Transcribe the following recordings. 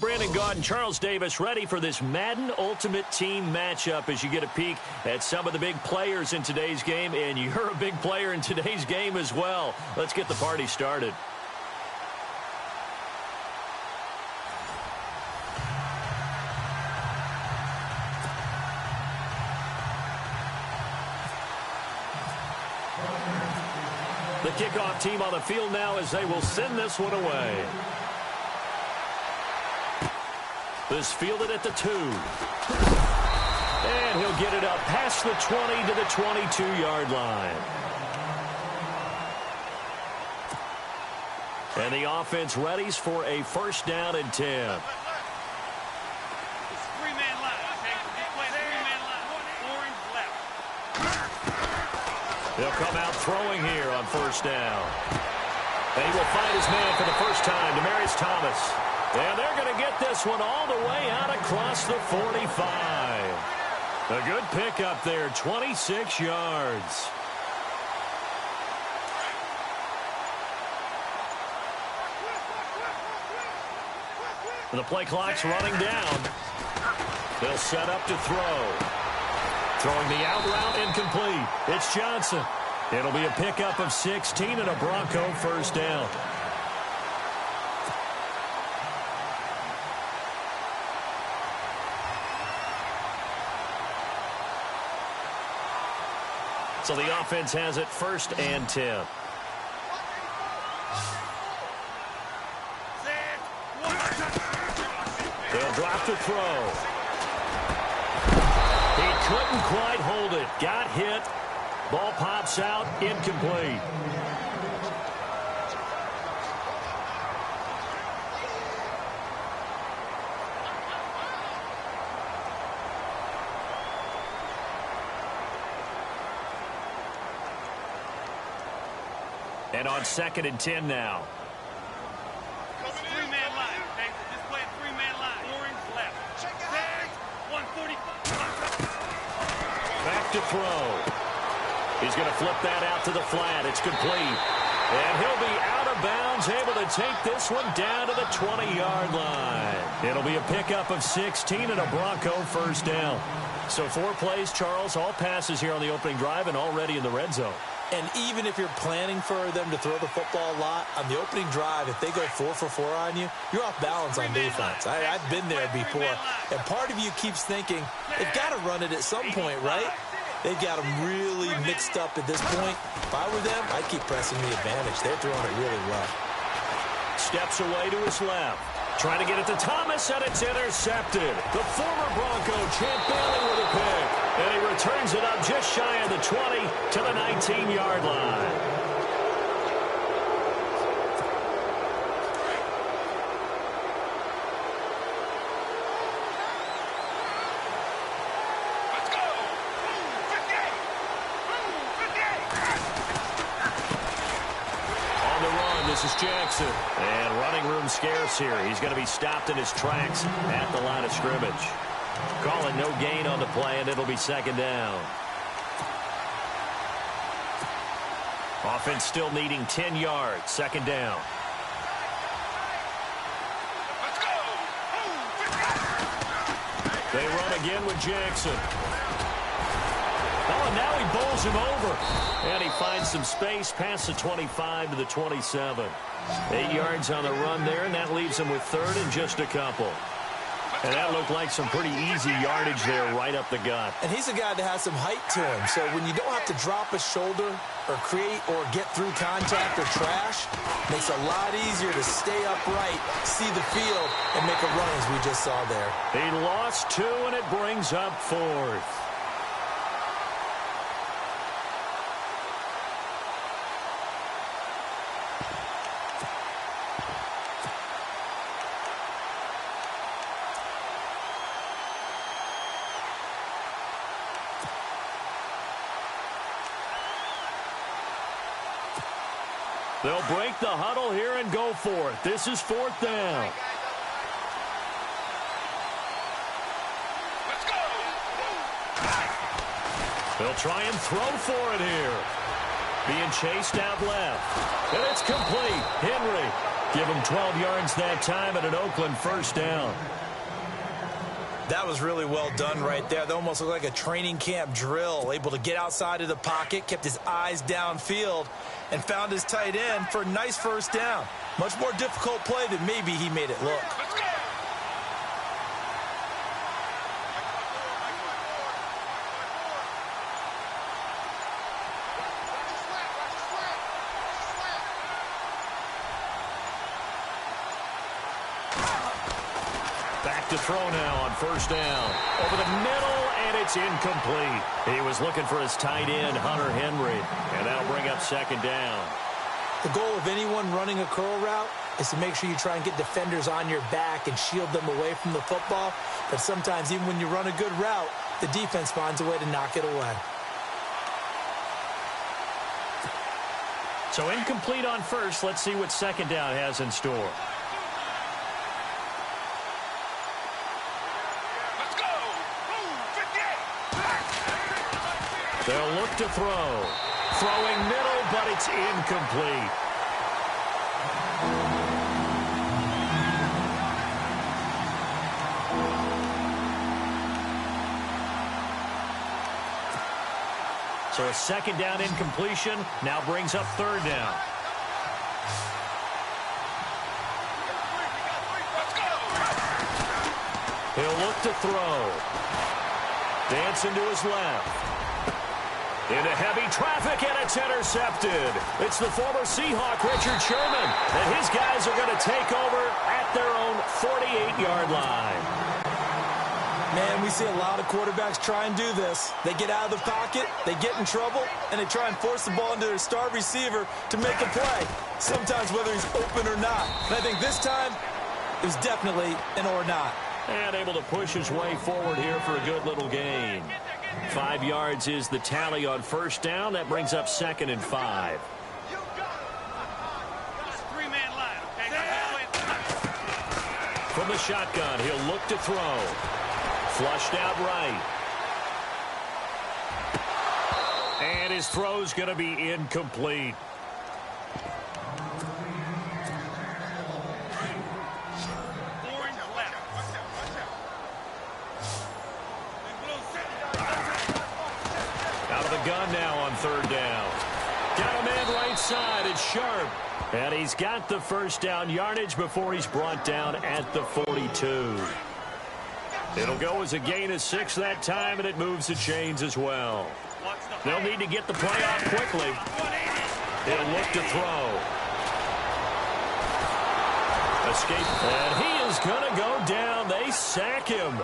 Brandon Gaud and Charles Davis ready for this Madden Ultimate Team matchup as you get a peek at some of the big players in today's game, and you're a big player in today's game as well. Let's get the party started. The kickoff team on the field now as they will send this one away. This fielded at the 2. And he'll get it up past the 20 to the 22-yard line. And the offense readies for a first down and 10. He'll come out throwing here on first down. And he will find his man for the first time, Demaryius Thomas. And they're going to get this one all the way out across the 45. A good pickup there, 26 yards. The play clock's running down. They'll set up to throw. Throwing the out route incomplete. It's Johnson. It'll be a pickup of 16 and a Bronco first down. So the offense has it first and 10. They'll drop to throw. He couldn't quite hold it. Got hit. Ball pops out. Incomplete. And on second and 10 now. Three-man line. Okay, so just play a three-man line. Orange left. Check it out. 145. Back to throw. He's going to flip that out to the flat. It's complete. And he'll be out of bounds, able to take this one down to the 20-yard line. It'll be a pickup of 16 and a Bronco first down. So 4 plays, Charles, all passes here on the opening drive and already in the red zone. And even if you're planning for them to throw the football a lot, on the opening drive, if they go 4 for 4 on you, you're off balance on defense. I've been there before. And part of you keeps thinking, they've got to run it at some point, right? They've got them really mixed up at this point. If I were them, I'd keep pressing the advantage. They're throwing it really well. Steps away to his left. Trying to get it to Thomas, and it's intercepted. The former Bronco, Champ Bailey with a pick. And he returns it up just shy of the 20 to the 19-yard line. This is Jackson. And running room scarce here. He's going to be stopped in his tracks at the line of scrimmage. Calling no gain on the play, and it'll be second down. Offense still needing 10 yards. Second down. They run again with Jackson. Oh, and now he bowls him over. And he finds some space past the 25 to the 27. 8 yards on the run there, and that leaves him with third and just a couple. And that looked like some pretty easy yardage there right up the gut. And he's a guy that has some height to him. So when you don't have to drop a shoulder or create or get through contact or trash, makes it a lot easier to stay upright, see the field, and make a run as we just saw there. He lost 2, and it brings up fourth. They'll break the huddle here and go for it. This is fourth down. Let's go. They'll try and throw for it here. Being chased out left. And it's complete. Henry Give him 12 yards that time and an Oakland first down. That was really well done right there. That almost looked like a training camp drill. Able to get outside of the pocket, kept his eyes downfield, and found his tight end for a nice first down. Much more difficult play than maybe he made it look. Back to throw now on first down. Over the middle, and it's incomplete. He was looking for his tight end, Hunter Henry, and that'll bring up second down. The goal of anyone running a curl route is to make sure you try and get defenders on your back and shield them away from the football. But sometimes, even when you run a good route, the defense finds a way to knock it away. So incomplete on first. Let's see what second down has in store. They'll look to throw. Throwing middle, but it's incomplete. So a second down incompletion now brings up third down. He'll look to throw. Dancing to his left. Into heavy traffic, and it's intercepted. It's the former Seahawk, Richard Sherman, and his guys are going to take over at their own 48-yard line. Man, we see a lot of quarterbacks try and do this. They get out of the pocket, they get in trouble, and they try and force the ball into their star receiver to make a play, sometimes whether he's open or not. And I think this time, it was definitely an or not. And able to push his way forward here for a good little gain. 5 yards is the tally on first down. That brings up second and 5. Three-man line, okay? From the shotgun, he'll look to throw. Flushed out right. And his throw's going to be incomplete. Gun now on third down. Got a man right side. It's Sharp. And he's got the first down yardage before he's brought down at the 42. It'll go as a gain of 6 that time, and it moves the chains as well. They'll need to get the play off quickly. He'll look to throw. Escape. And he is going to go down. They sack him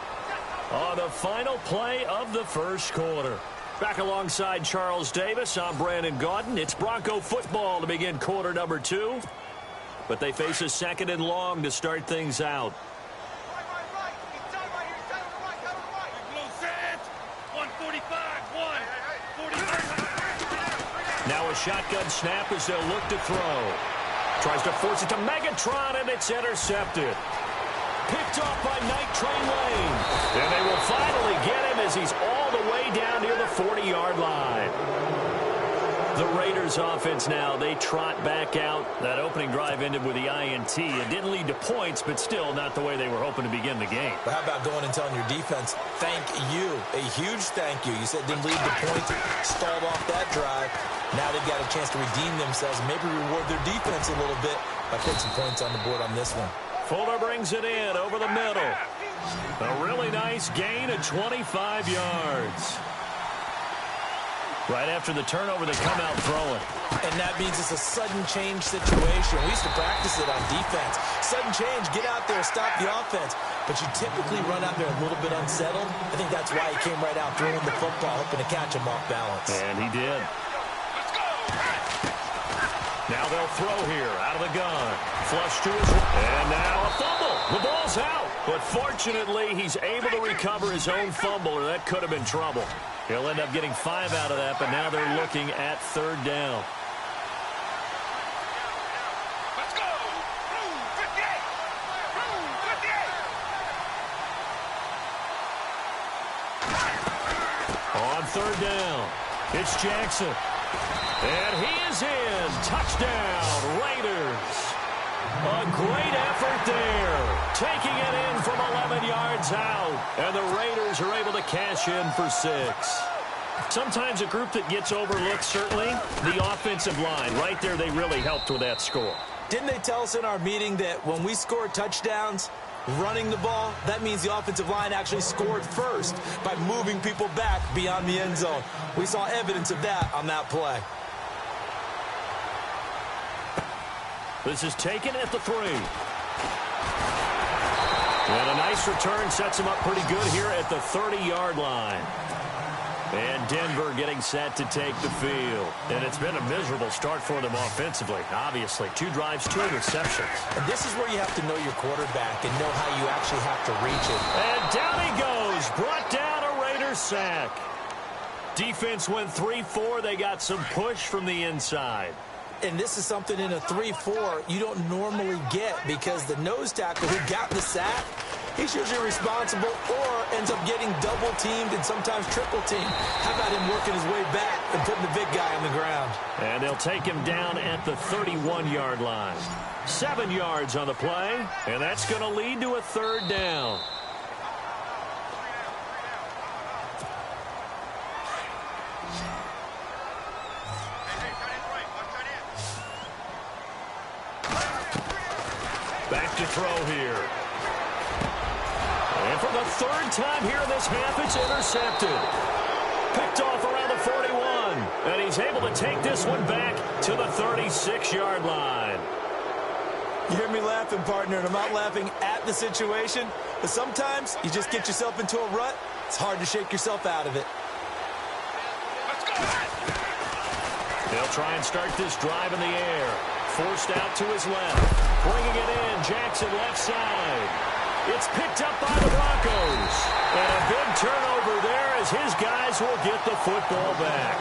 on the final play of the first quarter. Back alongside Charles Davis, I'm Brandon Gaudin. It's Bronco football to begin quarter number 2. But they face a second and long to start things out. Now a shotgun snap as they'll look to throw. Tries to force it to Megatron, and it's intercepted. Picked off by Night Train Lane. And they will finally get him as he's all the way down near the 40-yard line. The Raiders offense now, they trot back out. That opening drive ended with the INT. It didn't lead to points, but still not the way they were hoping to begin the game. But how about going and telling your defense, thank you, a huge thank you. You said didn't lead to points, stalled off that drive. Now they've got a chance to redeem themselves and maybe reward their defense a little bit by putting some points on the board on this one. Fuller brings it in over the middle. A really nice gain of 25 yards. Right after the turnover, they come out throwing. And that means it's a sudden change situation. We used to practice it on defense. Sudden change, get out there, stop the offense. But you typically run out there a little bit unsettled. I think that's why he came right out throwing the football, hoping to catch him off balance. And he did. Now they'll throw here out of the gun. Flush to his right. And now a fumble. The ball's out. But fortunately, he's able to recover his own fumble, or that could have been trouble. He'll end up getting 5 out of that, but now they're looking at third down. Let's go! 58! 58! On third down, it's Jackson. And he is in. Touchdown, Raiders. A great effort there. Taking it in from 11 yards out. And the Raiders are able to cash in for 6. Sometimes a group that gets overlooked, certainly, the offensive line. Right there, they really helped with that score. Didn't they tell us in our meeting that when we score touchdowns, running the ball, that means the offensive line actually scored first by moving people back beyond the end zone. We saw evidence of that on that play. This is taken at the 3. And a nice return sets him up pretty good here at the 30-yard line. And Denver getting set to take the field. And it's been a miserable start for them offensively, obviously. 2 drives, 2 interceptions. And this is where you have to know your quarterback and know how you actually have to reach it. And down he goes. Brought down a Raiders sack. Defense went 3-4. They got some push from the inside. And this is something in a 3-4 you don't normally get because the nose tackle who got the sack, he's usually responsible or ends up getting double-teamed and sometimes triple-teamed. How about him working his way back and putting the big guy on the ground? And they'll take him down at the 31-yard line. 7 yards on the play, and that's going to lead to a 3rd down. Back to throw here. And for the 3rd time here in this half, it's intercepted. Picked off around the 41. And he's able to take this one back to the 36-yard line. You hear me laughing, partner, and I'm not laughing at the situation, but sometimes you just get yourself into a rut. It's hard to shake yourself out of it. They'll try and start this drive in the air. Forced out to his left. Bringing it in, Jackson left side. It's picked up by the Broncos. And a big turnover there as his guys will get the football back.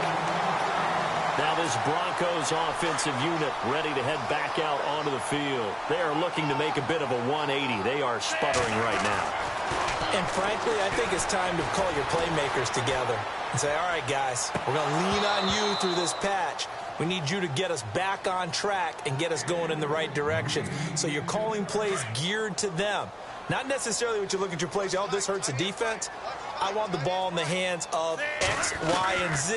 Now this Broncos offensive unit ready to head back out onto the field. They are looking to make a bit of a 180. They are sputtering right now. And frankly, I think it's time to call your playmakers together and say, all right, guys, we're going to lean on you through this patch. We need you to get us back on track and get us going in the right direction. So you're calling plays geared to them. Not necessarily what you look at your plays, oh, this hurts the defense. I want the ball in the hands of X, Y, and Z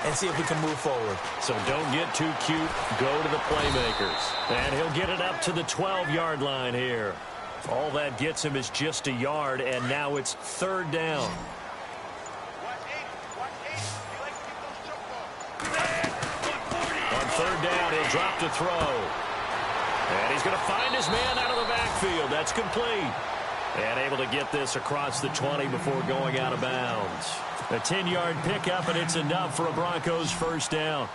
and see if we can move forward. So don't get too cute. Go to the playmakers. And he'll get it up to the 12-yard line here. All that gets him is just a yard, and now it's 3rd down. On 3rd down, he'll drop to throw. And he's going to find his man out of the backfield. That's complete. And able to get this across the 20 before going out of bounds. A 10-yard pickup, and it's enough for a Broncos 1st down.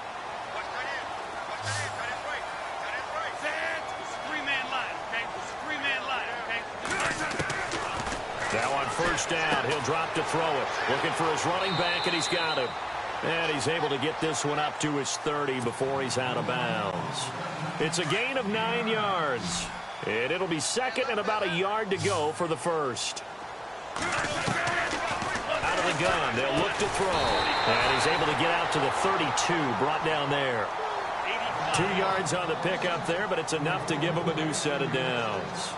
Now on 1st down, he'll drop to throw it. Looking for his running back, and he's got him. And he's able to get this one up to his 30 before he's out of bounds. It's a gain of 9 yards. And it'll be 2nd and about a yard to go for the 1st. Out of the gun, they'll look to throw. And he's able to get out to the 32, brought down there. 2 yards on the pickup there, but it's enough to give him a new set of downs.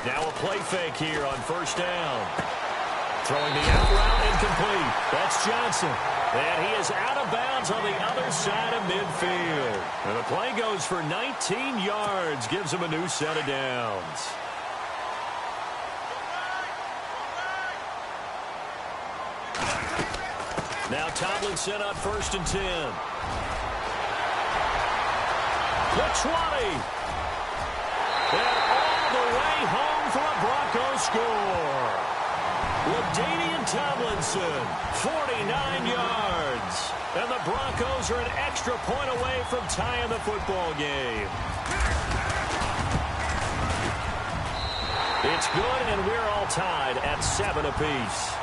Now a play fake here on 1st down. Throwing the out route incomplete. That's Johnson. And he is out of bounds on the other side of midfield. And the play goes for 19 yards. Gives him a new set of downs. Now Tomlinson on 1st and 10. The 20. And all the way home for a Broncos score. LaDainian Tomlinson, 49 yards. And the Broncos are an extra point away from tying the football game. It's good, and we're all tied at 7 apiece.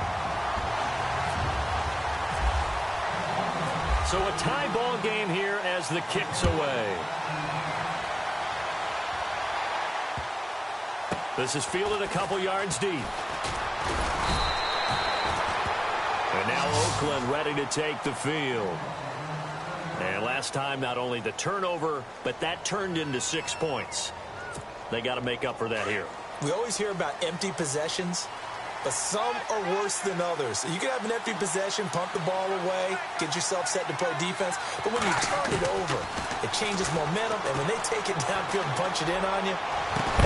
So a tie ball game here as the kick's away. This is fielded a couple yards deep. And now Oakland ready to take the field. And last time, not only the turnover, but that turned into 6 points. They got to make up for that here. We always hear about empty possessions, but some are worse than others. You can have an empty possession, pump the ball away, get yourself set to play defense, but when you turn it over, it changes momentum, and when they take it downfield and punch it in on you,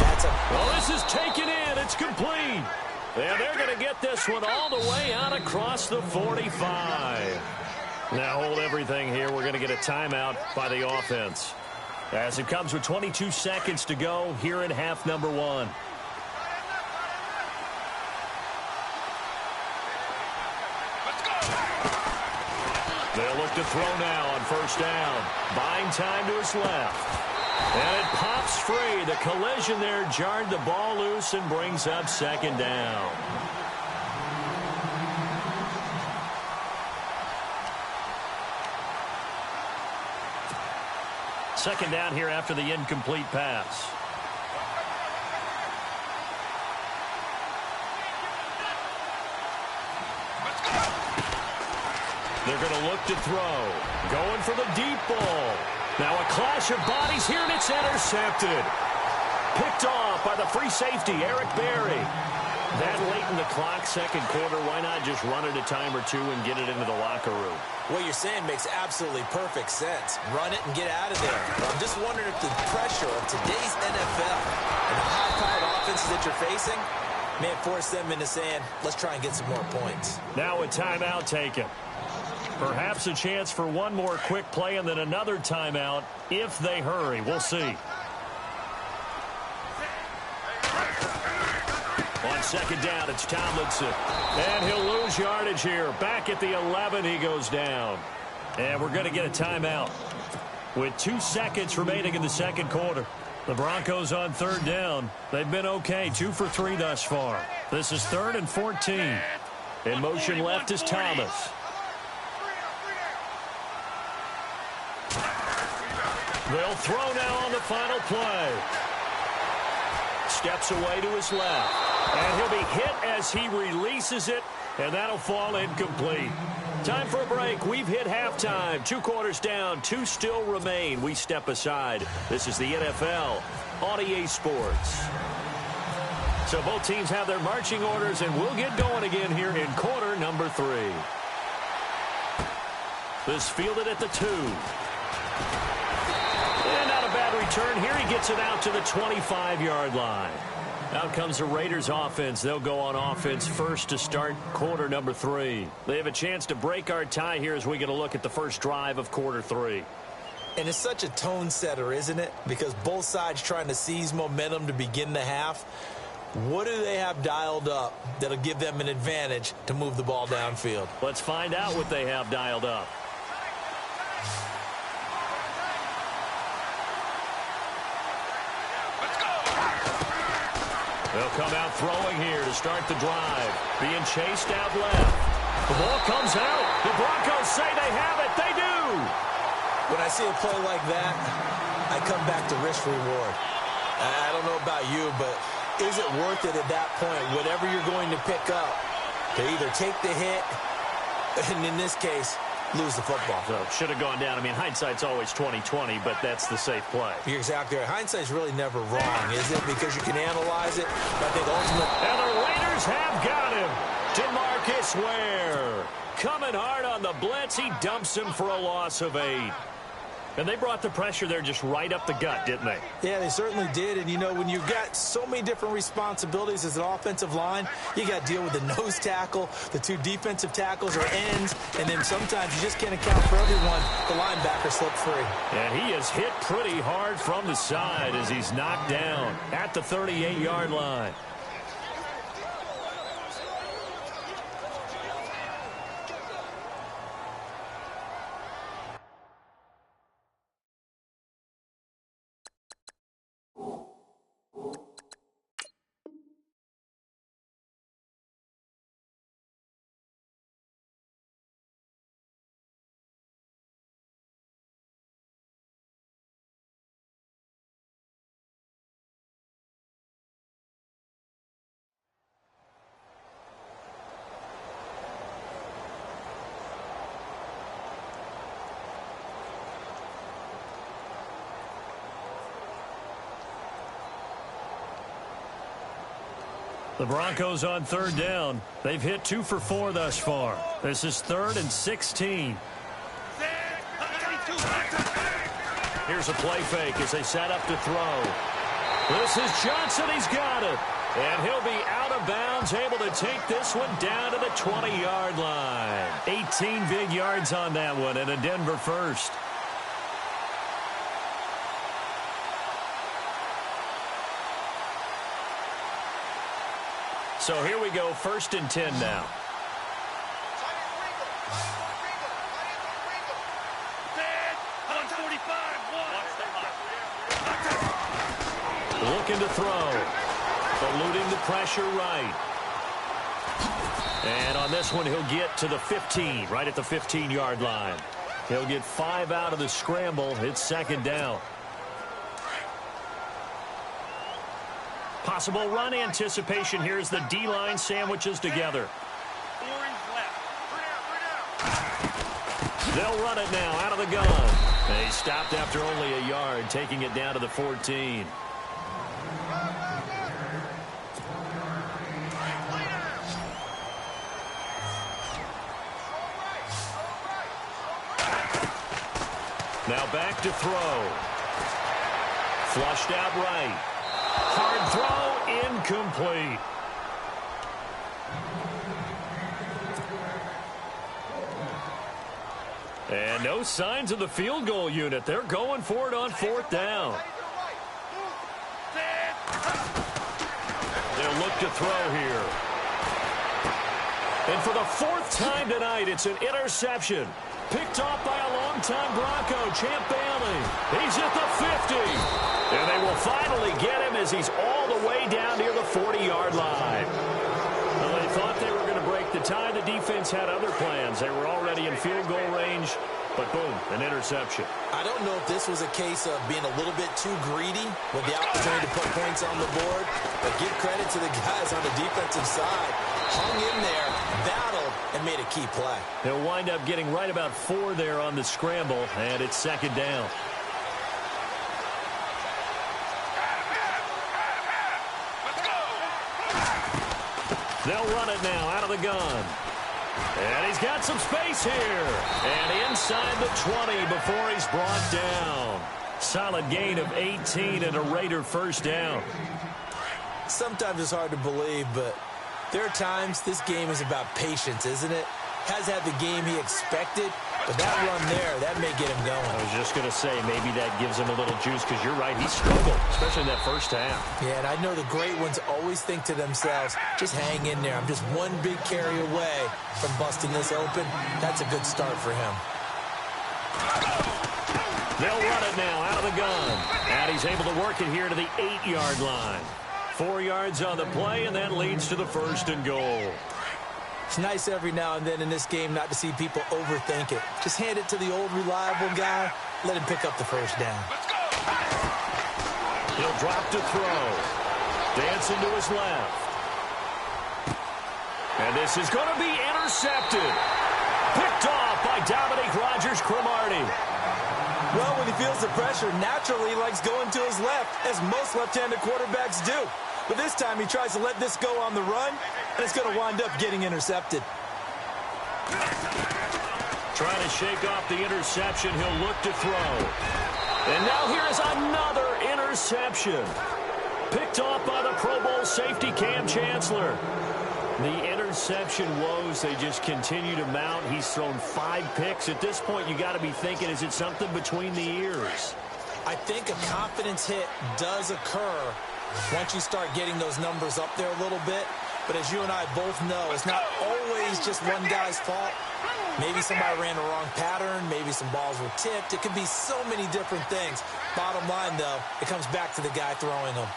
that's a... Well, this is taken in. It's complete. And they're going to get this one all the way out across the 45. Now hold everything here. We're going to get a timeout by the offense, as it comes with 22 seconds to go here in half number 1. They'll look to throw now on first down. Buying time to his left. And it pops free. The collision there jarred the ball loose and brings up second down. Second down here after the incomplete pass. They're going to look to throw. Going for the deep ball. Now a clash of bodies here, and it's intercepted. Picked off by the free safety, Eric Berry. That late in the clock, second quarter, why not just run it a time or two and get it into the locker room? What you're saying makes absolutely perfect sense. Run it and get out of there. But I'm just wondering if the pressure of today's NFL and the high-powered offenses that you're facing may force them into saying, let's try and get some more points. Now a timeout taken. Perhaps a chance for one more quick play and then another timeout if they hurry. We'll see. On second down, it's Tomlinson. And he'll lose yardage here. Back at the 11, he goes down. And we're going to get a timeout with 2 seconds remaining in the second quarter. The Broncos on third down. They've been okay, 2 for 3 thus far. This is 3rd and 14. In motion left is Thomas. They'll throw now on the final play. Steps away to his left. And he'll be hit as he releases it, and that'll fall incomplete. Time for a break. We've hit halftime. 2 quarters down, 2 still remain. We step aside. This is the NFL on EA Sports. So both teams have their marching orders, and we'll get going again here in quarter number 3. This fielded at the 2. And not a bad return here. He gets it out to the 25-yard line. Out comes the Raiders offense. They'll go on offense first to start quarter number 3. They have a chance to break our tie here as we get a look at the first drive of quarter 3. And it's such a tone setter, isn't it? Because both sides trying to seize momentum to begin the half. What do they have dialed up that'll give them an advantage to move the ball downfield? Let's find out what they have dialed up. They'll come out throwing here to start the drive. Being chased out left. The ball comes out. The Broncos say they have it. They do. When I see a play like that, I come back to risk reward. I don't know about you, but is it worth it at that point, whatever you're going to pick up, to either take the hit, and in this case, lose the football? So should have gone down. I mean, hindsight's always 20/20, but that's the safe play. You're exactly right. Hindsight's really never wrong, is it? Because you can analyze it. But I think ultimately... And the Raiders have got him. DeMarcus Ware coming hard on the blitz. He dumps him for a loss of 8. And they brought the pressure there just right up the gut, didn't they? Yeah, they certainly did. And, you know, when you've got so many different responsibilities as an offensive line, you got to deal with the nose tackle, the 2 defensive tackles or ends, and then sometimes you just can't account for everyone. The linebacker slipped free. And he is hit pretty hard from the side as he's knocked down at the 38-yard line. The Broncos on third down. They've hit 2 for 4 thus far. This is 3rd and 16. Here's a play fake as they set up to throw. This is Johnson. He's got it. And he'll be out of bounds, able to take this one down to the 20-yard line. 18 big yards on that one, and a Denver first. So here we go, 1st and 10 now. Looking to throw. Eluding the pressure right. And on this one, he'll get to the 15, right at the 15-yard line. He'll get 5 out of the scramble. It's 2nd down. Possible run anticipation here as the D-line sandwiches together. They'll run it now out of the gun. They stopped after only a yard, taking it down to the 14. Now back to throw. Flushed out right. Hard throw, incomplete. And no signs of the field goal unit. They're going for it on 4th down. They'll look to throw here. And for the 4th time tonight, it's an interception. Picked off by a longtime Bronco, Champ Bailey. He's at the 50. And they will finally get him as he's all the way down near the 40-yard line. Well, they thought they were going to break the tie. The defense had other plans. They were already in field goal range, but boom, an interception. I don't know if this was a case of being a little bit too greedy with the opportunity to put points on the board, but give credit to the guys on the defensive side. Hung in there, battled, and made a key play. He'll wind up getting right about 4 there on the scramble, and it's 2nd down. They'll run it now out of the gun. And he's got some space here. And inside the 20 before he's brought down. Solid gain of 18 and a Raider 1st down. Sometimes it's hard to believe, but there are times this game is about patience, isn't it? Has had the game he expected, but that run there, that may get him going. I was just going to say, maybe that gives him a little juice, because you're right, he struggled, especially in that 1st half. Yeah, and I know the great ones always think to themselves, just hang in there. I'm just one big carry away from busting this open. That's a good start for him. They'll run it now out of the gun. And he's able to work it here to the 8-yard line. 4 yards on the play, and that leads to the 1st and goal. It's nice every now and then in this game not to see people overthink it. Just hand it to the old reliable guy. Let him pick up the 1st down. He'll drop to throw. Dancing to his left. And this is going to be intercepted. Picked off by Dominique Rodgers-Cromartie. Well, when he feels the pressure, naturally he likes going to his left, as most left-handed quarterbacks do. But this time he tries to let this go on the run, and it's going to wind up getting intercepted. Trying to shake off the interception. He'll look to throw. And now here is another interception. Picked off by the Pro Bowl safety Cam Chancellor. The interception woes, they just continue to mount. He's thrown 5 picks. At this point, you got to be thinking, is it something between the ears? I think a confidence hit does occur once you start getting those numbers up there a little bit. But as you and I both know, it's not always just one guy's fault. Maybe somebody ran the wrong pattern. Maybe some balls were tipped. It could be so many different things. Bottom line, though, it comes back to the guy throwing them.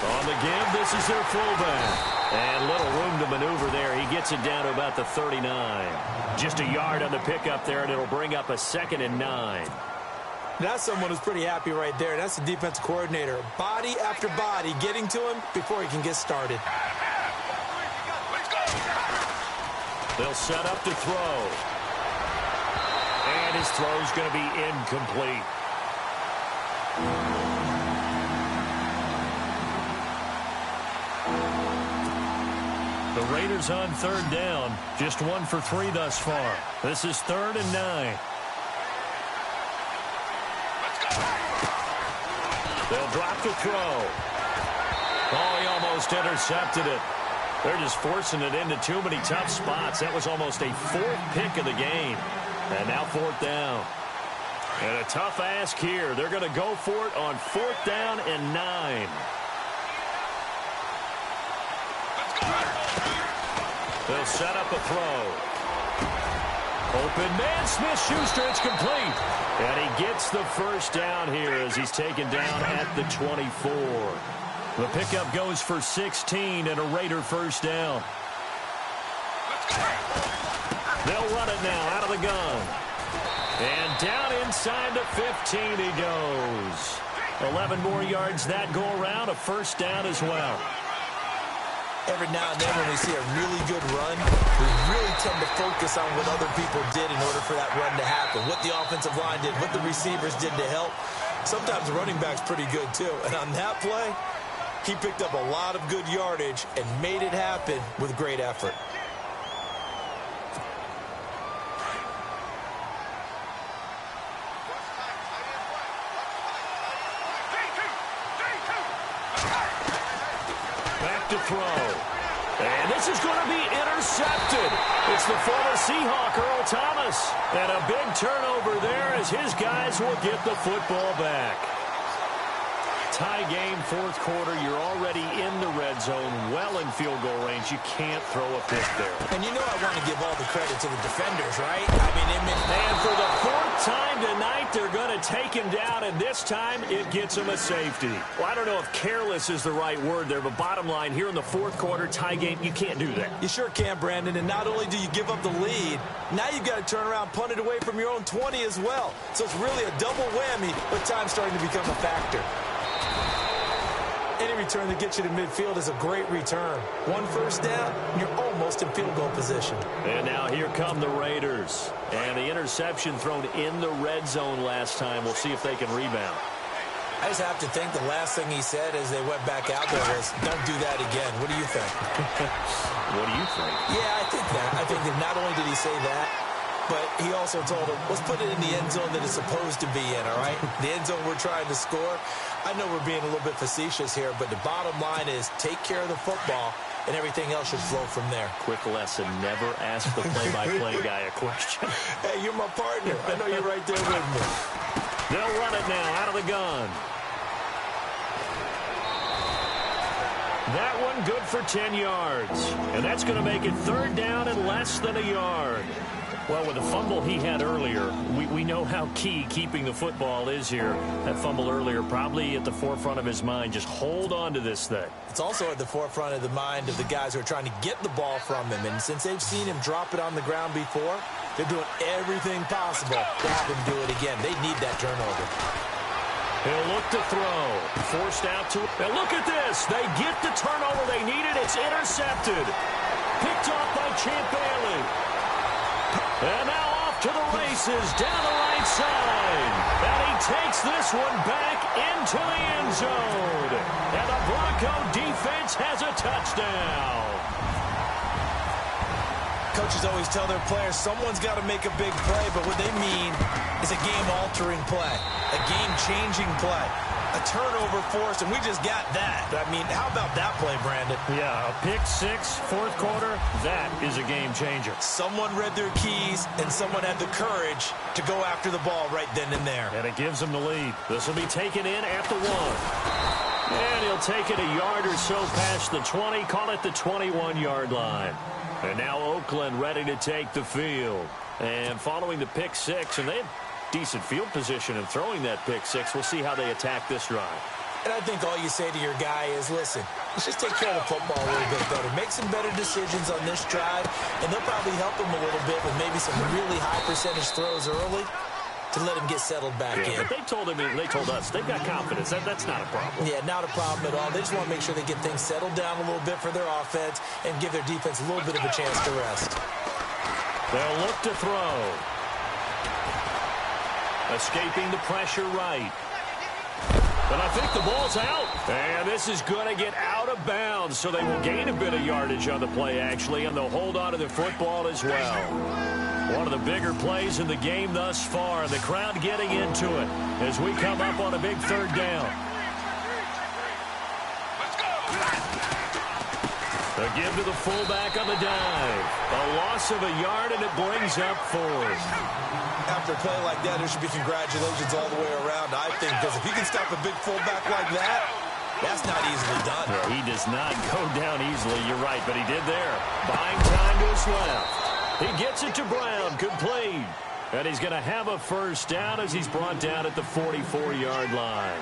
On the give, this is their fullback. And little room to maneuver there. He gets it down to about the 39. Just a yard on the pickup there, and it'll bring up a 2nd and 9. That's someone who's pretty happy right there. That's the defensive coordinator. Body after body getting to him before he can get started. They'll set up to throw. And his throw's going to be incomplete. Raiders on third down. Just 1 for 3 thus far. This is 3rd and 9. They'll drop the throw. Oh, he almost intercepted it. They're just forcing it into too many tough spots. That was almost a 4th pick of the game. And now 4th down. And a tough ask here. They're going to go for it on 4th down and 9. They'll set up a throw. Open man, Smith-Schuster, it's complete. And he gets the first down here as he's taken down at the 24. The pickup goes for 16 and a Raider first down. They'll run it now out of the gun. And down inside the 15 he goes. 11 more yards that go around, a first down as well. Every now and then when we see a really good run, we really tend to focus on what other people did in order for that run to happen. What the offensive line did, what the receivers did to help. Sometimes the running back's pretty good too. And on that play, he picked up a lot of good yardage and made it happen with great effort. To throw. And this is going to be intercepted. It's the former Seahawk, Earl Thomas. And a big turnover there as his guys will get the football back. Tie game, 4th quarter. You're already in the red zone, well in field goal range. You can't throw a pick there. And you know I want to give all the credit to the defenders, right? I mean, and for the 4th time tonight, they're going to take him down, and this time it gets him a safety. Well, I don't know if careless is the right word there, but bottom line, here in the 4th quarter, tie game, you can't do that. You sure can, Brandon, and not only do you give up the lead, now you've got to turn around, punt it away from your own 20 as well. So it's really a double whammy, but time's starting to become a factor. Any return that gets you to midfield is a great return. 1 first down, you're almost in field goal position. And now here come the Raiders. And the interception thrown in the red zone last time. We'll see if they can rebound. I just have to think the last thing he said as they went back out there was, don't do that again. What do you think? What do you think? Yeah, I think that. I think that not only did he say that, but he also told him, let's put it in the end zone that it's supposed to be in, all right? The end zone we're trying to score. I know we're being a little bit facetious here, but the bottom line is take care of the football, and everything else should flow from there. Quick lesson, never ask the play-by-play guy a question. Hey, you're my partner. I know you're right there with me. They'll run it now out of the gun. That one good for 10 yards. And that's going to make it 3rd down and less than a yard. Well, with the fumble he had earlier, we know how key keeping the football is here. That fumble earlier probably at the forefront of his mind. Just hold on to this thing. It's also at the forefront of the mind of the guys who are trying to get the ball from him. And since they've seen him drop it on the ground before, they're doing everything possible to have him do it again. They need that turnover. He'll look to throw. Forced out to it. And look at this. They get the turnover they needed. It's intercepted. Picked off by Champ Bailey. And now off to the races down the right side. And he takes this one back into the end zone. And the Bronco defense has a touchdown. Coaches always tell their players someone's got to make a big play, but what they mean is a game-altering play, a game-changing play, a turnover forced, and we just got that. I mean, how about that play, Brandon? Yeah, a pick 6, 4th quarter, that is a game changer. Someone read their keys, and someone had the courage to go after the ball right then and there. And it gives them the lead. This will be taken in at the 1. And he'll take it a yard or so past the 20, call it the 21-yard line. And now Oakland ready to take the field. And following the pick 6, and they have decent field position in throwing that pick 6. We'll see how they attack this drive. And I think all you say to your guy is, listen, let's just take care of the football a little bit better. Make some better decisions on this drive, and they'll probably help him a little bit with maybe some really high percentage throws early to let him get settled back in. But they told us they've got confidence. That's not a problem. Yeah, not a problem at all. They just want to make sure they get things settled down a little bit for their offense and give their defense a little bit of a chance to rest. They'll look to throw. Escaping the pressure right. And I think the ball's out. And this is going to get out of bounds, so they will gain a bit of yardage on the play, actually, and they'll hold on to the football as well. One of the bigger plays in the game thus far, and the crowd getting into it as we come up on a big third down. A give to the fullback on the dive. A loss of a yard, and it brings up fourth. After a play like that, there should be congratulations all the way around, I think, because if you can stop a big fullback like that, that's not easily done. Yeah, he does not go down easily, you're right, but he did there. Buying time to his left. He gets it to Brown, complete. And he's going to have a first down as he's brought down at the 44-yard line.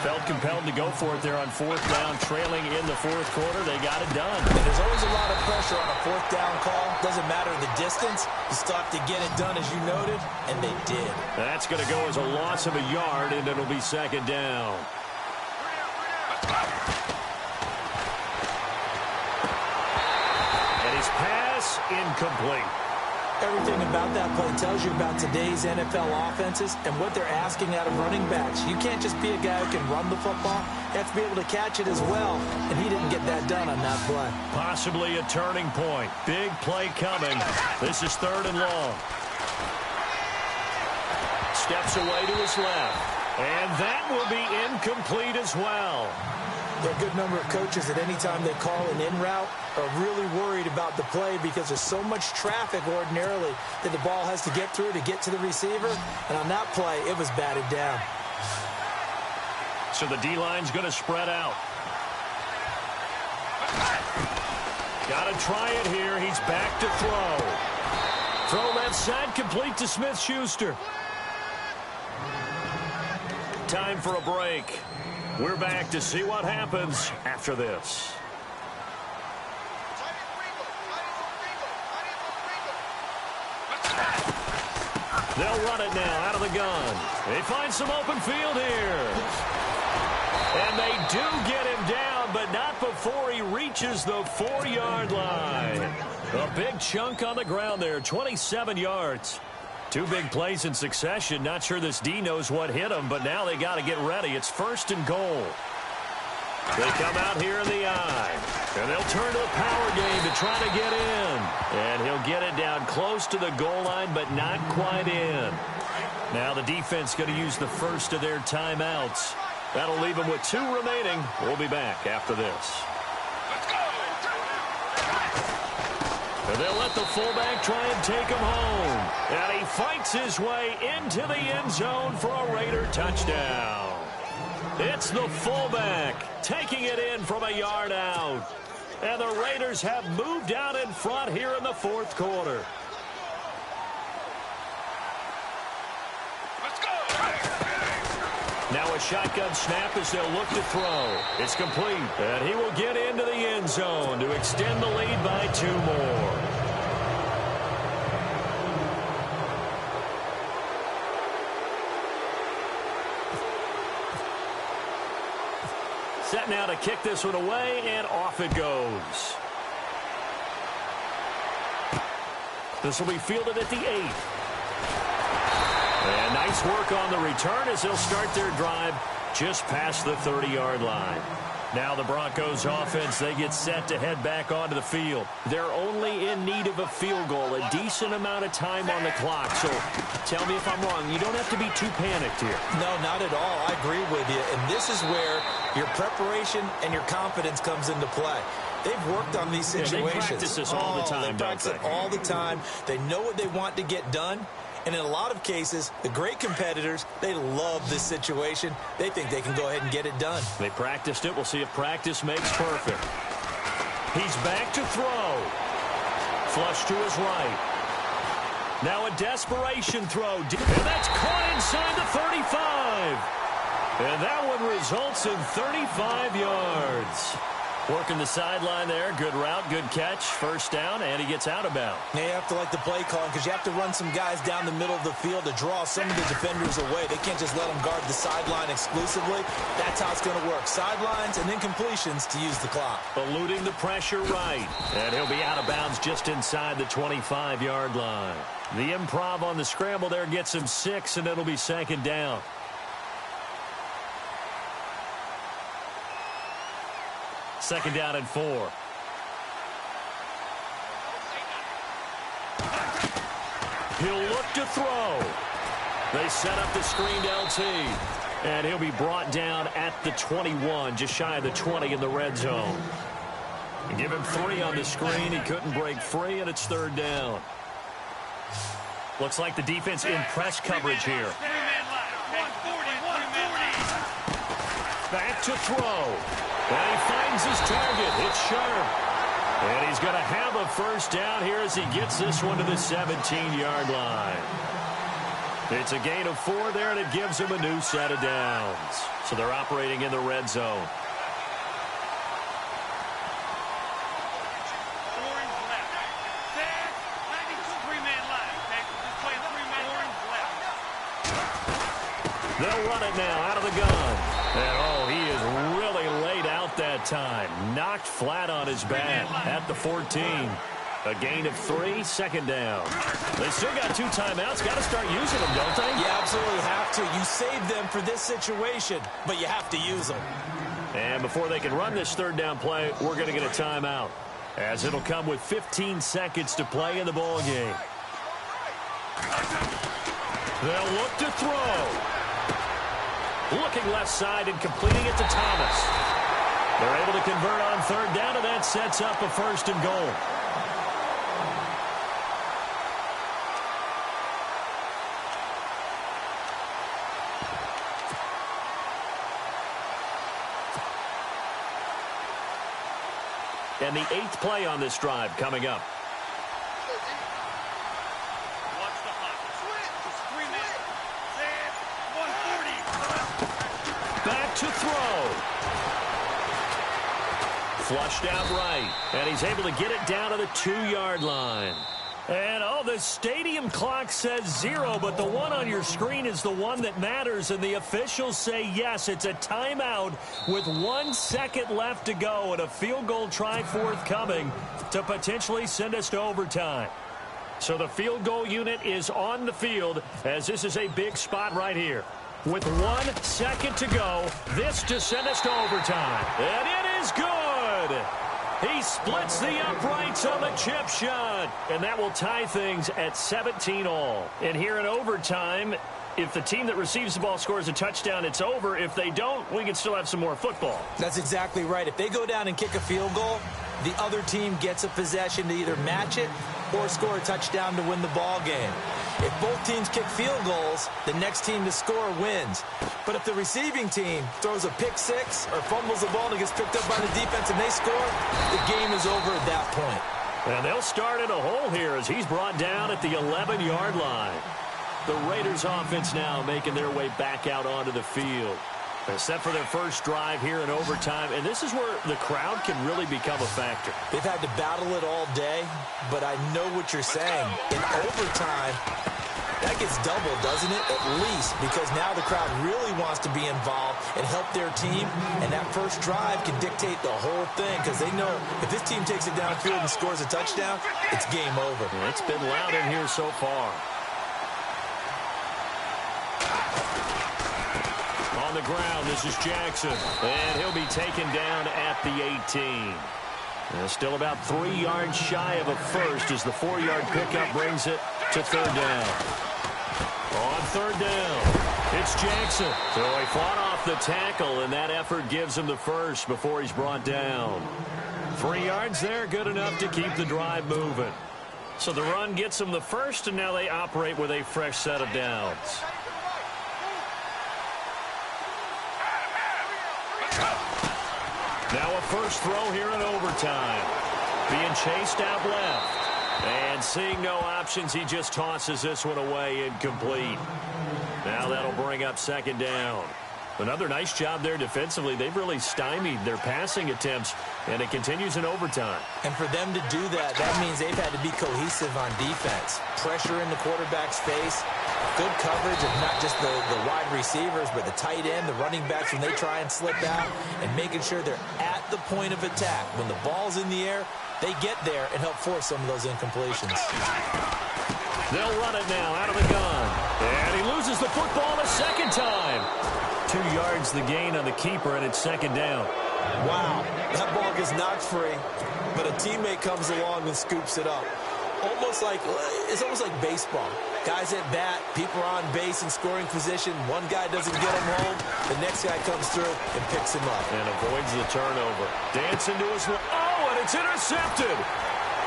Felt compelled to go for it there on fourth down, trailing in the fourth quarter. They got it done. And there's always a lot of pressure on a fourth down call. Doesn't matter the distance. You still have to get it done, as you noted, and they did. That's going to go as a loss of a yard, and it'll be second down. And his pass incomplete. Everything about that play tells you about today's NFL offenses and what they're asking out of running backs. You can't just be a guy who can run the football. You have to be able to catch it as well, and he didn't get that done on that play. Possibly a turning point. Big play coming. This is third and long. Steps away to his left, and that will be incomplete as well. There are a good number of coaches that any time they call an in route are really worried about the play because there's so much traffic ordinarily that the ball has to get through to get to the receiver. And on that play, it was batted down. So the D-line's going to spread out. Got to try it here. He's back to throw. Throw left side, complete to Smith-Schuster. Time for a break. We're back to see what happens after this. They'll run it now out of the gun. They find some open field here. And they do get him down, but not before he reaches the 4-yard line. A big chunk on the ground there, 27 yards. Two big plays in succession. Not sure this D knows what hit him, but now they got to get ready. It's first and goal. They come out here in the eye, and they'll turn to the power game to try to get in. And he'll get it down close to the goal line, but not quite in. Now the defense going to use the first of their timeouts. That'll leave them with 2 remaining. We'll be back after this. And they'll let the fullback try and take him home. And he fights his way into the end zone for a Raider touchdown. It's the fullback taking it in from a yard out. And the Raiders have moved out in front here in the fourth quarter. Now a shotgun snap as they'll look to throw. It's complete. And he will get into the end zone to extend the lead by 2 more. Set now to kick this one away, and off it goes. This will be fielded at the 8. And nice work on the return as they'll start their drive just past the 30-yard line. Now the Broncos offense, they get set to head back onto the field. They're only in need of a field goal, a decent amount of time on the clock. So tell me if I'm wrong. You don't have to be too panicked here. No, not at all. I agree with you. And this is where your preparation and your confidence comes into play. They've worked on these situations. They practice this all the time, They practice it all the time. They know what they want to get done. And in a lot of cases, the great competitors, they love this situation. They think they can go ahead and get it done. They practiced it. We'll see if practice makes perfect. He's back to throw. Flush to his right. Now a desperation throw. And that's caught inside the 35. And that one results in 35 yards. Working the sideline there. Good route, good catch. First down, and he gets out of bounds. Now you have to like the play calling because you have to run some guys down the middle of the field to draw some of the defenders away. They can't just let them guard the sideline exclusively. That's how it's going to work. Sidelines and then completions to use the clock. Eluding the pressure right. And he'll be out of bounds just inside the 25-yard line. The improv on the scramble there gets him 6, and it'll be second down. Second down and 4. He'll look to throw. They set up the screened LT. And he'll be brought down at the 21, just shy of the 20 in the red zone. Give him 3 on the screen. He couldn't break free, and it's third down. Looks like the defense in press coverage here. Back to throw. And he finds his target. It's Sharp. And he's going to have a first down here as he gets this one to the 17-yard line. It's a gain of 4 there, and it gives him a new set of downs. So they're operating in the red zone. They'll run it now out of the gun. And, oh, he is really laid out that time. Knocked flat on his back at the 14. A gain of 3, second down. They still got 2 timeouts. Got to start using them, don't they? You absolutely have to. You save them for this situation, but you have to use them. And before they can run this third down play, we're going to get a timeout, as it'll come with 15 seconds to play in the ball game. They'll look to throw. Looking left side and completing it to Thomas. They're able to convert on third down, and that sets up a first and goal. And the 8th play on this drive coming up. Back to throw. Flushed out right. And he's able to get it down to the 2-yard line. And, oh, the stadium clock says 0, but the one on your screen is the one that matters, and the officials say yes, it's a timeout with 1 second left to go and a field goal try forthcoming to potentially send us to overtime. So the field goal unit is on the field, as this is a big spot right here. With 1 second to go, this to send us to overtime. And it is good! He splits the uprights on the chip shot. And that will tie things at 17 all. And here in overtime, if the team that receives the ball scores a touchdown, it's over. If they don't, we can still have some more football. That's exactly right. If they go down and kick a field goal, the other team gets a possession to either match it or score a touchdown to win the ball game. If both teams kick field goals, the next team to score wins. But if the receiving team throws a pick six or fumbles the ball and it gets picked up by the defense and they score, the game is over at that point. And they'll start in a hole here as he's brought down at the 11-yard line. The Raiders offense now making their way back out onto the field. They're set for their first drive here in overtime, and this is where the crowd can really become a factor. They've had to battle it all day, but I know what you're saying. In overtime, that gets doubled, doesn't it? At least, because now the crowd really wants to be involved and help their team, and that first drive can dictate the whole thing because they know if this team takes it downfield and scores a touchdown, it's game over. Yeah, it's been loud in here so far. On the ground, this is Jackson, and he'll be taken down at the 18. Still about 3 yards shy of a first as the 4-yard pickup brings it to third down. On third down, it's Jackson. So he fought off the tackle, and that effort gives him the first before he's brought down. 3 yards there, good enough to keep the drive moving. So the run gets them the first, and now they operate with a fresh set of downs. Now a first throw here in overtime. Being chased out left. And seeing no options, he just tosses this one away incomplete. Now that'll bring up second down. Another nice job there defensively. They've really stymied their passing attempts, and it continues in overtime. And for them to do that, that means they've had to be cohesive on defense. Pressure in the quarterback's face. Good coverage of not just the wide receivers, but the tight end, the running backs when they try and slip out, and making sure they're at the point of attack. When the ball's in the air, they get there and help force some of those incompletions. They'll run it now out of the gun. And he loses the football a second time. 2 yards the gain on the keeper, and it's second down. Wow, that ball gets knocked free, but a teammate comes along and scoops it up. It's almost like baseball. Guys at bat, people are on base in scoring position. One guy doesn't get him home. The next guy comes through and picks him up. And avoids the turnover. Dancing to his... Oh, and it's intercepted.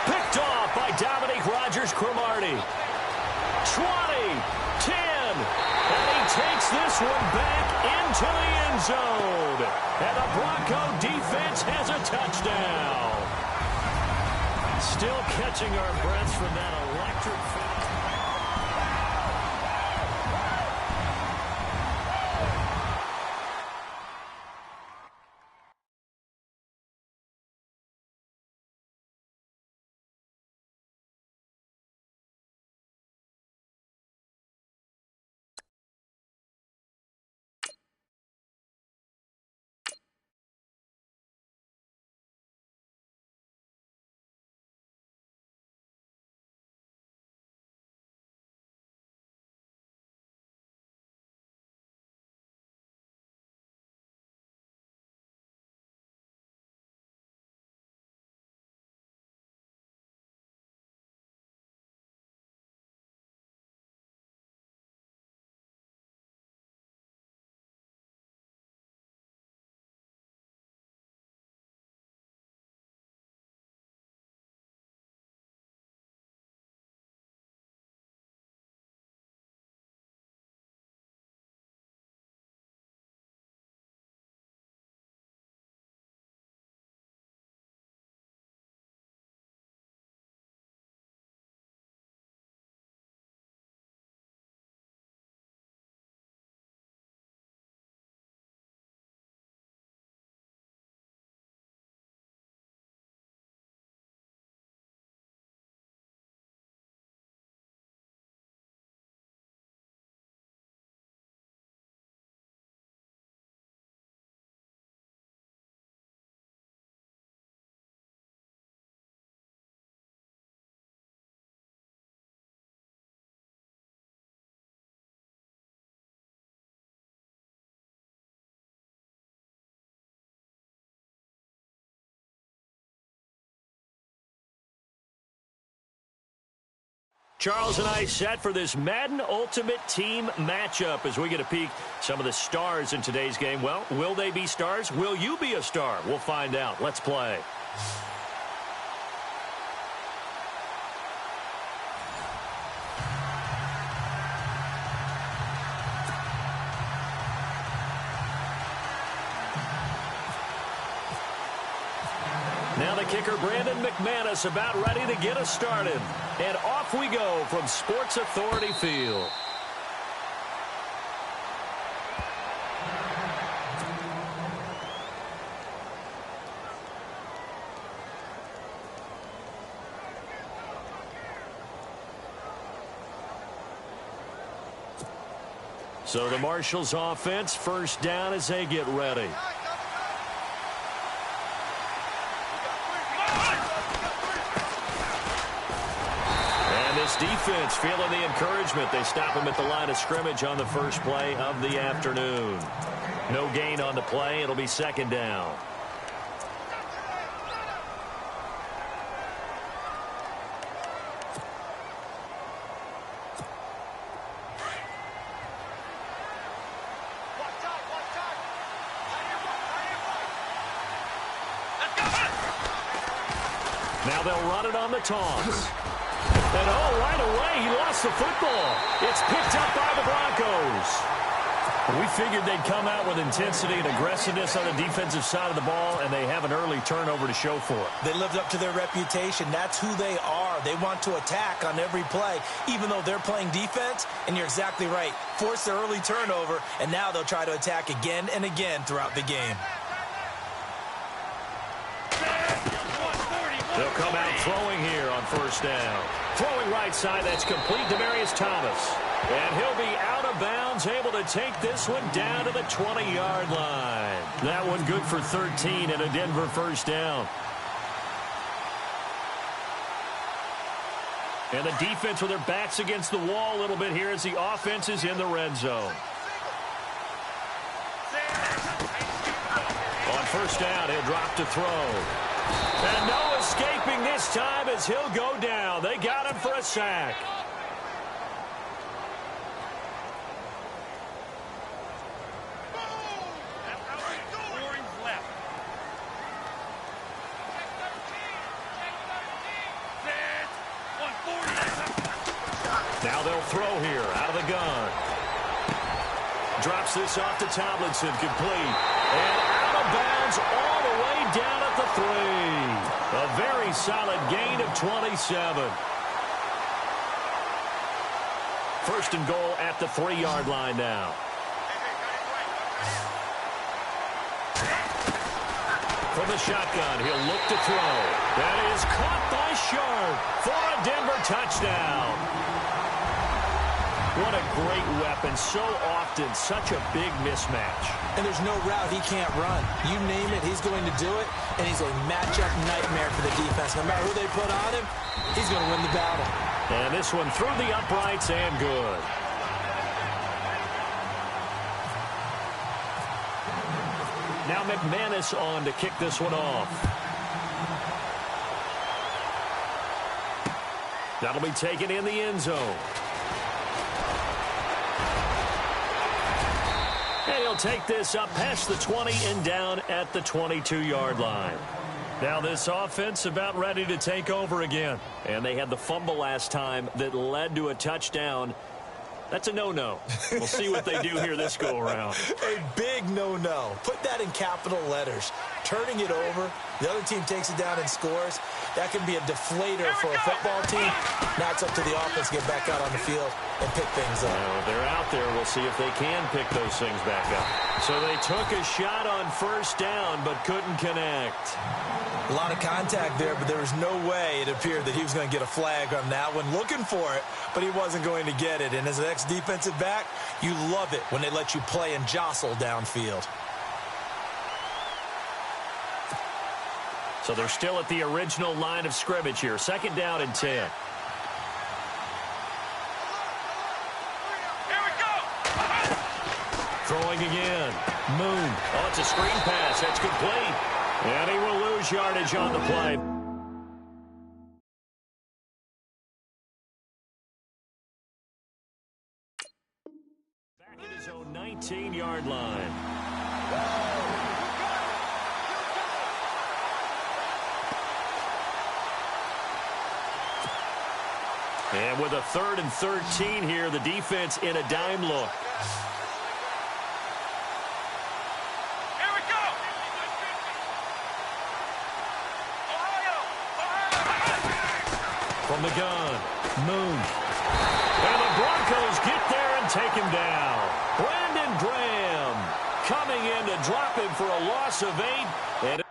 Picked off by Dominique Rodgers-Cromartie. 20, 10, and he takes this one back into the end zone. And the Bronco defense has a touchdown. Still catching our breaths from that electric finish. Charles and I set for this Madden Ultimate Team matchup as we get a peek some of the stars in today's game. Well, will they be stars? Will you be a star? We'll find out. Let's play. Now the kicker, Brandon McManus, about ready to get us started. And off we go from Sports Authority Field. So the Marshals offense, first down as they get ready. Defense feeling the encouragement. They stop him at the line of scrimmage on the first play of the afternoon. No gain on the play. It'll be second down. Now they'll run it on the toss. And right away, he lost the football. It's picked up by the Broncos. We figured they'd come out with intensity and aggressiveness on the defensive side of the ball, and they have an early turnover to show for it. They lived up to their reputation. That's who they are. They want to attack on every play, even though they're playing defense. And you're exactly right. Force the early turnover, and now they'll try to attack again and again throughout the game. They'll come out throwing here on first down. Throwing right side, that's complete. Demaryius Thomas. And he'll be out of bounds, able to take this one down to the 20-yard line. That one good for 13 and a Denver first down. And the defense with their backs against the wall a little bit here as the offense is in the red zone. first down. He'll drop to throw. And no escaping this time as he'll go down. They got him for a sack. Now they'll throw here out of the gun. Drops this off to Tomlinson, complete. And out of bounds all the way down at the 3. A very solid gain of 27. First and goal at the 3-yard line now. From the shotgun, he'll look to throw. That is caught by Sharp for a Denver touchdown. What a great weapon. So often, such a big mismatch. And there's no route he can't run. You name it, he's going to do it. And he's a matchup nightmare for the defense. No matter who they put on him, he's going to win the battle. And this one through the uprights and good. Now McManus on to kick this one off. That'll be taken in the end zone. And he'll take this up past the 20 and down at the 22-yard line. Now this offense about ready to take over again. And they had the fumble last time that led to a touchdown. That's a no-no. We'll see what they do here this go-around. A big no-no. Put that in capital letters. Turning it over, the other team takes it down and scores. That can be a deflator for a football team. Now it's up to the offense to get back out on the field and pick things up. Well, they're out there. We'll see if they can pick those things back up. So they took a shot on first down but couldn't connect. A lot of contact there, but there was no way it appeared that he was going to get a flag on that one. Looking for it, but he wasn't going to get it. And as an ex-defensive back, you love it when they let you play and jostle downfield. So they're still at the original line of scrimmage here. Second down and 10. Here we go. Throwing again. Moon. Oh, it's a screen pass. That's complete. And he will lose yardage on the play. Back at his own 19-yard line. And with a 3rd and 13 here, the defense in a dime look. Here we go. From the gun, Moon. And the Broncos get there and take him down. Brandon Graham coming in to drop him for a loss of 8. And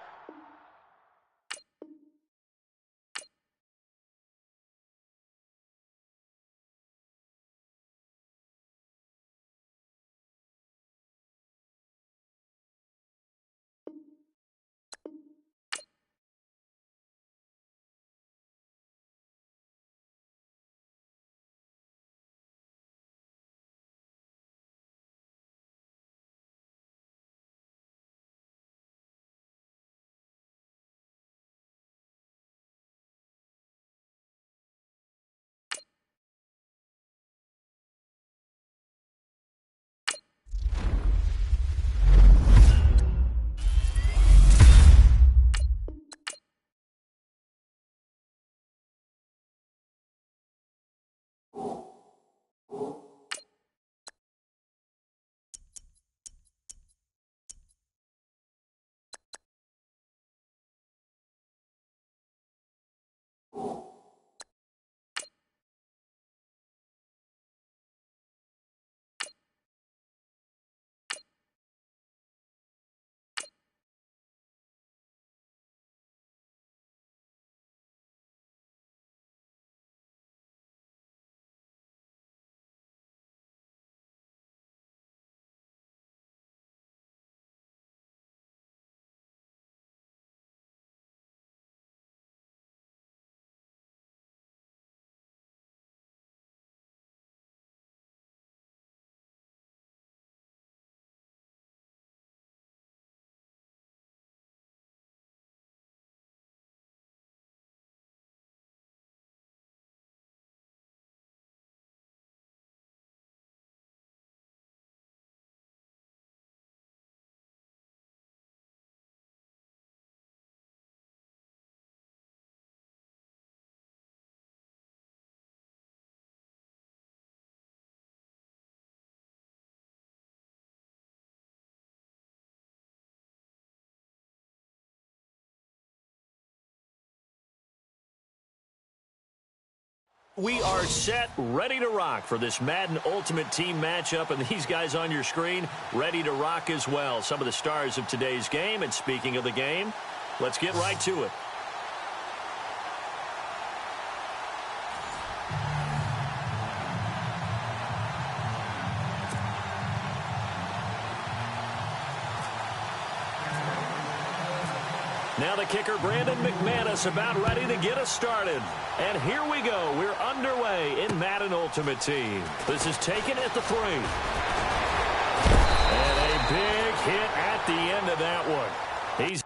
We are set, ready to rock for this Madden Ultimate Team matchup, and these guys on your screen ready to rock as well. Some of the stars of today's game, and speaking of the game, let's get right to it. Now the kicker, Brandon McManus, about ready to get us started. And here we go. We're underway in Madden Ultimate Team. This is taken at the 3. And a big hit at the end of that one. He's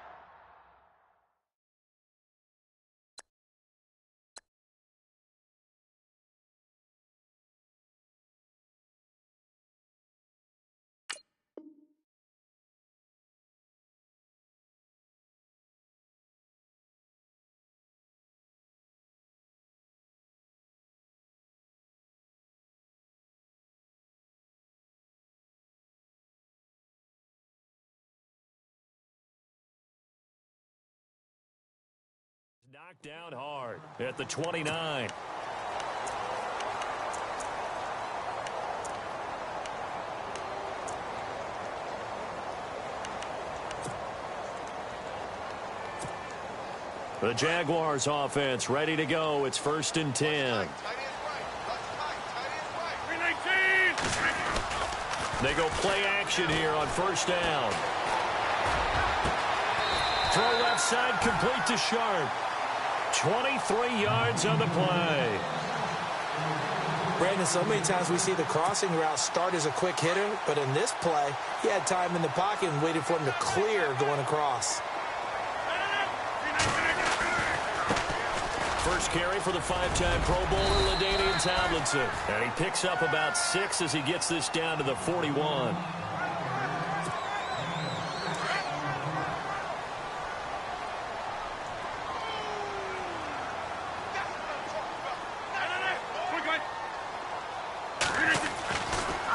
knocked down hard at the 29. The Jaguars offense ready to go. It's 1st and 10. They go play action here on 1st down. Throw left side, complete to Sharp. 23 yards on the play. Brandon, so many times we see the crossing route start as a quick hitter, but in this play, he had time in the pocket and waited for him to clear going across. First carry for the 5-time Pro Bowler, LaDainian Tomlinson. And he picks up about 6 as he gets this down to the 41.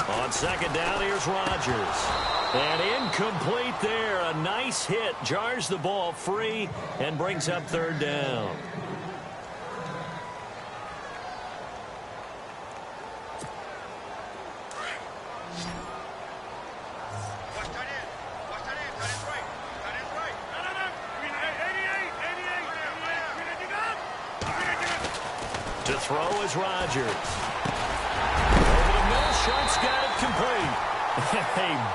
On 2nd down, here's Rodgers. And incomplete there. A nice hit. Jars the ball free and brings up 3rd down. To throw is Rodgers. Over the middle, Sharp's got it complete. A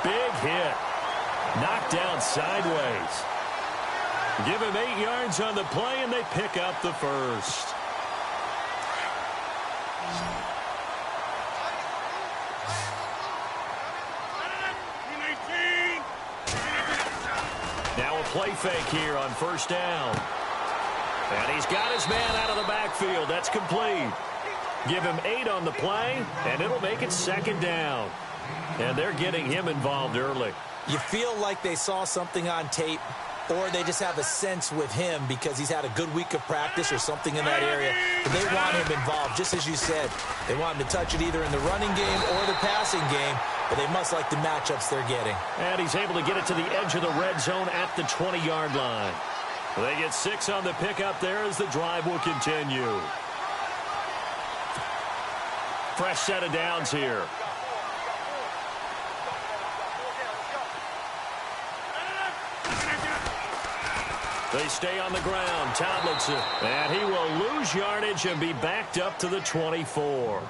big hit. Knocked down sideways. Give him 8 yards on the play, and they pick up the 1st. Now a play fake here on 1st down. And he's got his man out of the backfield. That's complete. Give him 8 on the play, and it'll make it 2nd down. And they're getting him involved early. You feel like they saw something on tape, or they just have a sense with him because he's had a good week of practice or something in that area. And they want him involved, just as you said. They want him to touch it either in the running game or the passing game, but they must like the matchups they're getting. And he's able to get it to the edge of the red zone at the 20-yard line. They get 6 on the pickup there as the drive will continue. Fresh set of downs here. They stay on the ground. Tomlinson. And he will lose yardage and be backed up to the 24.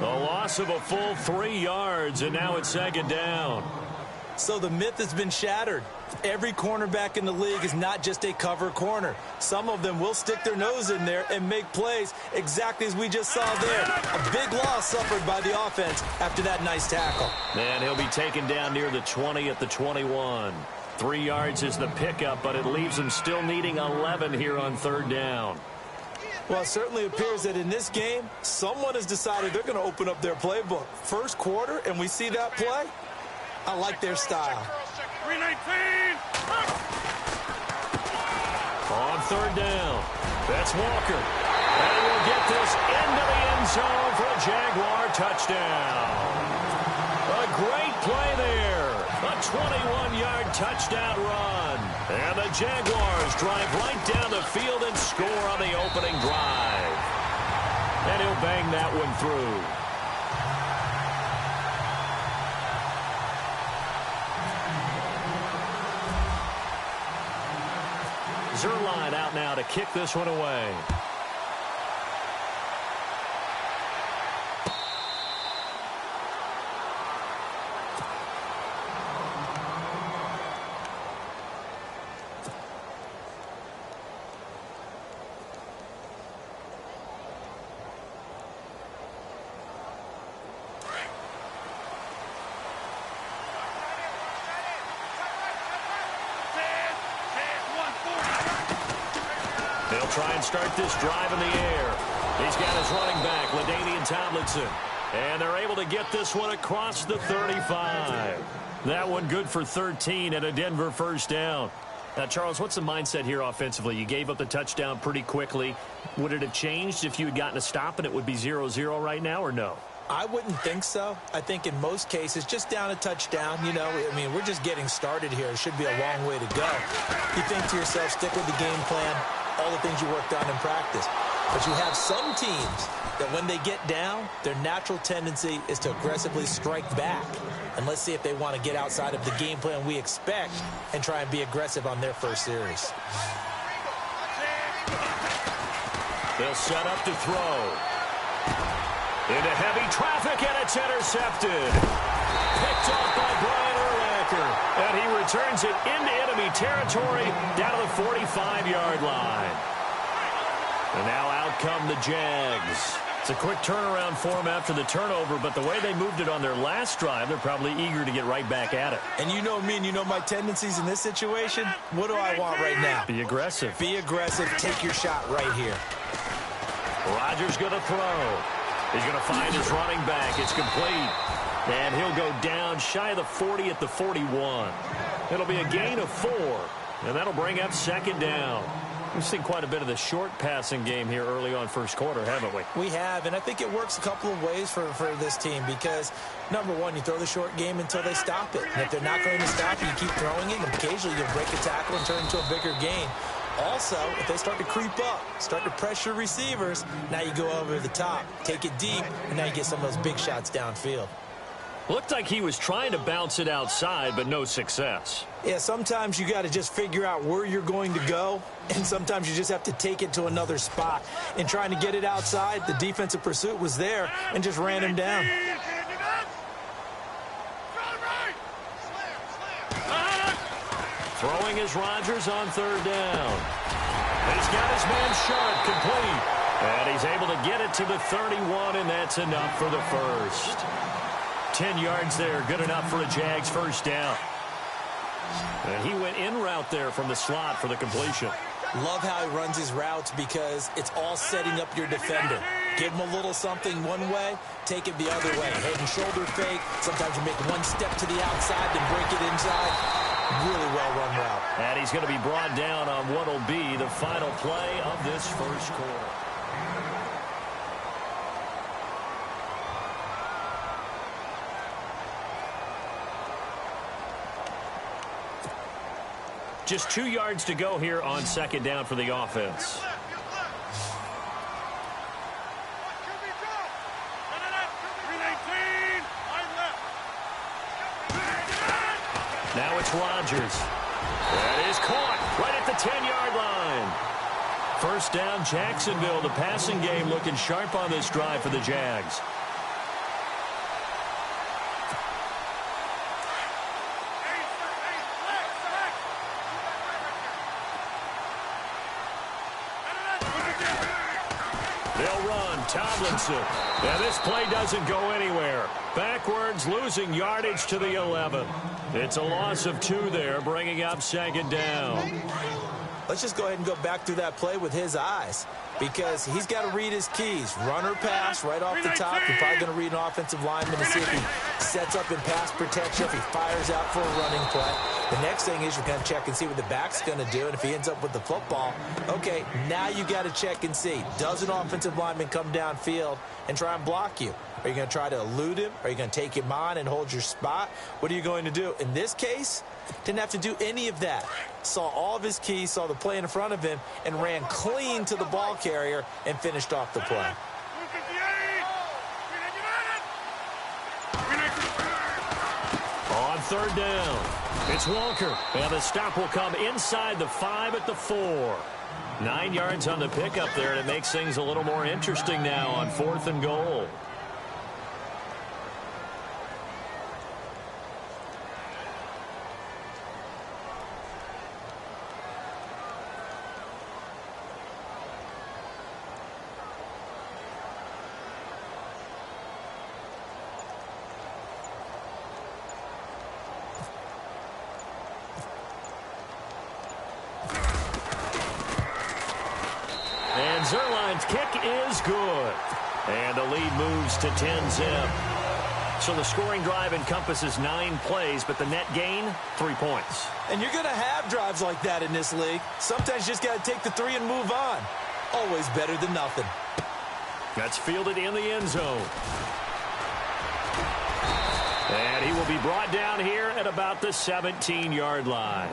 A loss of a full 3 yards, and now it's 2nd down. So the myth has been shattered. Every cornerback in the league is not just a cover corner. Some of them will stick their nose in there and make plays exactly as we just saw there. A big loss suffered by the offense after that nice tackle. And he'll be taken down near the 20 at the 21. 3 yards is the pickup, but it leaves him still needing 11 here on 3rd down. Well, it certainly appears that in this game, someone has decided they're going to open up their playbook. First quarter, and we see that play. I like their style. 319. On 3rd down, that's Walker. And we'll get this into the end zone for a Jaguar touchdown. A great play there. A 21-yard touchdown run. And the Jaguars drive right down the field and score on the opening drive. and he'll bang that one through. Zerline out now to kick this one away. They'll try and start this drive in the air. He's got his running back, LaDainian Tomlinson. And they're able to get this one across the 35. That one good for 13 and a Denver first down. Now, Charles, what's the mindset here offensively? You gave up the touchdown pretty quickly. Would it have changed if you had gotten a stop and it would be 0-0 right now, or no? I wouldn't think so. I think in most cases, just down a touchdown, you know, I mean, we're just getting started here. It should be a long way to go. You think to yourself, stick with the game plan, all the things you worked on in practice. But you have some teams that when they get down, their natural tendency is to aggressively strike back. And let's see if they want to get outside of the game plan we expect and try and be aggressive on their first series. They'll set up to throw. Into heavy traffic, and it's intercepted. Picked off by Brian Urlacher. And he returns it into enemy territory down to the 45-yard line. And now out come the Jags. It's a quick turnaround for them after the turnover, but the way they moved it on their last drive, they're probably eager to get right back at it. And you know me and you know my tendencies in this situation. What do I want right now? Be aggressive. Be aggressive. Take your shot right here. Rodgers going to throw. He's going to find his running back. It's complete. And he'll go down shy of the 40 at the 41. It'll be a gain of 4. And that'll bring up second down. We've seen quite a bit of the short passing game here early on first quarter, haven't we? We have, and I think it works a couple of ways for this team because, number one, you throw the short game until they stop it. And if they're not going to stop it, you keep throwing it, and occasionally you'll break a tackle and turn into a bigger gain. Also, if they start to creep up, start to pressure receivers, now you go over the top, take it deep, and now you get some of those big shots downfield. Looked like he was trying to bounce it outside, but no success. Yeah, sometimes you got to just figure out where you're going to go, and sometimes you just have to take it to another spot. In trying to get it outside, the defensive pursuit was there and just ran him down. Throwing is Rodgers on third down. He's got his man Sharp complete. And he's able to get it to the 31, and that's enough for the first. 10 yards there, good enough for a Jags first down. And he went in route there from the slot for the completion. Love how he runs his routes because it's all setting up your defender. Give him a little something one way, take it the other way. Head and shoulder fake. Sometimes you make one step to the outside, then break it inside. Really well-run route. And he's going to be brought down on what will be the final play of this first quarter. Just 2 yards to go here on second down for the offense. Now it's Rodgers. That is caught right at the 10-yard line. First down, Jacksonville. The passing game looking sharp on this drive for the Jags. They'll run. Tomlinson. And this play doesn't go anywhere. Backwards, losing yardage to the 11. It's a loss of 2 there, bringing up second down. Let's just go ahead and go back through that play with his eyes because he's got to read his keys. Run or pass right off the top. You're probably going to read an offensive lineman to see if he sets up in pass protection, if he fires out for a running play. The next thing is you're going to check and see what the back's going to do, and if he ends up with the football, okay, now you got to check and see. Does an offensive lineman come downfield and try and block you? Are you going to try to elude him? Are you going to take him on and hold your spot? What are you going to do? In this case, didn't have to do any of that. Saw all of his keys, saw the play in front of him, and ran clean to the ball carrier and finished off the play. On third down, it's Walker. And the stop will come inside the 5 at the 4. 9 yards on the pickup there, and it makes things a little more interesting now on 4th and goal. Zerline's kick is good. And the lead moves to 10-zip. So the scoring drive encompasses 9 plays, but the net gain, 3 points. And you're going to have drives like that in this league. Sometimes you just got to take the 3 and move on. Always better than nothing. That's fielded in the end zone. And he will be brought down here at about the 17-yard line.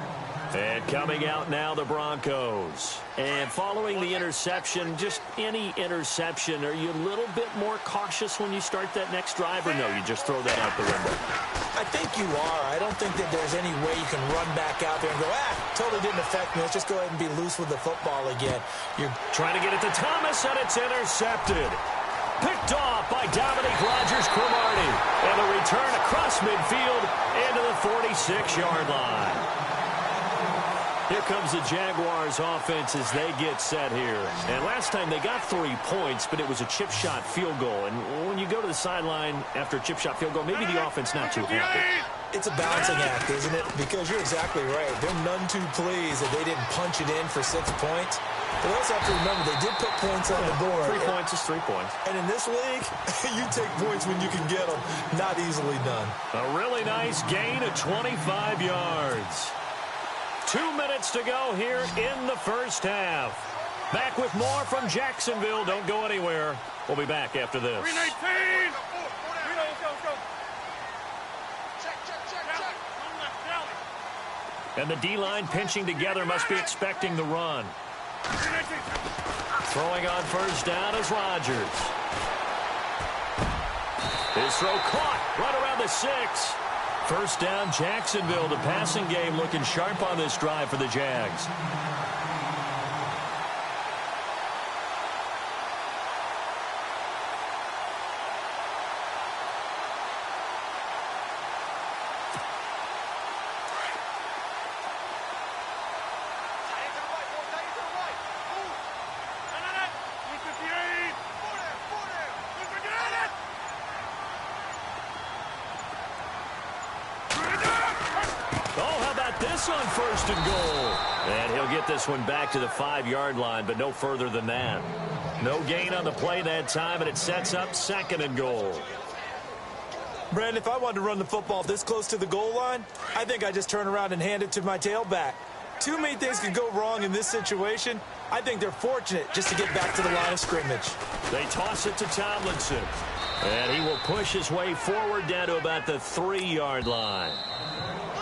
And coming out now, the Broncos. And following the interception, just any interception, are you a little bit more cautious when you start that next drive, or no, you just throw that out the window? I think you are. I don't think that there's any way you can run back out there and go, totally didn't affect me. Let's just go ahead and be loose with the football again. You're trying to get it to Thomas, and it's intercepted. Picked off by Dominique Rodgers-Cromartie. And the return across midfield into the 46-yard line. Here comes the Jaguars offense as they get set here. And last time they got 3 points, but it was a chip shot field goal. And when you go to the sideline after a chip shot field goal, maybe the offense not too happy. It's a balancing act, isn't it? Because you're exactly right. They're none too pleased that they didn't punch it in for 6 points. But they also have to remember they did put points on the board. 3 points is 3 points. And in this league, you take points when you can get them. Not easily done. A really nice gain of 25 yards. 2 minutes to go here in the first half. Back with more from Jacksonville. Don't go anywhere. We'll be back after this. 319! And the D-line pinching together must be expecting the run. Throwing on first down is Rodgers. His throw caught right around the 6. First down, Jacksonville. The passing game looking sharp on this drive for the Jags. On first and goal. And he'll get this one back to the 5-yard line, but no further than that. No gain on the play that time, and it sets up 2nd and goal. Brandon, if I wanted to run the football this close to the goal line, I think I just turn around and hand it to my tailback. Too many things could go wrong in this situation. I think they're fortunate just to get back to the line of scrimmage. They toss it to Tomlinson. And he will push his way forward down to about the 3-yard line.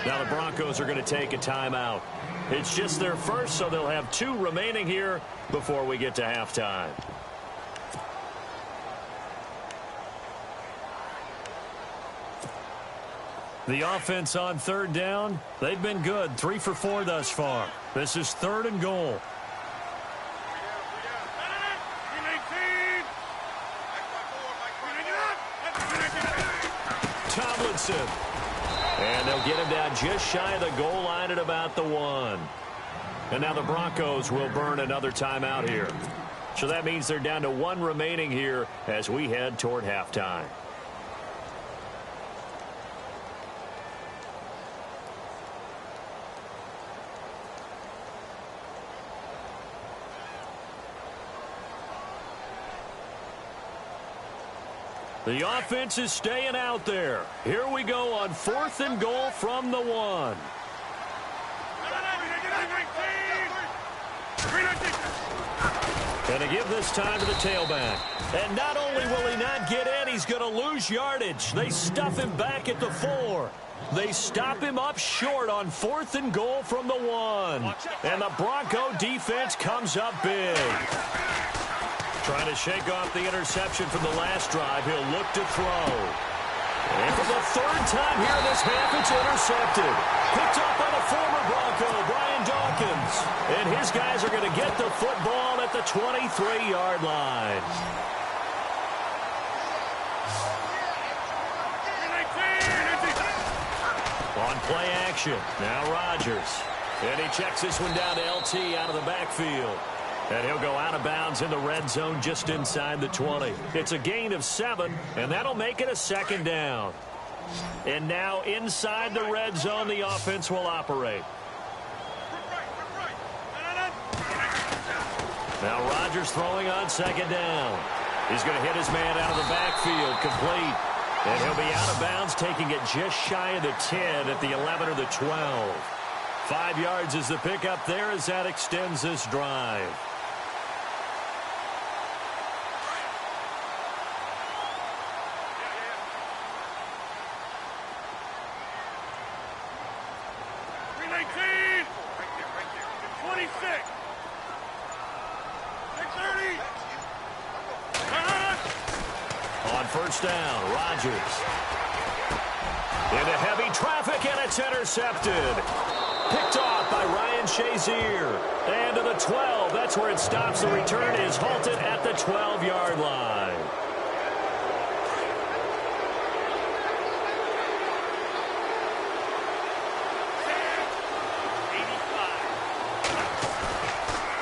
Now the Broncos are going to take a timeout. It's just their first, so they'll have 2 remaining here before we get to halftime. The offense on third down, they've been good. 3 for 4 thus far. This is 3rd and goal. Tomlinson. And they'll get him down just shy of the goal line at about the 1. And now the Broncos will burn another timeout here. So that means they're down to 1 remaining here as we head toward halftime. The offense is staying out there. Here we go on 4th and goal from the 1. Going to give this time to the tailback. And not only will he not get in, he's going to lose yardage. They stuff him back at the 4. They stop him up short on 4th and goal from the 1. And the Bronco defense comes up big. Trying to shake off the interception from the last drive. He'll look to throw. And for the third time here in this half, it's intercepted. Picked up by the former Bronco, Brian Dawkins. And his guys are going to get the football at the 23-yard line. On play action, now Rodgers. And he checks this one down to LT out of the backfield. And he'll go out of bounds in the red zone just inside the 20. It's a gain of 7, and that'll make it a second down. And now inside the red zone, the offense will operate. Now Rodgers throwing on second down. He's going to hit his man out of the backfield, complete. And he'll be out of bounds, taking it just shy of the 10 at the 11 or the 12. 5 yards is the pickup there as that extends this drive. First down, Rodgers. Into heavy traffic, and it's intercepted. Picked off by Ryan Shazier. And to the 12, that's where it stops. The return is halted at the 12-yard line.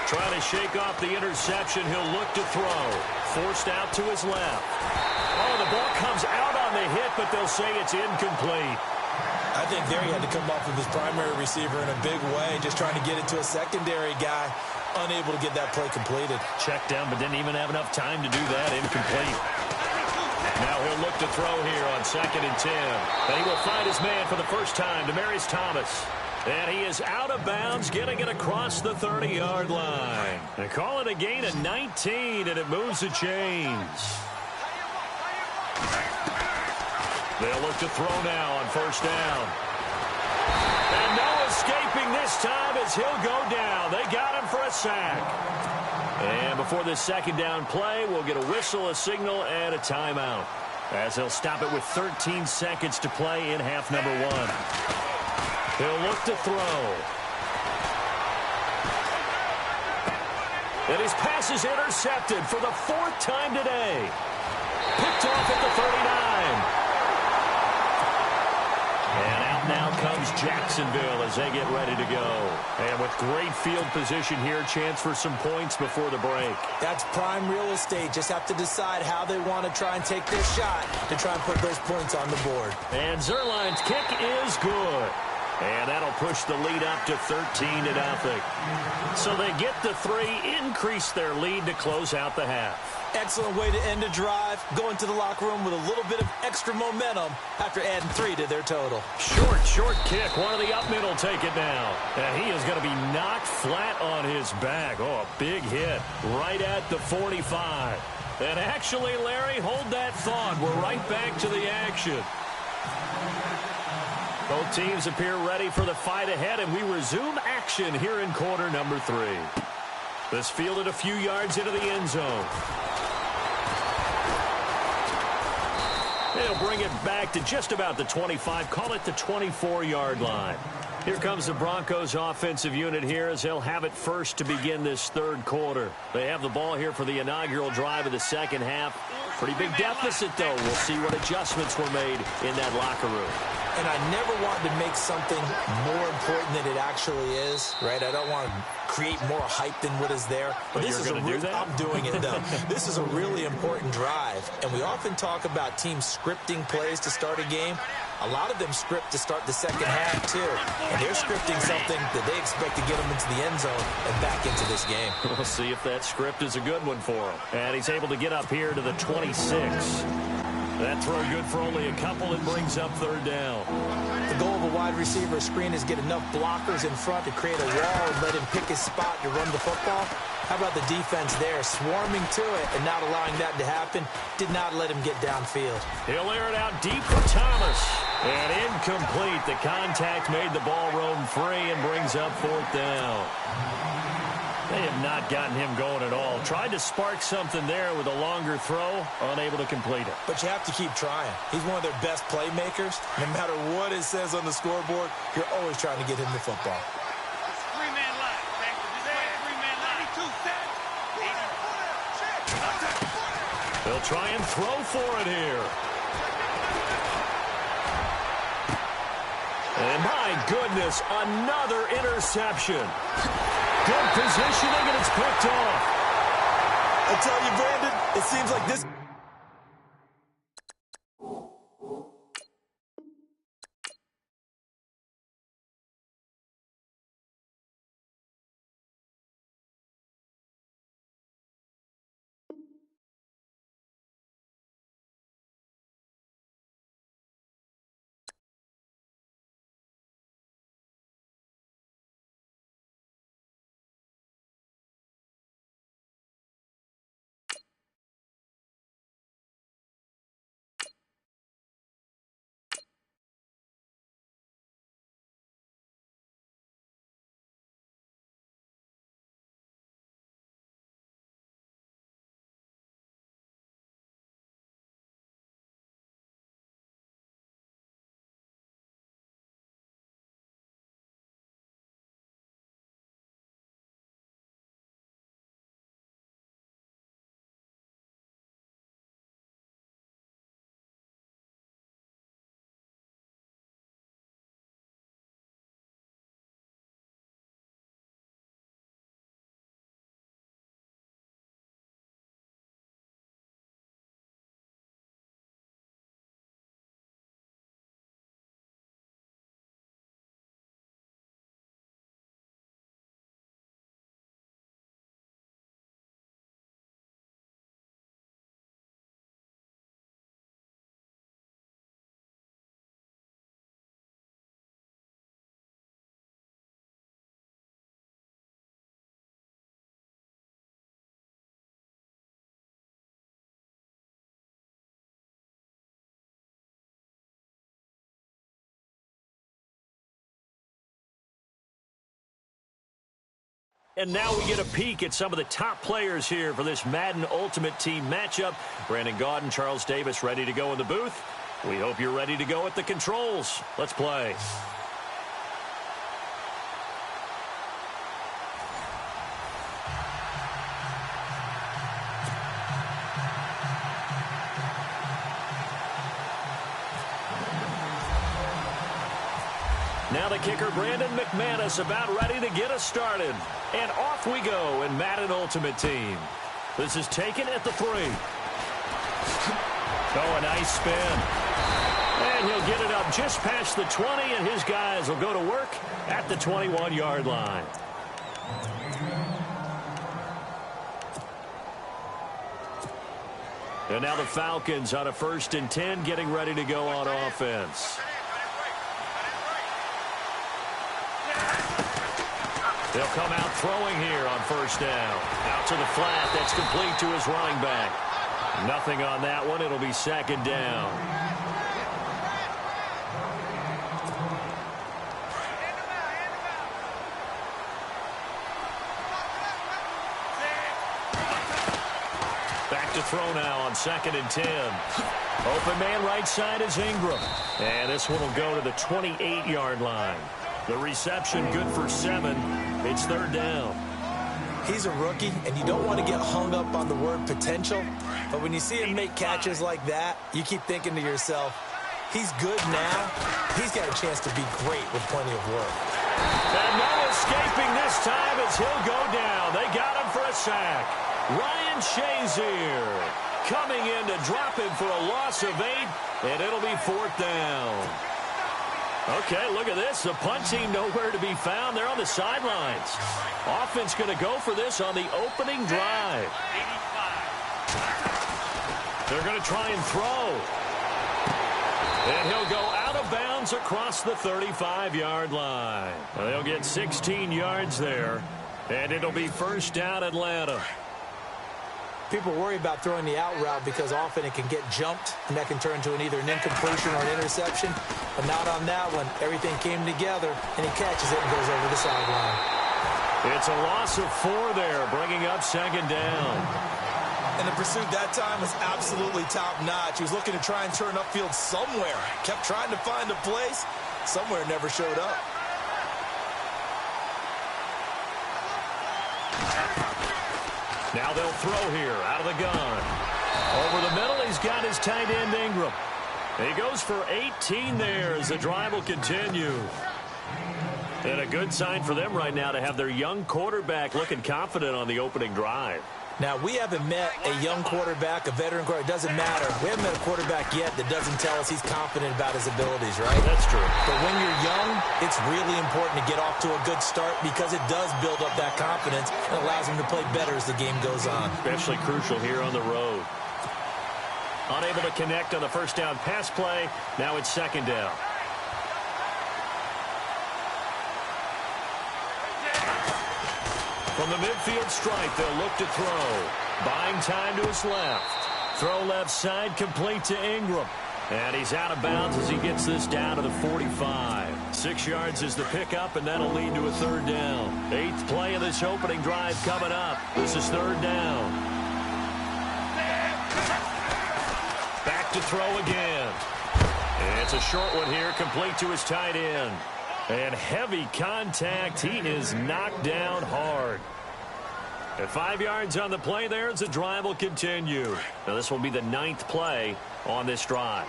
Trying to shake off the interception, he'll look to throw. Forced out to his left. Oh, the ball comes out on the hit, but they'll say it's incomplete. I think there he had to come off of his primary receiver in a big way, just trying to get it to a secondary guy, unable to get that play completed. Checked down, but didn't even have enough time to do that. Incomplete. Now he'll look to throw here on 2nd and 10. And he will find his man for the first time, Demaryius Thomas. And he is out of bounds, getting it across the 30-yard line. They call it a gain of 19, and it moves the chains. They'll look to throw now on first down. And no escaping this time as he'll go down. They got him for a sack. And before this second down play, we'll get a whistle, a signal, and a timeout, as he'll stop it with 13 seconds to play in half number 1. He'll look to throw. And his pass is intercepted for the 4th time today. Picked off at the 39. And out now comes Jacksonville as they get ready to go. And with great field position here, chance for some points before the break. That's prime real estate. Just have to decide how they want to try and take their shot to try and put those points on the board. And Zerline's kick is good. And that'll push the lead up to 13-0. So they get the 3, increase their lead to close out the half. Excellent way to end a drive. Go into the locker room with a little bit of extra momentum after adding 3 to their total. Short kick. One of the up mid will take it now. And he is going to be knocked flat on his back. Oh, a big hit right at the 45. And actually, Larry, hold that thought. We're right back to the action. Both teams appear ready for the fight ahead, and we resume action here in quarter number 3. This fielded a few yards into the end zone. They'll bring it back to just about the 25, call it the 24-yard line. Here comes the Broncos offensive unit here as they'll have it first to begin this third quarter. They have the ball here for the inaugural drive of the second half. Pretty big deficit, though. We'll see what adjustments were made in that locker room. And I never want to make something more important than it actually is, right? I don't want to create more hype than what is there. But this is a do that? I'm doing it, though. This is a really important drive. And we often talk about teams scripting plays to start a game. A lot of them script to start the second half, too. And they're scripting something that they expect to get them into the end zone and back into this game. We'll see if that script is a good one for him. And he's able to get up here to the 26. That throw good for only a couple and brings up third down. The goal of a wide receiver screen is get enough blockers in front to create a wall and let him pick his spot to run the football. How about the defense there, swarming to it and not allowing that to happen? Did not let him get downfield. He'll air it out deep for Thomas. And incomplete. The contact made the ball roam free and brings up fourth down. They have not gotten him going at all. Tried to spark something there with a longer throw, unable to complete it. But you have to keep trying. He's one of their best playmakers. No matter what it says on the scoreboard, you're always trying to get him the football. Three-man line. Back to display. Three-man line. 82 set. 80. They'll try and throw for it here. And my goodness, another interception. Good positioning, and it's picked off. I tell you, Brandon, it seems like this... And now we get a peek at some of the top players here for this Madden Ultimate Team matchup. Brandon Gaudin, Charles Davis ready to go in the booth. We hope you're ready to go at the controls. Let's play. Now the kicker, Brandon McManus, about ready to get us started. And off we go in Madden Ultimate Team. This is taken at the 3. Oh, a nice spin. And he'll get it up just past the 20, and his guys will go to work at the 21-yard line. And now the Falcons on a 1st and 10, getting ready to go on offense. They'll come out throwing here on 1st down. Out to the flat. That's complete to his running back. Nothing on that one. It'll be 2nd down. Back to throw now on 2nd and 10. Open man right side is Ingram. And this one will go to the 28-yard line. The reception good for 7. It's 3rd down. He's a rookie, and you don't want to get hung up on the word potential. But when you see him make catches like that, you keep thinking to yourself, he's good now. He's got a chance to be great with plenty of work. And no escaping this time as he'll go down. They got him for a sack. Ryan Shazier coming in to drop him for a loss of 8, and it'll be 4th down. Okay, look at this. The punt team nowhere to be found. They're on the sidelines. Offense going to go for this on the opening drive. 85. They're going to try and throw. And he'll go out of bounds across the 35-yard line. Well, they'll get 16 yards there, and it'll be 1st down Atlanta. People worry about throwing the out route because often it can get jumped, and that can turn to either an incompletion or an interception. But not on that one. Everything came together, and he catches it and goes over the sideline. It's a loss of 4 there, bringing up second down. And the pursuit that time was absolutely top-notch. He was looking to try and turn upfield somewhere. Kept trying to find a place. Somewhere never showed up. Now they'll throw here out of the gun. Over the middle, he's got his tight end, Ingram. He goes for 18 there as the drive will continue. And a good sign for them right now to have their young quarterback looking confident on the opening drive. Now, we haven't met a young quarterback, a veteran quarterback. It doesn't matter. We haven't met a quarterback yet that doesn't tell us he's confident about his abilities, right? That's true. But when you're young, it's really important to get off to a good start because it does build up that confidence and allows him to play better as the game goes on. Especially crucial here on the road. Unable to connect on the first down pass play. Now it's second down. From the midfield stripe, they'll look to throw. Buying time to his left. Throw left side, complete to Ingram. And he's out of bounds as he gets this down to the 45. 6 yards is the pickup, and that'll lead to a third down. 8th play of this opening drive coming up. This is third down. Back to throw again. And it's a short one here, complete to his tight end. And heavy contact. He is knocked down hard. At 5 yards on the play there as the drive will continue. Now this will be the 9th play on this drive.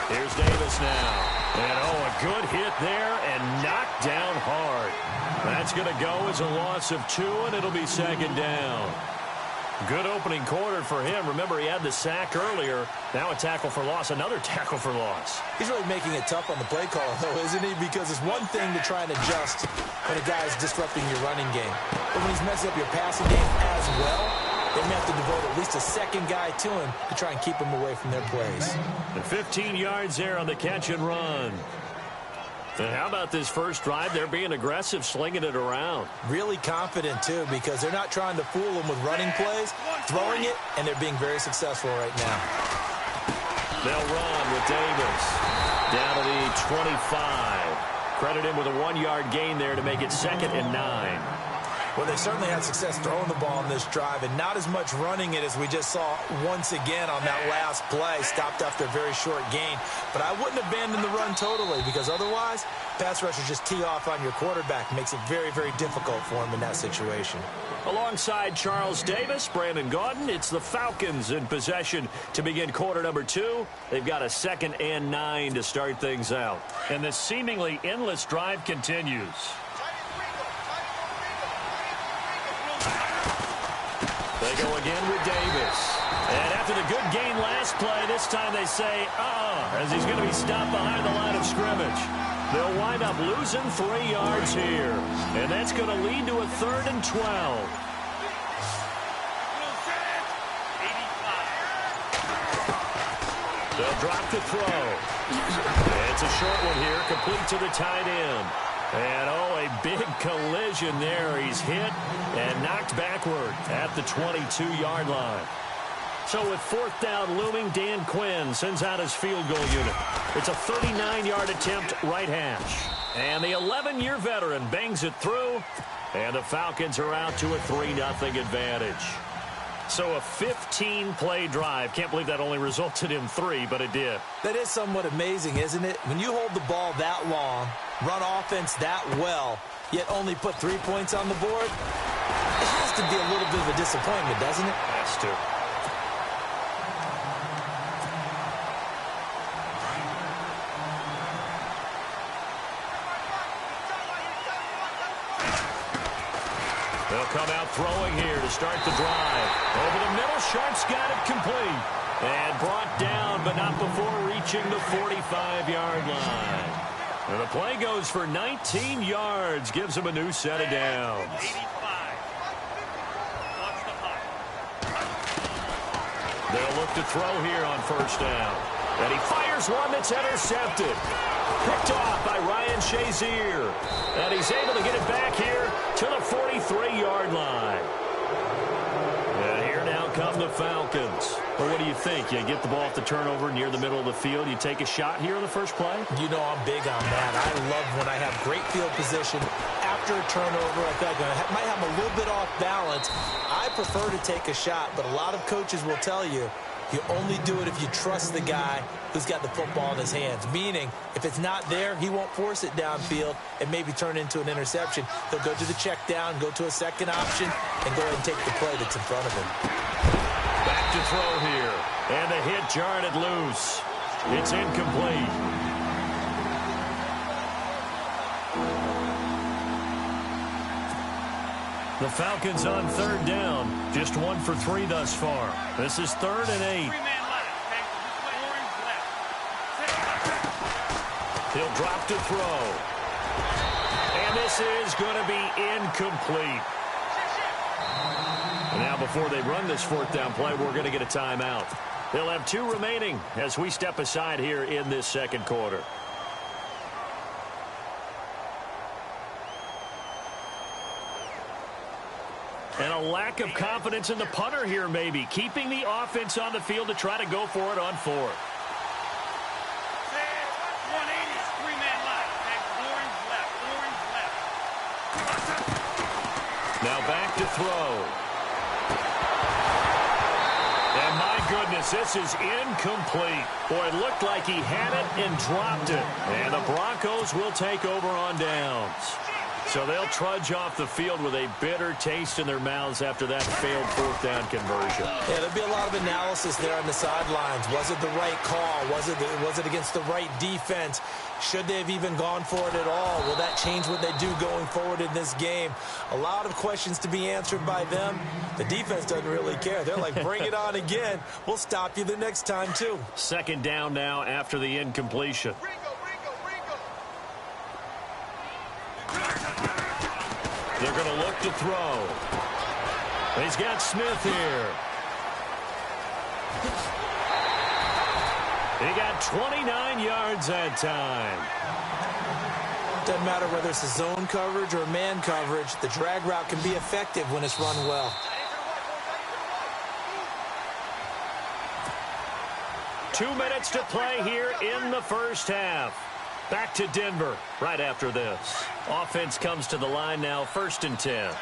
Here's Davis now. And a good hit there and knocked down hard. That's going to go as a loss of 2, and it'll be second down. Good opening quarter for him. Remember, he had the sack earlier. Now a tackle for loss, another tackle for loss. He's really making it tough on the play call, though, isn't he? Because it's one thing to try and adjust when a guy's disrupting your running game. But when he's messing up your passing game as well, they may have to devote at least a second guy to him to try and keep him away from their plays. And 15 yards there on the catch and run. And how about this first drive? They're being aggressive, slinging it around. Really confident, too, because they're not trying to fool them with running plays, throwing it, and they're being very successful right now. They'll run with Davis. Down to the 25. Credit him with a 1-yard gain there to make it 2nd and 9. Well, they certainly had success throwing the ball on this drive, and not as much running it as we just saw once again on that last play. Stopped after a very short gain. But I wouldn't abandon the run totally, because otherwise, pass rushers just tee off on your quarterback. Makes it very, very difficult for him in that situation. Alongside Charles Davis, Brandon Gaudin, it's the Falcons in possession to begin quarter number 2. They've got a 2nd and 9 to start things out. And this seemingly endless drive continues. They go again with Davis. And after the good gain last play, this time they say, as he's going to be stopped behind the line of scrimmage. They'll wind up losing 3 yards here. And that's going to lead to a 3rd and 12. They'll drop to throw. It's a short one here, complete to the tight end. And, a big collision there. He's hit and knocked backward at the 22-yard line. So with 4th down looming, Dan Quinn sends out his field goal unit. It's a 39-yard attempt, right hash. And the 11-year veteran bangs it through, and the Falcons are out to a 3-0 advantage. So a 15-play drive. Can't believe that only resulted in 3, but it did. That is somewhat amazing, isn't it? When you hold the ball that long, run offense that well, yet only put 3 points on the board, it has to be a little bit of a disappointment, doesn't it? Has to. They'll come out throwing here to start the drive. Over the middle, Sharp's got it complete. And brought down, but not before reaching the 45-yard line. And the play goes for 19 yards, gives him a new set of downs. 85. Watch the punt. They'll look to throw here on 1st down. And he fires one that's intercepted. Picked off by Ryan Shazier. And he's able to get it back here to the 43-yard line. And here now come the Falcons. Well, what do you think? You get the ball off the turnover near the middle of the field. You take a shot here in the first play? You know I'm big on that. I love when I have great field position. After a turnover, I feel like I might have a little bit off balance. I prefer to take a shot, but a lot of coaches will tell you, you only do it if you trust the guy who's got the football in his hands. Meaning, if it's not there, he won't force it downfield and maybe turn it into an interception. He'll go to the check down, go to a second option, and go ahead and take the play that's in front of him. Back to throw here. And the hit jarred it loose. It's incomplete. The Falcons on third down. Just 1 for 3 thus far. This is 3rd and 8. He'll drop to throw. And this is going to be incomplete. And now before they run this 4th down play, we're going to get a timeout. They'll have 2 remaining as we step aside here in this second quarter. And a lack of confidence in the punter here maybe. Keeping the offense on the field to try to go for it on 4th. Now back to throw. And my goodness, this is incomplete. Boy, it looked like he had it and dropped it. And the Broncos will take over on downs. So they'll trudge off the field with a bitter taste in their mouths after that failed 4th down conversion. Yeah, there'll be a lot of analysis there on the sidelines. Was it the right call? Was it against the right defense? Should they have even gone for it at all? Will that change what they do going forward in this game? A lot of questions to be answered by them. The defense doesn't really care. They're like, bring it on again. We'll stop you the next time, too. 2nd down now after the incompletion. They're going to look to throw. He's got Smith here. He got 29 yards that time. Doesn't matter whether it's a zone coverage or man coverage. The drag route can be effective when it's run well. 2 minutes to play here in the first half. Back to Denver right after this. Offense comes to the line now, 1st and 10.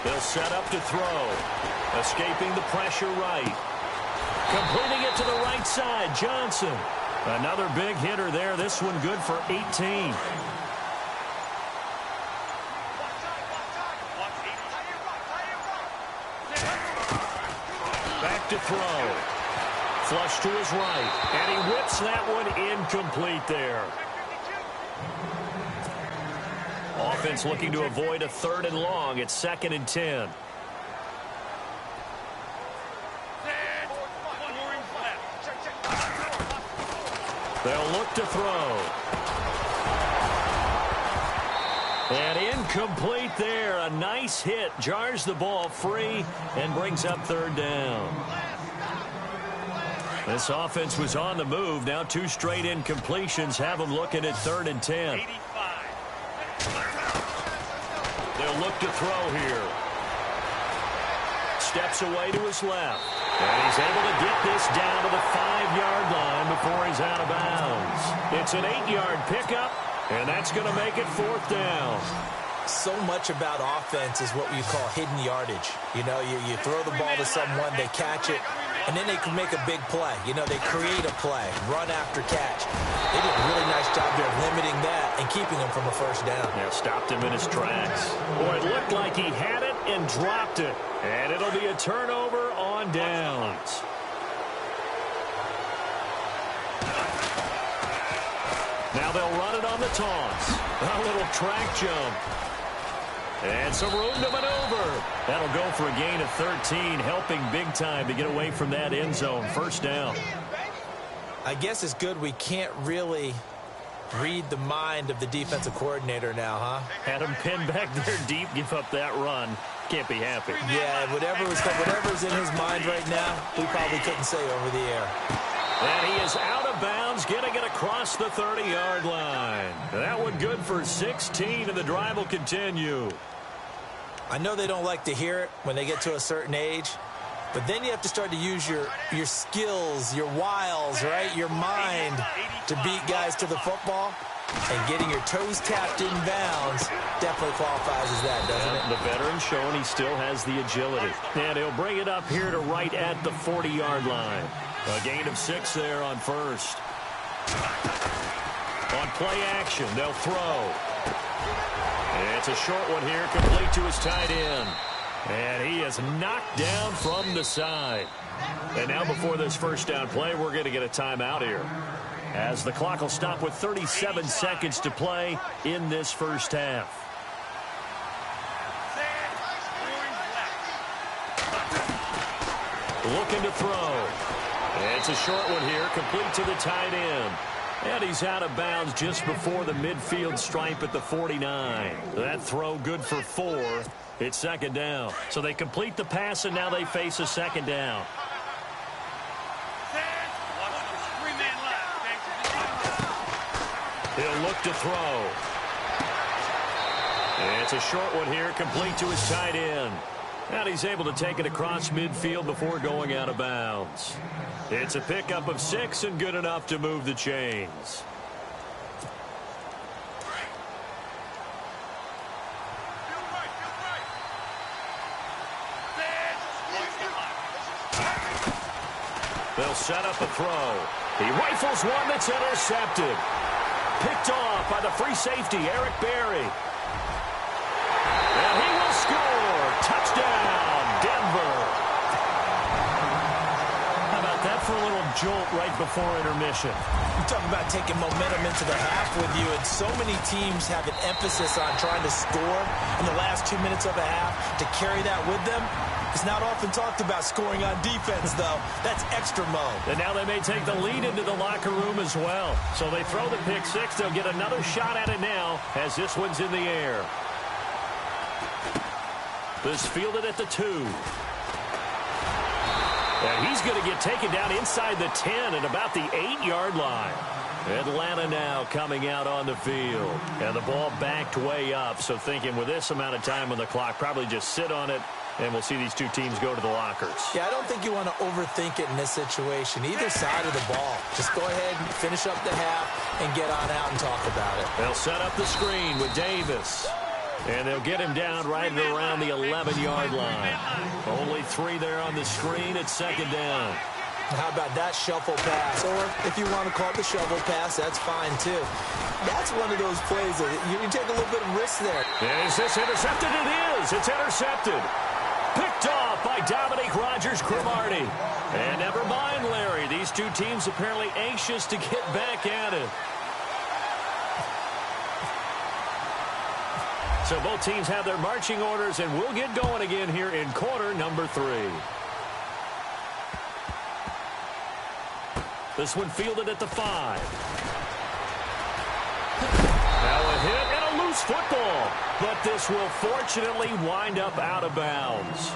They'll set up to throw. Escaping the pressure right. Completing it to the right side, Johnson. Another big hitter there. This one good for 18. Back to throw. Flush to his right, and he whips that one incomplete there. Offense looking to avoid a 3rd and long. It's 2nd and 10. They'll look to throw. And incomplete there. A nice hit. Jars the ball free and brings up 3rd down. This offense was on the move. Now 2 straight incompletions have them looking at 3rd and 10. They'll look to throw here. Steps away to his left. And he's able to get this down to the 5-yard line before he's out of bounds. It's an 8-yard pickup, and that's going to make it 4th down. So much about offense is what we call hidden yardage. You know, you throw the ball to someone, they catch it, and then they can make a big play. You know, they create a play, run after catch. They did a really nice job there of limiting that and keeping him from a 1st down. Yeah, stopped him in his tracks. Boy, it looked like he had it and dropped it. And it'll be a turnover on downs. Now they'll run it on the toss. A little track jump. And some room to maneuver. That'll go for a gain of 13, helping big time to get away from that end zone. 1st down. I guess it's good we can't really read the mind of the defensive coordinator now, huh? Had him pinned back there deep, give up that run. Can't be happy. Yeah, whatever's in his mind right now, we probably couldn't say over the air. And he is out of bounds, getting it across the 30-yard line. That one good for 16, and the drive will continue. I know they don't like to hear it when they get to a certain age, but then you have to start to use your skills, your wiles, right, your mind to beat guys to the football. And getting your toes tapped in bounds definitely qualifies as that, doesn't it? The veteran showing he still has the agility. And he'll bring it up here to right at the 40-yard line. A gain of 6 there on first. On play action, they'll throw. It's a short one here, complete to his tight end. And he is knocked down from the side. And now before this first down play, we're going to get a timeout here, as the clock will stop with 37 seconds to play in this first half. Looking to throw. It's a short one here, complete to the tight end. And he's out of bounds just before the midfield stripe at the 49. That throw good for 4. It's second down. So they complete the pass, and now they face a second down. He'll look to throw. It's a short one here, complete to his tight end. And he's able to take it across midfield before going out of bounds. It's a pickup of 6 and good enough to move the chains. They'll set up a throw. He rifles one that's intercepted. Picked off by the free safety, Eric Berry. And he will score. Touchdown, Denver. How about that for a little jolt right before intermission? You talk about taking momentum into the half with you, and so many teams have an emphasis on trying to score in the last 2 minutes of a half. To carry that with them, it's not often talked about scoring on defense, though. That's extra mode. And now they may take the lead into the locker room as well. So they throw the pick 6. They'll get another shot at it now as this one's in the air. This fielded at the 2. And he's going to get taken down inside the 10 at about the 8-yard line. Atlanta now coming out on the field. And the ball backed way up. So thinking with this amount of time on the clock, probably just sit on it. And we'll see these two teams go to the lockers. Yeah, I don't think you want to overthink it in this situation. Either side of the ball. Just go ahead and finish up the half and get on out and talk about it. They'll set up the screen with Davis. And they'll get him down right around the 11-yard line. Only 3 there on the screen. It's second down. How about that shuffle pass? Or if you want to call it the shovel pass, that's fine too. That's one of those plays that you can take a little bit of risk there. Is this intercepted? It is. It's intercepted. Picked off by Dominique Rodgers-Cromartie. And never mind, Larry. These two teams apparently anxious to get back at it. So both teams have their marching orders, and we'll get going again here in quarter number 3. This one fielded at the 5. Now a hit and a loose football. But this will fortunately wind up out of bounds.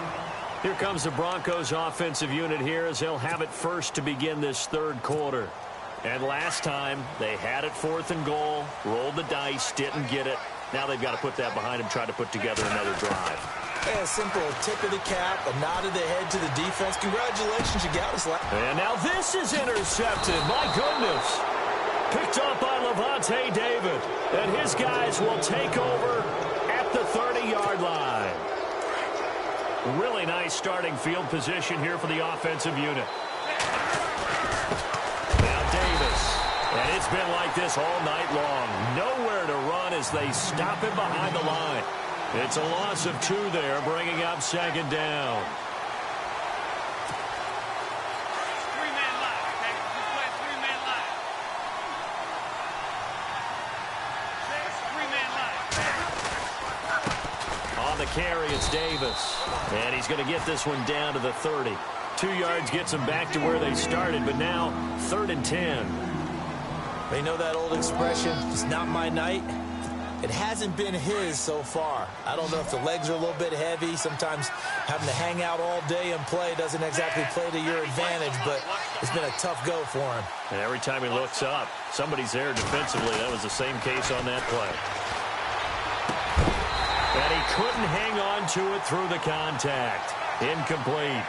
Here comes the Broncos offensive unit here as they'll have it first to begin this third quarter. And last time they had it 4th and goal, rolled the dice, didn't get it. Now they've got to put that behind them, try to put together another drive. Yeah, a simple tip of the cap, a nod of the head to the defense. Congratulations, you got us. And now this is intercepted. My goodness. Picked up by Levante David. And his guys will take over at the 30-yard line. Really nice starting field position here for the offensive unit. Now Davis. And it's been like this all night long. Nowhere to run as they stop him behind the line. It's a loss of 2 there, bringing up second down. 3-man line. Okay, just play 3-man line. 3-man line. On the carry, it's Davis. And he's going to get this one down to the 30. 2 yards gets them back to where they started, but now 3rd and 10. They know that old expression, it's not my night. It hasn't been his so far. I don't know if the legs are a little bit heavy. Sometimes having to hang out all day and play doesn't exactly play to your advantage, but it's been a tough go for him. And every time he looks up, somebody's there defensively. That was the same case on that play. And he couldn't hang on to it through the contact. Incomplete.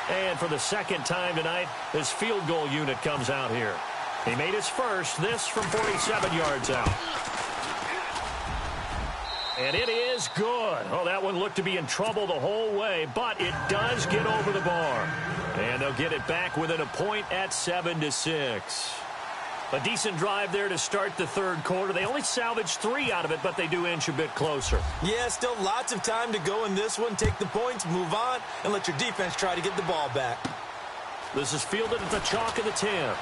And for the second time tonight, his field goal unit comes out here. He made his first, this from 47 yards out. And it is good. Oh, that one looked to be in trouble the whole way, but it does get over the bar. And they'll get it back within a point at 7-6. A decent drive there to start the third quarter. They only salvaged 3 out of it, but they do inch a bit closer. Yeah, still lots of time to go in this one. Take the points, move on, and let your defense try to get the ball back. This is fielded at the chalk of the 10.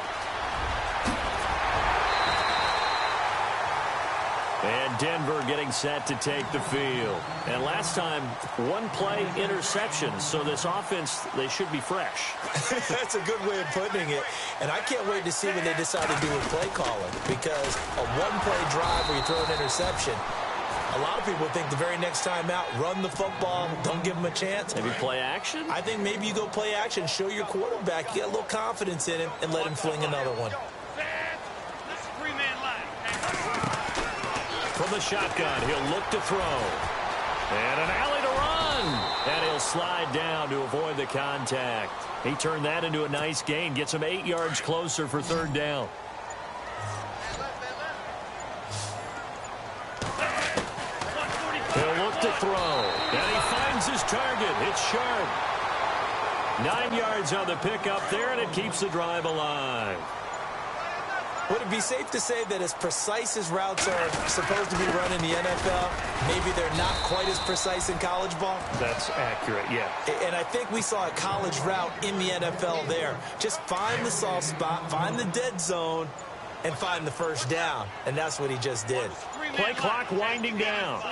And Denver getting set to take the field. And last time, one play interception. So this offense, they should be fresh. That's a good way of putting it. And I can't wait to see what they decide to do with play calling. Because a one-play drive where you throw an interception, a lot of people think the very next time out, run the football, don't give them a chance. Maybe play action? I think maybe you go play action, show your quarterback, get a little confidence in him, and let him fling another one. From the shotgun, he'll look to throw. And an alley to run. And he'll slide down to avoid the contact. He turned that into a nice gain. Gets him 8 yards closer for third down. He'll look to throw. And he finds his target. It's sharp. 9 yards on the pickup there, and it keeps the drive alive. Would it be safe to say that as precise as routes are supposed to be run in the NFL, maybe they're not quite as precise in college ball? That's accurate, yeah. And I think we saw a college route in the NFL there. Just find the soft spot, find the dead zone, and find the first down. And that's what he just did. Play clock winding down.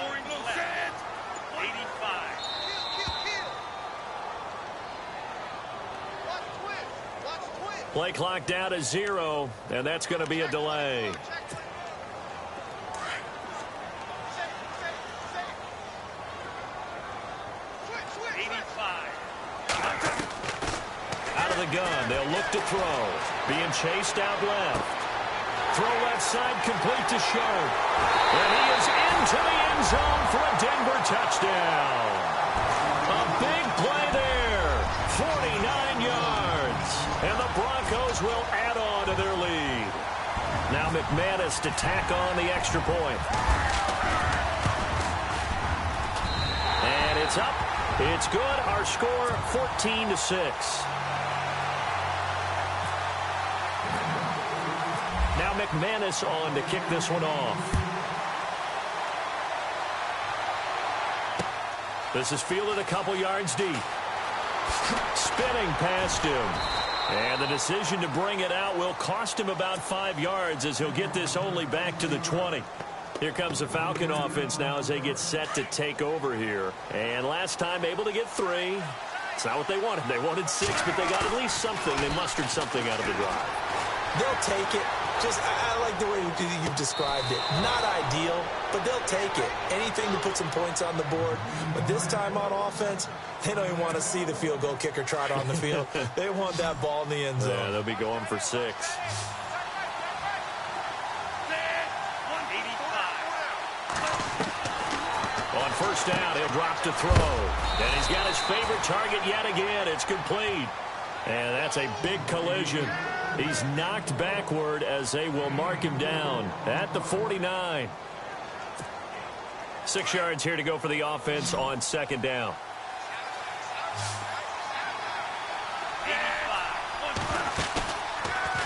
Play clock down to 0, and that's going to be a delay. Out of the gun, they'll look to throw. Being chased out left. Throw left side, complete to Sharp. And he is into the end zone for a Denver touchdown. A big play there. 49 yards. And the Broncos will add on to their lead. Now McManus to tack on the extra point. And it's up. It's good. Our score 14-6. Now McManus on to kick this one off. This is fielded a couple yards deep. Spinning past him. And the decision to bring it out will cost him about 5 yards as he'll get this only back to the 20. Here comes the Falcon offense now as they get set to take over here. And last time able to get 3. It's not what they wanted. They wanted 6, but they got at least something. They mustered something out of the drive. They'll take it. I like the way you've described it. Not ideal, but they'll take it. Anything to put some points on the board. But this time on offense, they don't even want to see the field goal kicker trot on the field. They want that ball in the end zone. Yeah, they'll be going for 6. On first down, he'll drop to throw. And he's got his favorite target yet again. It's complete. And that's a big collision. He's knocked backward as they will mark him down at the 49. 6 yards here to go for the offense on second down.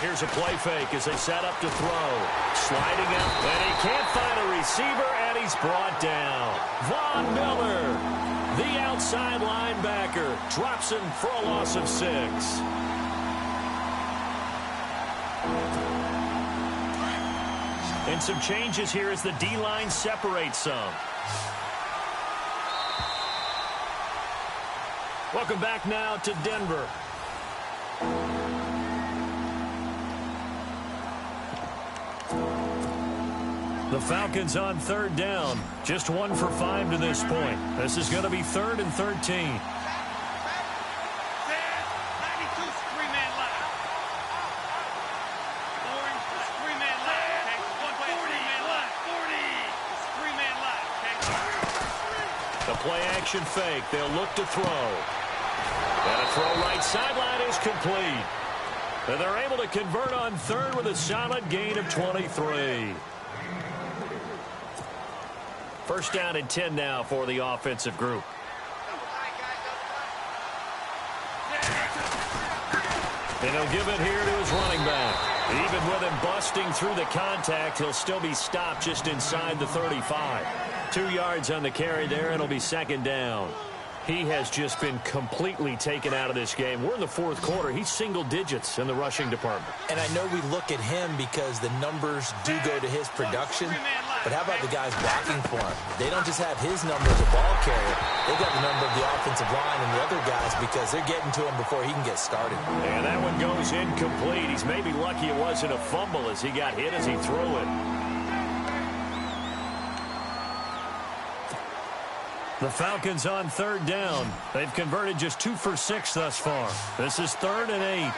Here's a play fake as they set up to throw. Sliding out, and he can't find a receiver, and he's brought down. Von Miller, the outside linebacker, drops him for a loss of 6. And some changes here as the D-line separates some. Welcome back now to Denver. The Falcons on third down. Just 1 for 5 to this point. This is going to be 3rd and 13. Play-action fake. They'll look to throw. And a throw right sideline is complete. And they're able to convert on third with a solid gain of 23. First down and 10 now for the offensive group. And he'll give it here to his running back. Even with him busting through the contact, he'll still be stopped just inside the 35. 2 yards on the carry there, and it'll be 2nd down. He has just been completely taken out of this game. We're in the 4th quarter. He's single digits in the rushing department. And I know we look at him because the numbers do go to his production. But how about the guys blocking for him? They don't just have his number as a ball carrier. They've got the number of the offensive line and the other guys because they're getting to him before he can get started. And that one goes incomplete. He's maybe lucky it wasn't a fumble as he got hit as he threw it. The Falcons on third down. They've converted just 2 for 6 thus far. This is 3rd and 8.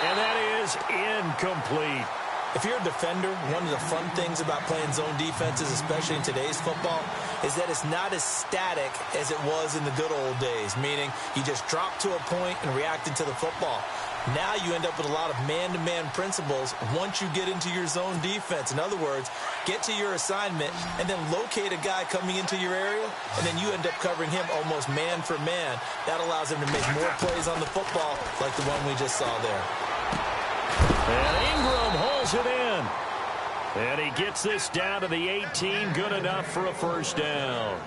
And that is incomplete. If you're a defender, one of the fun things about playing zone defenses, especially in today's football, is that it's not as static as it was in the good old days, meaning you just drop to a point and reacted to the football. Now you end up with a lot of man-to-man principles once you get into your zone defense. In other words, get to your assignment and then locate a guy coming into your area, and then you end up covering him almost man for man. That allows him to make more plays on the football like the one we just saw there. And Ingram holds it in. And he gets this down to the 18. Good enough for a first down.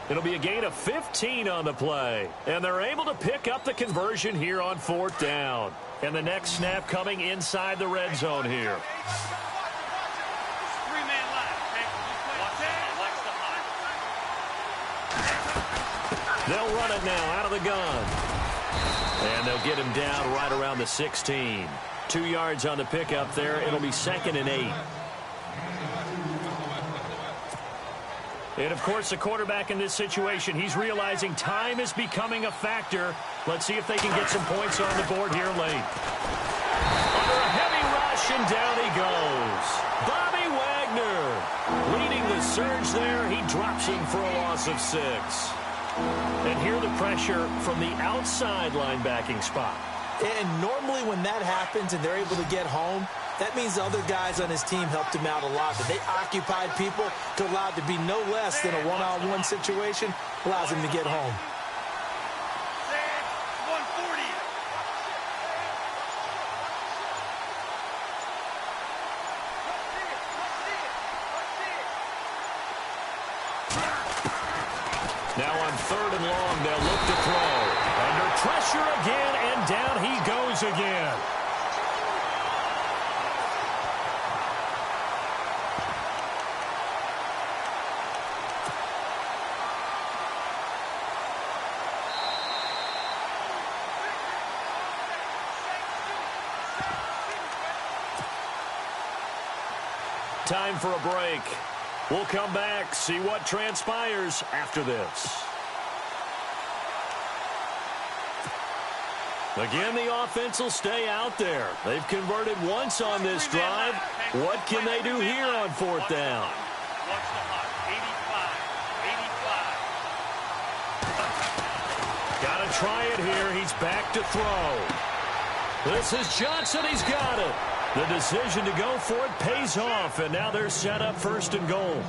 It'll be a gain of 15 on the play. And they're able to pick up the conversion here on 4th down. And the next snap coming inside the red zone here. They'll run it now out of the gun. And they'll get him down right around the 16. 2 yards on the pickup there. It'll be 2nd and 8. And, of course, the quarterback in this situation, he's realizing time is becoming a factor. Let's see if they can get some points on the board here late. Under a heavy rush, and down he goes. Bobby Wagner leading the surge there. He drops him for a loss of 6. And here the pressure from the outside linebacking spot. And normally when that happens and they're able to get home, that means the other guys on his team helped him out a lot. That they occupied people to allow it to be no less than a one-on-one situation allows him to get home. Now on 3rd and long, they'll look to throw. Under pressure again, and down he goes again. Time for a break. We'll come back, see what transpires after this. Again, the offense will stay out there. They've converted once on this drive. What can they do here on 4th down? Got to try it here. He's back to throw. This is Johnson. He's got it. The decision to go for it pays off, and now they're set up 1st and goal.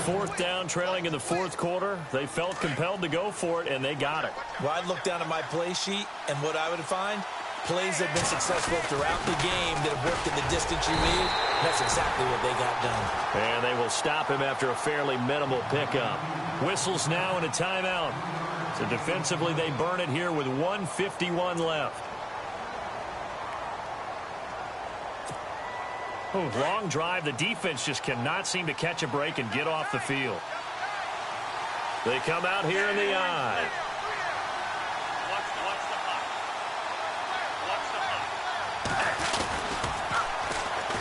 4th down, trailing in the 4th quarter. They felt compelled to go for it, and they got it. Well, I'd look down at my play sheet, and what I would find, plays that have been successful throughout the game that have worked in the distance you need. That's exactly what they got done. And they will stop him after a fairly minimal pickup. Whistles now and a timeout. So defensively, they burn it here with 1:51 left. Oh, long drive. The defense just cannot seem to catch a break and get off the field. They come out here in the eye.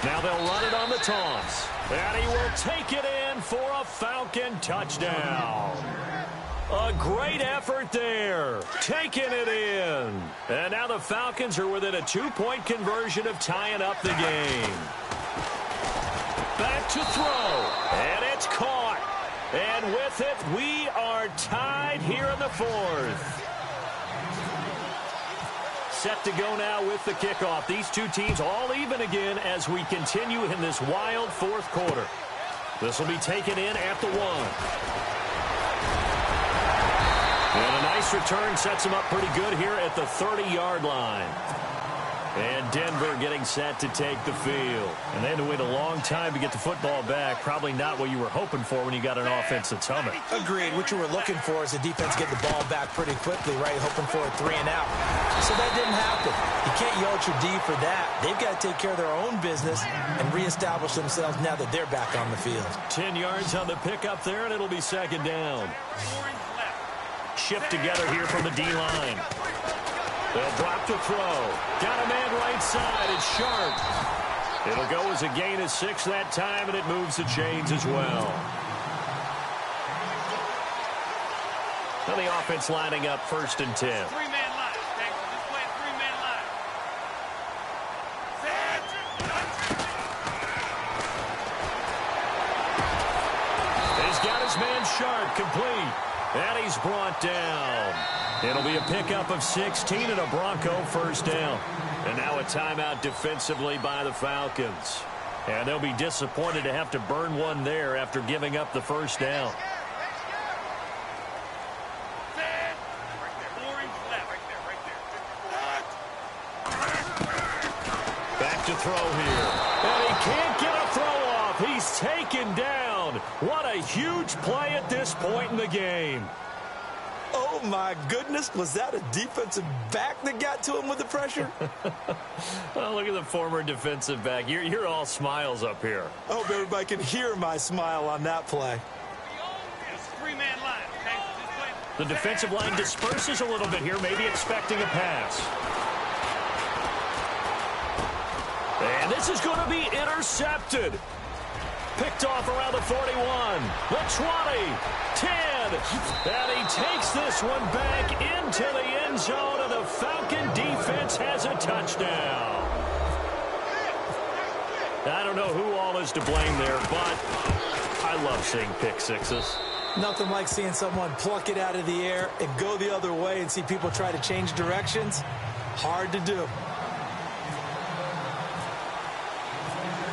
Now they'll run it on the toss. And he will take it in for a Falcon touchdown. A great effort there. Taking it in. And now the Falcons are within a 2-point conversion of tying up the game. Back to throw. And it's caught. And with it, we are tied here in the fourth. Set to go now with the kickoff. These two teams all even again as we continue in this wild fourth quarter. This will be taken in at the 1. And a nice return sets them up pretty good here at the 30-yard line. And Denver getting set to take the field. And they had to wait a long time to get the football back. Probably not what you were hoping for when you got an offense that's humming. Agreed. What you were looking for is the defense get the ball back pretty quickly, right? Hoping for a 3 and out. So that didn't happen. You can't yell at your D for that. They've got to take care of their own business and reestablish themselves now that they're back on the field. 10 yards on the pickup there, and it'll be second down. Shift together here from the D-line. They'll drop to throw. Got a man right side. It's Sharp. It'll go as a gain of 6 that time, and it moves the chains as well. Now the offense lining up 1st and 10. 3-man line. This way, 3-man line. He's got his man Sharp complete. And he's brought down. It'll be a pickup of 16 and a Bronco first down. And now a timeout defensively by the Falcons. And they'll be disappointed to have to burn one there after giving up the first down. Back to throw here. And he can't get a throw off. He's taken down. What a huge play at this point in the game. Oh, my goodness. Was that a defensive back that got to him with the pressure? Oh, look at the former defensive back. You're all smiles up here. I hope everybody can hear my smile on that play. 3-man line. The defensive line disperses a little bit here, maybe expecting a pass. And this is going to be intercepted. Picked off around the 41, the 20, 10, and he takes this one back into the end zone, and the Falcon defense has a touchdown. I don't know who all is to blame there, but I love seeing pick sixes. Nothing like seeing someone pluck it out of the air and go the other way and see people try to change directions. Hard to do.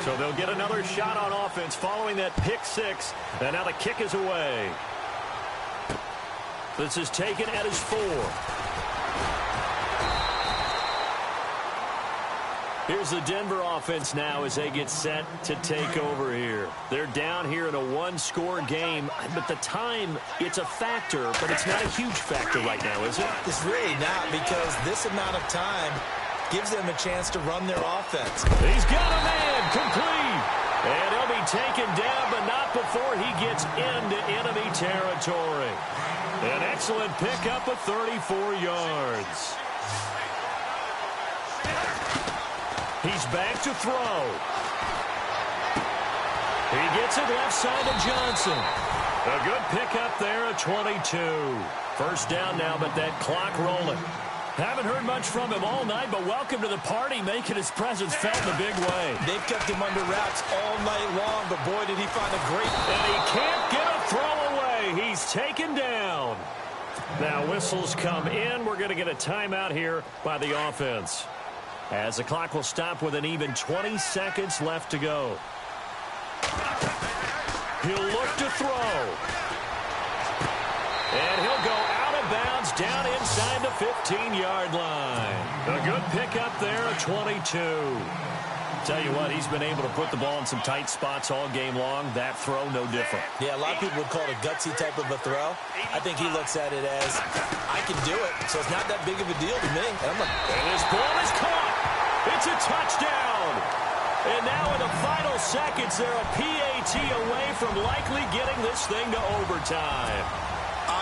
So they'll get another shot on offense following that pick six. And now the kick is away. This is taken at his 4. Here's the Denver offense now as they get set to take over here. They're down here in a 1-score game. But the time, it's a factor, but it's not a huge factor right now, is it? It's really not, because this amount of time gives them a chance to run their offense. He's got a man complete. And he'll be taken down, but not before he gets into enemy territory. An excellent pickup of 34 yards. He's back to throw. He gets it left side to Johnson. A good pickup there at 22. First down now, but that clock rolling. Haven't heard much from him all night, but welcome to the party, making his presence felt in a big way. They've kept him under wraps all night long, but boy, did he find a great... And he can't get a throw away. He's taken down. Now whistles come in. We're going to get a timeout here by the offense, as the clock will stop with an even 20 seconds left to go. He'll look to throw. And he'll go out of bounds down inside the 15-yard line. A good pickup there at 22. Tell you what, he's been able to put the ball in some tight spots all game long. That throw, no different. Yeah, a lot of people would call it a gutsy type of a throw. I think he looks at it as, I can do it, so it's not that big of a deal to me. And his ball is caught. It's a touchdown. And now in the final seconds, they're a PAT away from likely getting this thing to overtime.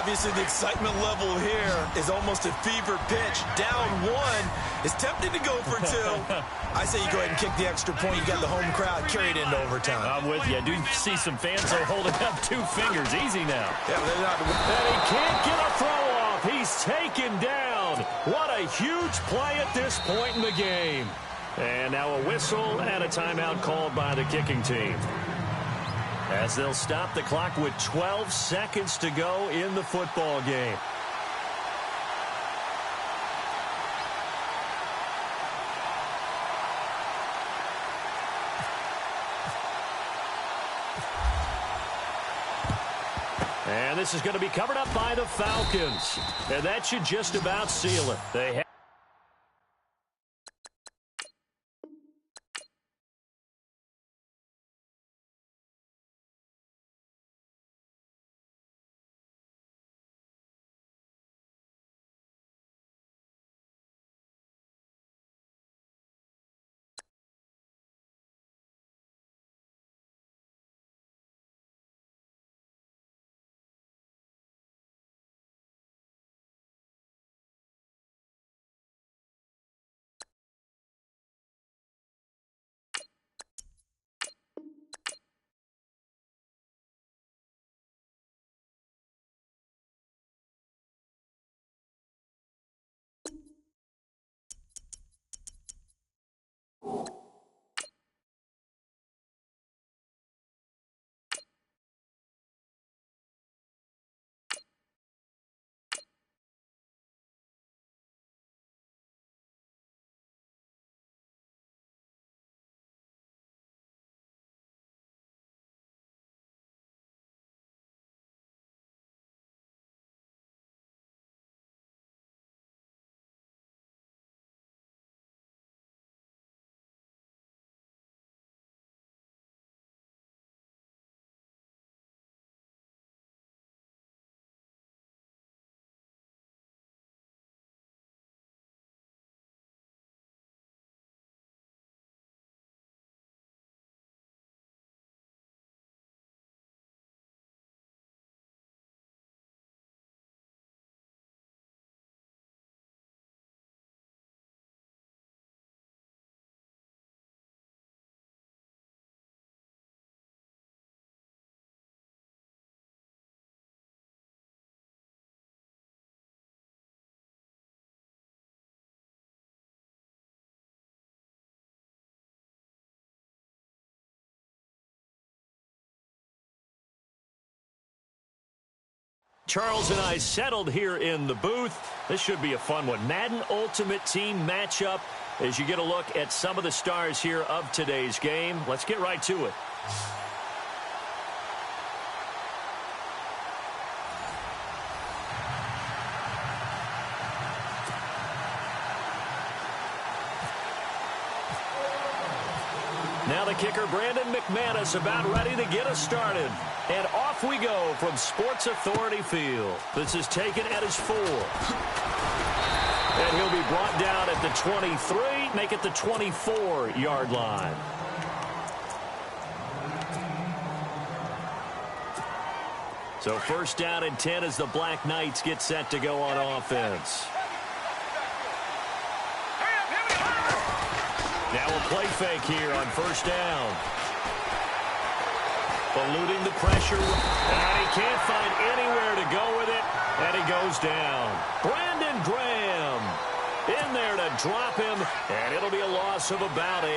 Obviously, the excitement level here is almost at fever pitch. Down one. It's tempting to go for two. I say you go ahead and kick the extra point. You got the home crowd carried into overtime. I'm with you. I do see some fans are holding up 2 fingers. Easy now. Yeah, they're not. And he can't get a throw off. He's taken down. What a huge play at this point in the game. And now a whistle and a timeout called by the kicking team, as they'll stop the clock with 12 seconds to go in the football game. And this is going to be covered up by the Falcons. And that should just about seal it. They have Charles and I settled here in the booth. This should be a fun one. Madden Ultimate Team matchup as you get a look at some of the stars here of today's game. Let's get right to it. Now the kicker, Brandon McManus, about ready to get us started. And off we go from Sports Authority Field. This is taken at his 4. And he'll be brought down at the 23, make it the 24-yard line. So first down and 10 as the Black Knights get set to go on offense. Now a play fake here on first down. Eluding the pressure, and he can't find anywhere to go with it, and he goes down. Brandon Graham in there to drop him, and it'll be a loss of about 8.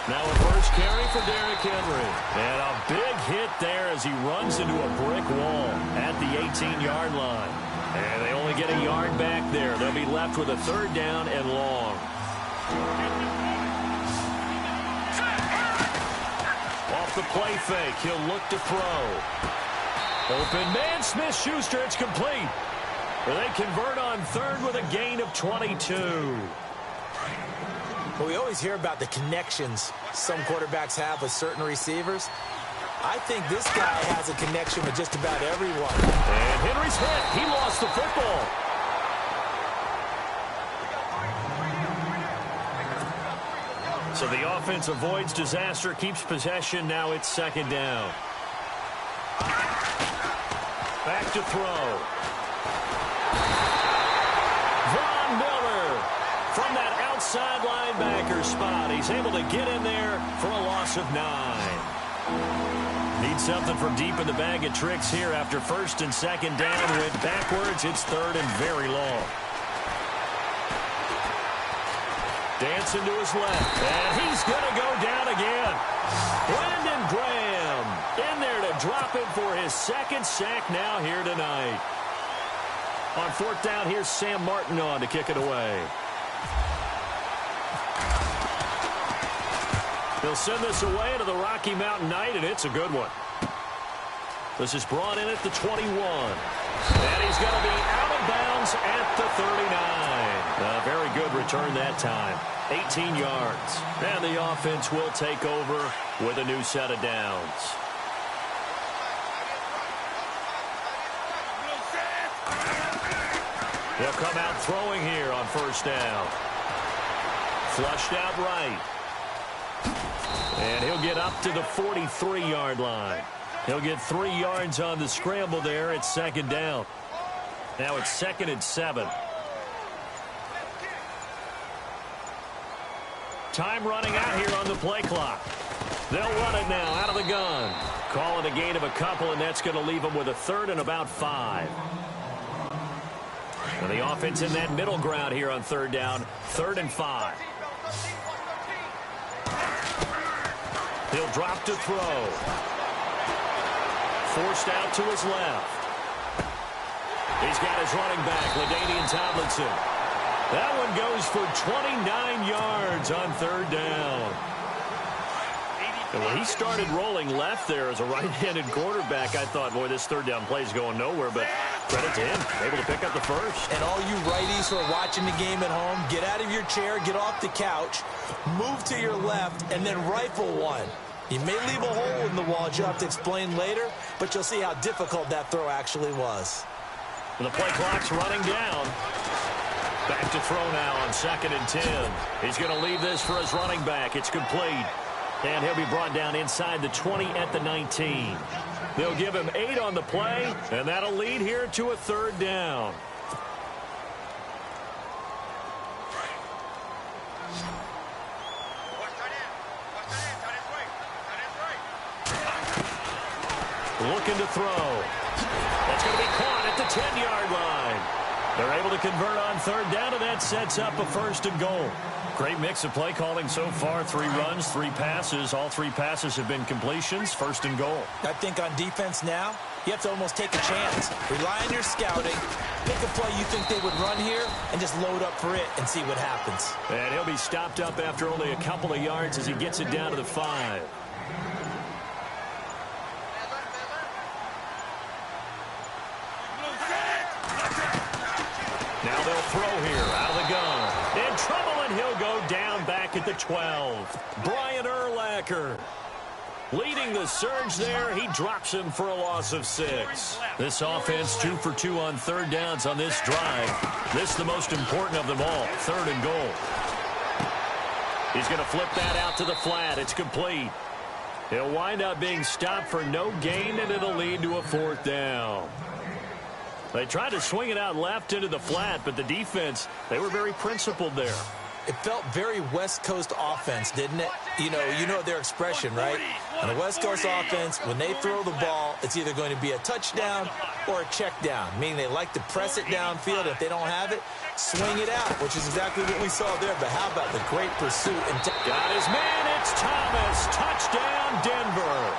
Now a first carry for Derrick Henry, and a big hit there as he runs into a brick wall at the 18-yard line. And they only get a yard back there. They'll be left with a 3rd down and long. Off the play fake, he'll look to throw. Open man, Smith-Schuster, it's complete. They convert on 3rd with a gain of 22. Well, we always hear about the connections some quarterbacks have with certain receivers. I think this guy has a connection with just about everyone. And Henry's hit. He lost the football. So the offense avoids disaster, keeps possession. Now it's second down. Back to throw. Von Miller from that outside linebacker spot. He's able to get in there for a loss of 9. Need something from deep in the bag of tricks here after first and second down. Went backwards. It's third and very long. Dancing to his left. And he's going to go down again. Brandon Graham in there to drop him for his second sack now here tonight. On fourth down, here's Sam Martin on to kick it away. He'll send this away into the Rocky Mountain Night, and it's a good one. This is brought in at the 21. And he's going to be out of bounds at the 39. A very good return that time. 18 yards. And the offense will take over with a new set of downs. He'll come out throwing here on first down. Flushed out right. And he'll get up to the 43-yard line. He'll get 3 yards on the scramble there at second down. Now it's 2nd and 7. Time running out here on the play clock. They'll run it now out of the gun. Call it a gain of a couple, and that's going to leave them with a third and about 5. And the offense in that middle ground here on third down, 3rd and 5. He'll drop to throw. Forced out to his left. He's got his running back, LaDainian Tomlinson. That one goes for 29 yards on third down. And when he started rolling left there as a right-handed quarterback, I thought, boy, this third down play is going nowhere, but credit to him, able to pick up the first. And all you righties who are watching the game at home, get out of your chair, get off the couch, move to your left, and then rifle one. You may leave a hole in the wall, which you'll have to explain later, but you'll see how difficult that throw actually was. And the play clock's running down. Back to throw now on 2nd and 10. He's going to leave this for his running back. It's complete. And he'll be brought down inside the 20 at the 19. They'll give him 8 on the play, and that'll lead here to a third down. Looking to throw. That's going to be caught at the 10-yard line. They're able to convert on third down, and that sets up a 1st and goal. Great mix of play calling so far. 3 runs, 3 passes. All 3 passes have been completions. 1st and goal. I think on defense now, you have to almost take a chance. Rely on your scouting. Pick a play you think they would run here and just load up for it and see what happens. And he'll be stopped up after only a couple of yards as he gets it down to the 5. Now they'll throw here out of the gun. In trouble, and he'll go down back at the 12. Brian Urlacher leading the surge there. He drops him for a loss of 6. This offense 2 for 2 on third downs on this drive. This is the most important of them all. 3rd and goal. He's going to flip that out to the flat. It's complete. He'll wind up being stopped for no gain, and it'll lead to a 4th down. They tried to swing it out left into the flat, but the defense, they were very principled there. It felt very West Coast offense, didn't it? You know their expression, right? On a West Coast offense, when they throw the ball, it's either going to be a touchdown or a check down, meaning they like to press it downfield. If they don't have it, swing it out, which is exactly what we saw there. But how about the great pursuit? Got his man, it's Thomas. Touchdown, Denver.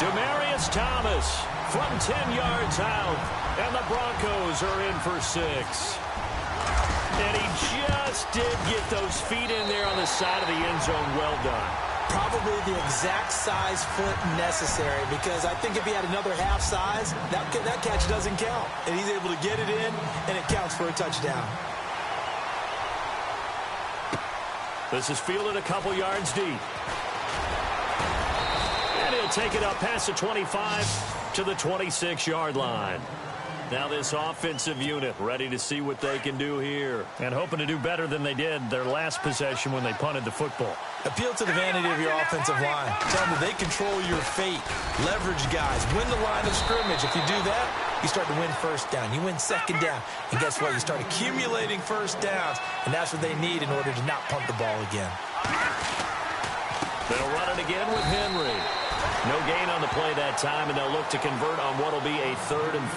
Demaryius Thomas from 10 yards out, and the Broncos are in for 6. And he just did get those feet in there on the side of the end zone. Well done. Probably the exact size foot necessary, because I think if he had another half size, that catch doesn't count. And he's able to get it in, and it counts for a touchdown. This is fielded a couple yards deep. And he'll take it up past the 25 to the 26-yard line. Now this offensive unit ready to see what they can do here. And hoping to do better than they did their last possession when they punted the football. Appeal to the vanity of your offensive line. Tell them that they control your fate. Leverage guys. Win the line of scrimmage. If you do that, you start to win first down. You win second down. And guess what? You start accumulating first downs. And that's what they need in order to not punt the ball again. They'll run it again with Henry. No gain on the play that time, and they'll look to convert on what will be a 3rd and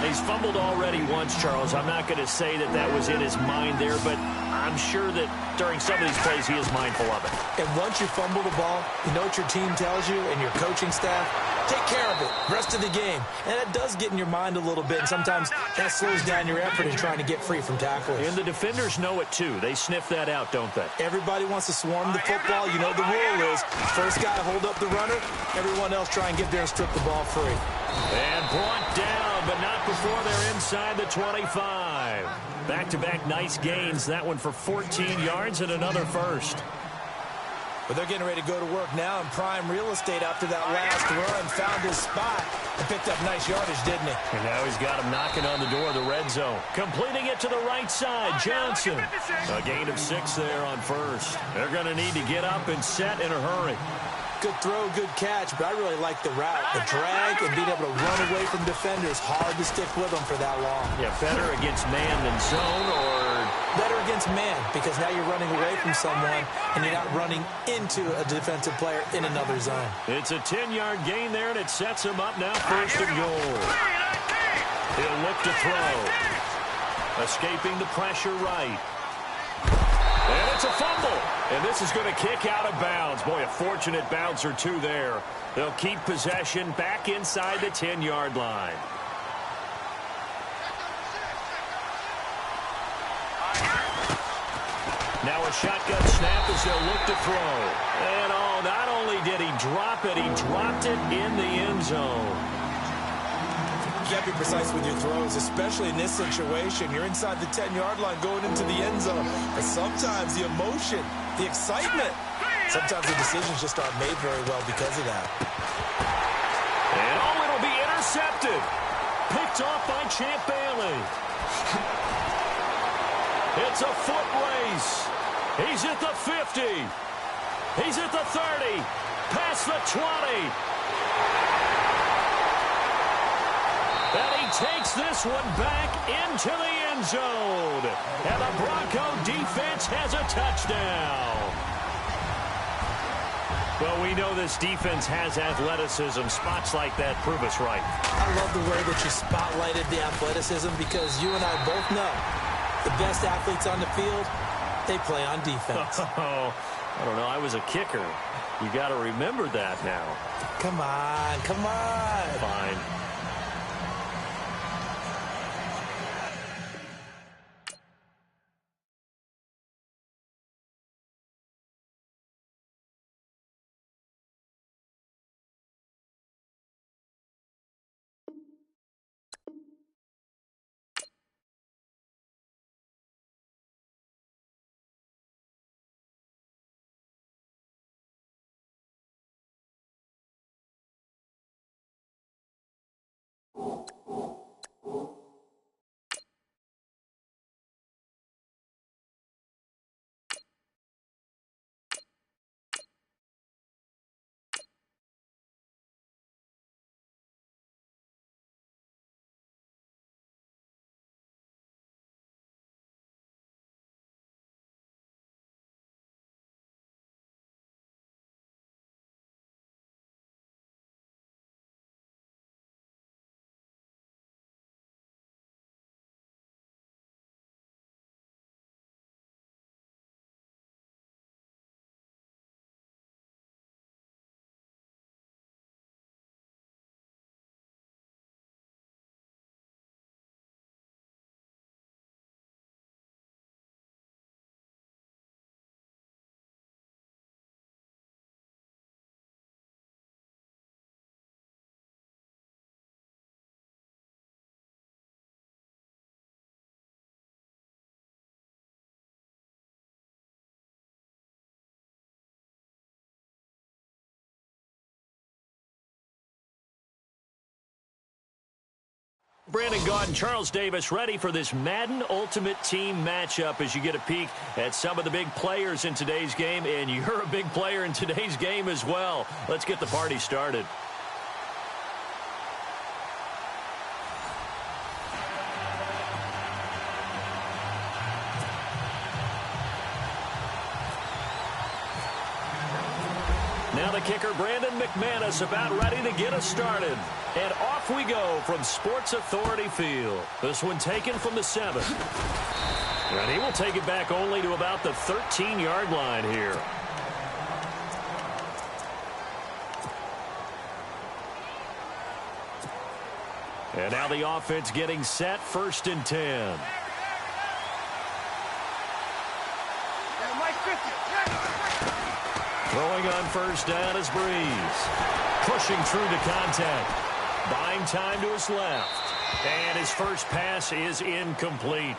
4. He's fumbled already once, Charles. I'm not going to say that that was in his mind there, but I'm sure that during some of these plays he is mindful of it. And once you fumble the ball, you know what your team tells you and your coaching staff? Take care of it rest of the game. And it does get in your mind a little bit, and sometimes that slows down your effort in trying to get free from tacklers. And the defenders know it too. They sniff that out, don't they? Everybody wants to swarm the football. You know the rule is first guy hold up the runner, everyone else try and get there and strip the ball free. And brought down, but not before they're inside the 25. Back-to-back nice gains. That one for 14 yards and another first. But they're getting ready to go to work now in prime real estate after that last run. Found his spot and picked up nice yardage, didn't he? And now he's got him knocking on the door of the red zone. Completing it to the right side, Johnson. A gain of 6 there on first. They're going to need to get up and set in a hurry. Good throw, good catch, but I really like the route. The drag and being able to run away from defenders. Hard to stick with them for that long. Yeah, better against man than zone, or better against man, because now you're running away from someone and you're not running into a defensive player in another zone. It's a 10-yard gain there, and it sets him up now first and goal. He'll look to throw. Escaping the pressure right. And it's a fumble. And this is going to kick out of bounds. Boy, a fortunate bounce or two there. They'll keep possession back inside the 10-yard line. Now a shotgun snap as they'll look to throw. And oh, not only did he drop it, he dropped it in the end zone. You got to be precise with your throws, especially in this situation. You're inside the 10-yard line going into the end zone. But sometimes the emotion, the excitement, sometimes the decisions just aren't made very well because of that. And oh, it'll be intercepted. Picked off by Champ Bailey. It's a foot race. He's at the 50. He's at the 30. Past the 20. And he takes this one back into the end zone. And the Bronco defense has a touchdown. Well, we know this defense has athleticism. Spots like that prove us right. I love the way that you spotlighted the athleticism, because you and I both know the best athletes on the field, they play on defense. Oh, I don't know. I was a kicker. You got to remember that now. Come on, come on. Fine. Brandon Gaudin, Charles Davis ready for this Madden Ultimate Team matchup as you get a peek at some of the big players in today's game, and you're a big player in today's game as well. Let's get the party started. Now the kicker, Brandon McManus, about ready to get us started. And off we go from Sports Authority Field. This one taken from the 7. And he will take it back only to about the 13-yard line here. And now the offense getting set, 1st and 10. Throwing on 1st down is Breeze. Pushing through to contact. Buying time to his left. And his first pass is incomplete.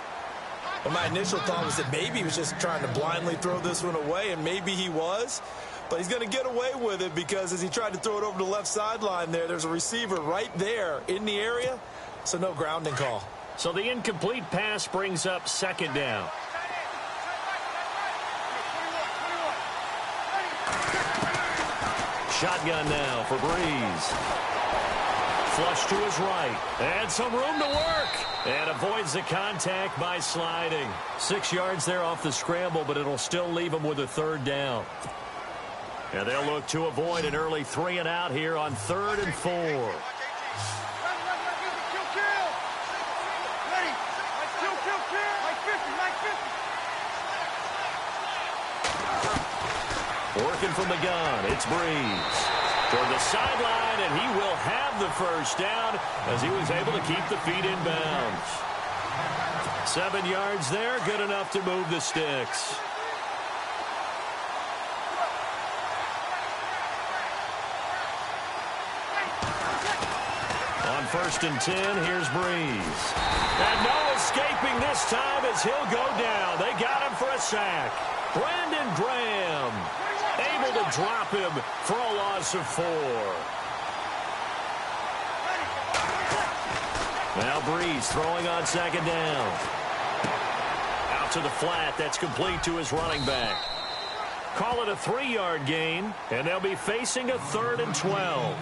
Well, my initial thought was that maybe he was just trying to blindly throw this one away, and maybe he was. But he's going to get away with it because as he tried to throw it over the left sideline there's a receiver right there in the area, so no grounding call. So the incomplete pass brings up 2nd down. Shotgun now for Breeze. Flush to his right. And some room to work. And avoids the contact by sliding. 6 yards there off the scramble, but it'll still leave him with a 3rd down. And they'll look to avoid an early 3 and out here on 3rd and 4. Working from the gun, it's Breeze. Toward the sideline, and he will have the 1st down as he was able to keep the feet in bounds. 7 yards there, good enough to move the sticks. On 1st and 10, here's Breeze. And no escaping this time as he'll go down. They got him for a sack. Brandon Graham able to drop him for a loss of 4. Now Breeze throwing on 2nd down. Out to the flat. That's complete to his running back. Call it a 3-yard gain, and they'll be facing a 3rd and 12.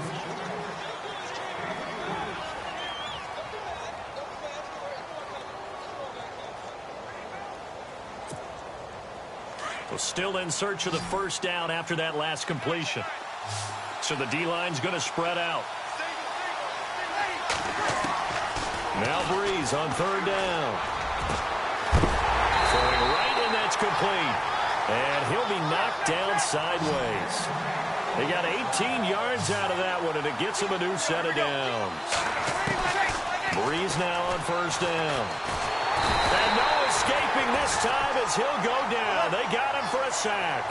Still in search of the 1st down after that last completion. So the D-line's going to spread out. Now Breeze on 3rd down. Throwing right, and that's complete. And he'll be knocked down sideways. They got 18 yards out of that one, and it gets him a new set of downs. Breeze now on 1st down. And no escaping this time as he'll go down. They got him for a sack.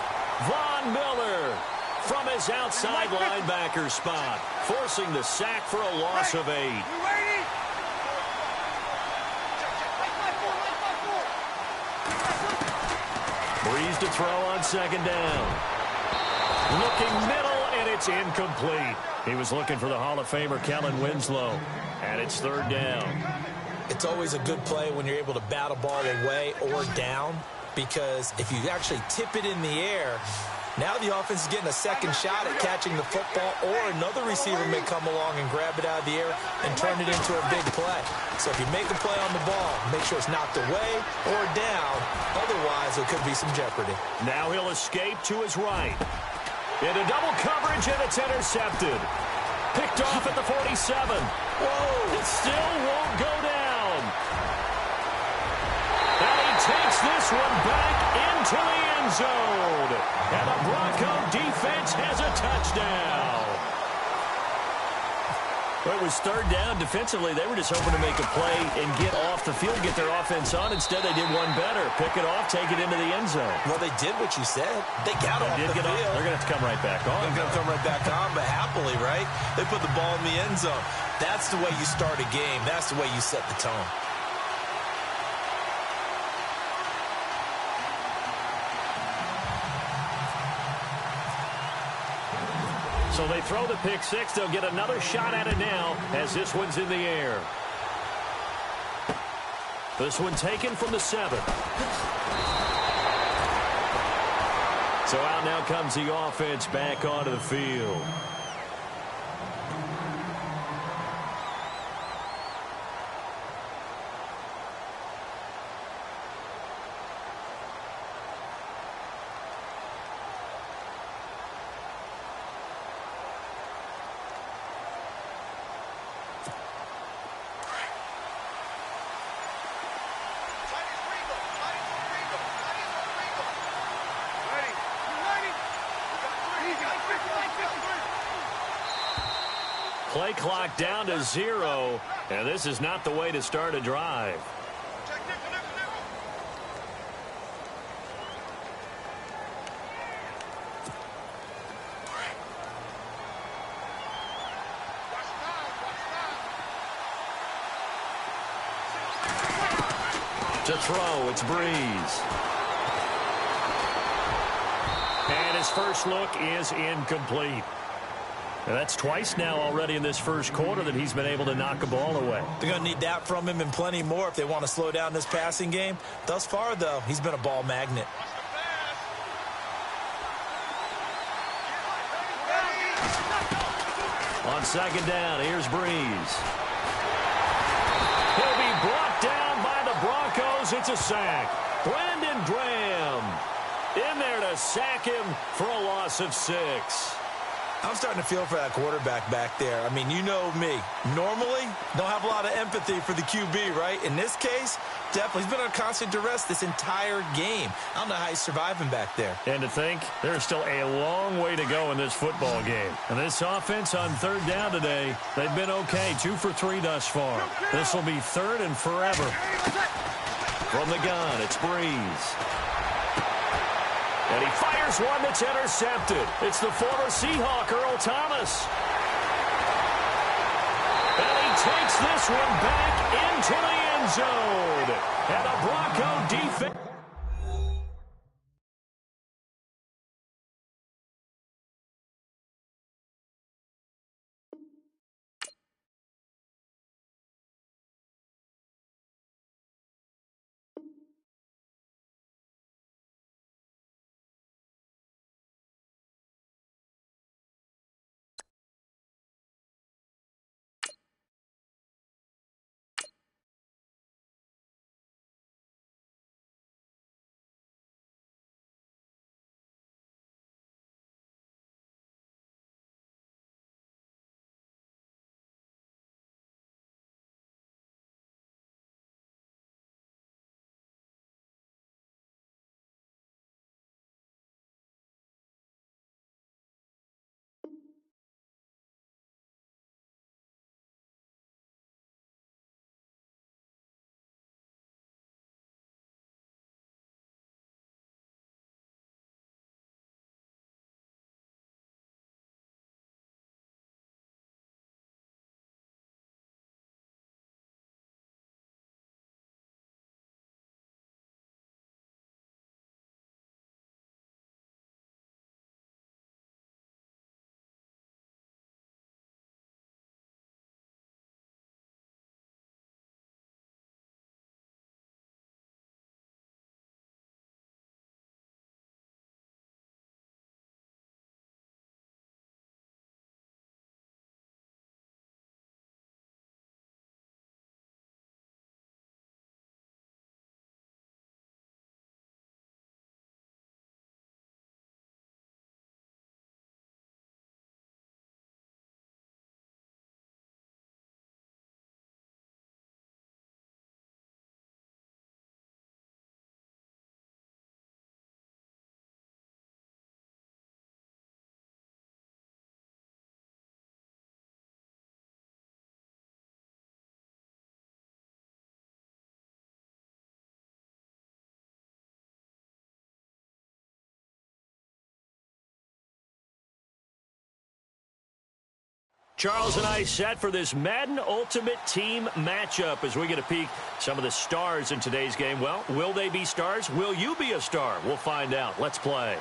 Von Miller from his outside linebacker spot, forcing the sack for a loss of 8. Breeze to throw on 2nd down. Looking middle, and it's incomplete. He was looking for the Hall of Famer Kellen Winslow, and it's 3rd down. It's always a good play when you're able to bat a ball away or down, because if you actually tip it in the air, now the offense is getting a 2nd shot at catching the football, or another receiver may come along and grab it out of the air and turn it into a big play. So if you make a play on the ball, make sure it's knocked away or down. Otherwise, there could be some jeopardy. Now he'll escape to his right. Into double coverage, and it's intercepted. Picked off at the 47. Whoa! It still won't go down. And he takes this one back into the end zone. And the Bronco defense has a touchdown. Well, it was 3rd down. Defensively, they were just hoping to make a play and get off the field, get their offense on. Instead, they did one better. Pick it off, take it into the end zone. Well, they did what you said. They got off the field. They're going to have to come right back on. They're going to come right back on, but happily, right? They put the ball in the end zone. That's the way you start a game. That's the way you set the tone. So they throw the pick 6. They'll get another shot at it now as this one's in the air. This one taken from the 7. So out now comes the offense back onto the field. Play clock down to 0, and this is not the way to start a drive. To throw, it's Breeze. And his first look is incomplete. And that's twice now already in this first quarter that he's been able to knock a ball away. They're going to need that from him and plenty more if they want to slow down this passing game. Thus far, though, he's been a ball magnet. On second down, here's Breeze. He'll be brought down by the Broncos. It's a sack. Brandon Graham in there to sack him for a loss of 6. I'm starting to feel for that quarterback back there. I mean, you know me. Normally, don't have a lot of empathy for the QB, right? In this case, definitely. He's been under constant duress this entire game. I don't know how he's surviving back there. And to think, there's still a long way to go in this football game. And this offense on third down today, they've been okay. 2 for 3 thus far. This will be third and forever. From the gun, it's Breeze. And he fires one that's intercepted. It's the former Seahawk, Earl Thomas. And he takes this one back into the end zone. And a Bronco defense. Charles and I set for this Madden Ultimate Team matchup as we get a peek some of the stars in today's game. Well, will they be stars? Will you be a star? We'll find out. Let's play.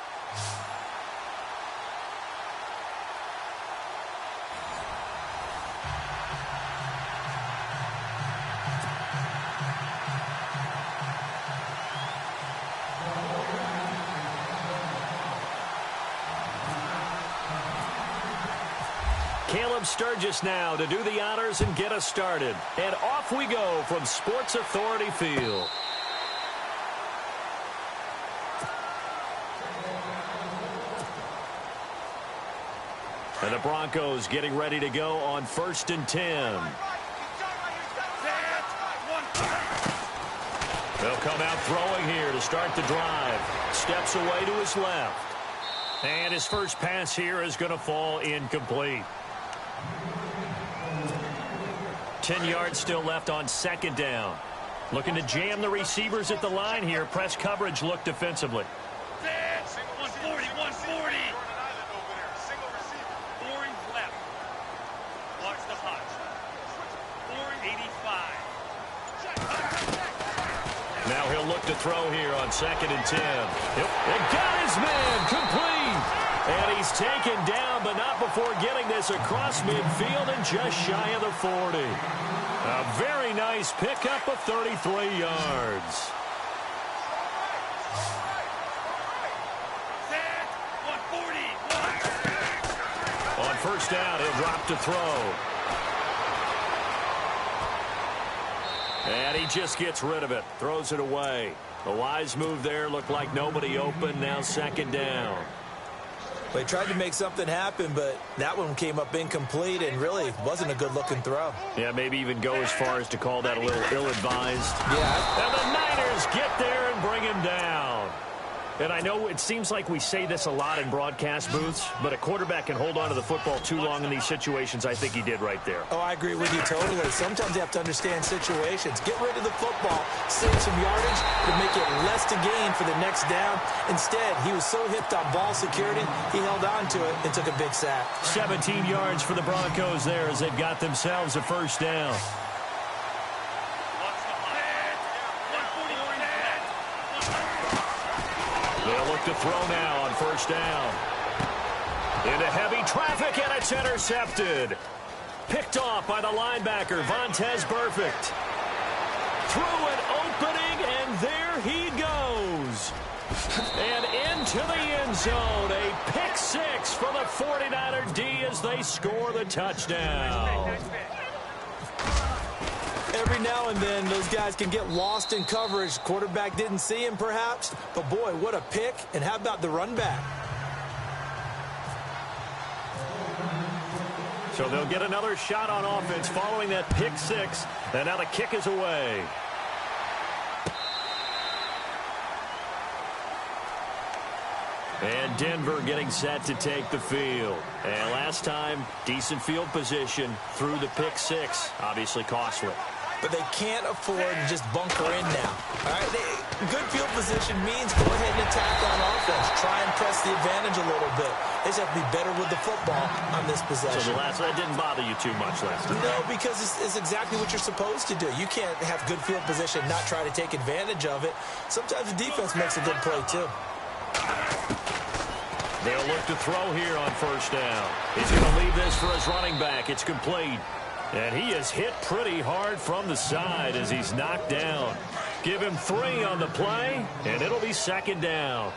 Sturgis now to do the honors and get us started. And off we go from Sports Authority Field. And the Broncos getting ready to go on 1st and 10. They'll come out throwing here to start the drive. Steps away to his left. And his first pass here is going to fall incomplete. 10 yards still left on 2nd down. Looking to jam the receivers at the line here. Press coverage look defensively. 140, 140. Boring left. Watch the hutch. Boring 85. Now he'll look to throw here on 2nd and 10. And got his man complete. And he's taken down, but not before getting this across midfield and just shy of the 40. A very nice pickup of 33 yards. On 1st down, he'll drop to throw. And he just gets rid of it. Throws it away. A wise move there. Looked like nobody open. Now 2nd down. They tried to make something happen, but that one came up incomplete and really wasn't a good-looking throw. Yeah, maybe even go as far as to call that a little ill-advised. Yeah. And the Niners get there and bring him down. And I know it seems like we say this a lot in broadcast booths, but a quarterback can hold on to the football too long in these situations. I think he did right there. Oh, I agree with you totally. Sometimes you have to understand situations. Get rid of the football, save some yardage to make it less to gain for the next down. Instead, he was so hipped on ball security, he held on to it and took a big sack. 17 yards for the Broncos there as they've got themselves a 1st down. They'll look to throw now on 1st down. Into heavy traffic, and it's intercepted. Picked off by the linebacker, Vontaze Burfict. Through an opening, and there he goes. And into the end zone. A pick 6 for the 49er D as they score the touchdown. Every now and then, those guys can get lost in coverage. Quarterback didn't see him, perhaps. But, boy, what a pick. And how about the run back? So they'll get another shot on offense following that pick 6. And now the kick is away. And Denver getting set to take the field. And last time, decent field position through the pick 6. Obviously costly. But they can't afford to just bunker in now. All right, good field position means go ahead and attack on offense. Try and press the advantage a little bit. They just have to be better with the football on this possession. So that didn't bother you too much last time? No, because it's exactly what you're supposed to do. You can't have good field position and not try to take advantage of it. Sometimes the defense makes a good play, too. They'll look to throw here on 1st down. He's going to leave this for his running back. It's complete. And he is hit pretty hard from the side as he's knocked down. Give him 3 on the play, and it'll be 2nd down.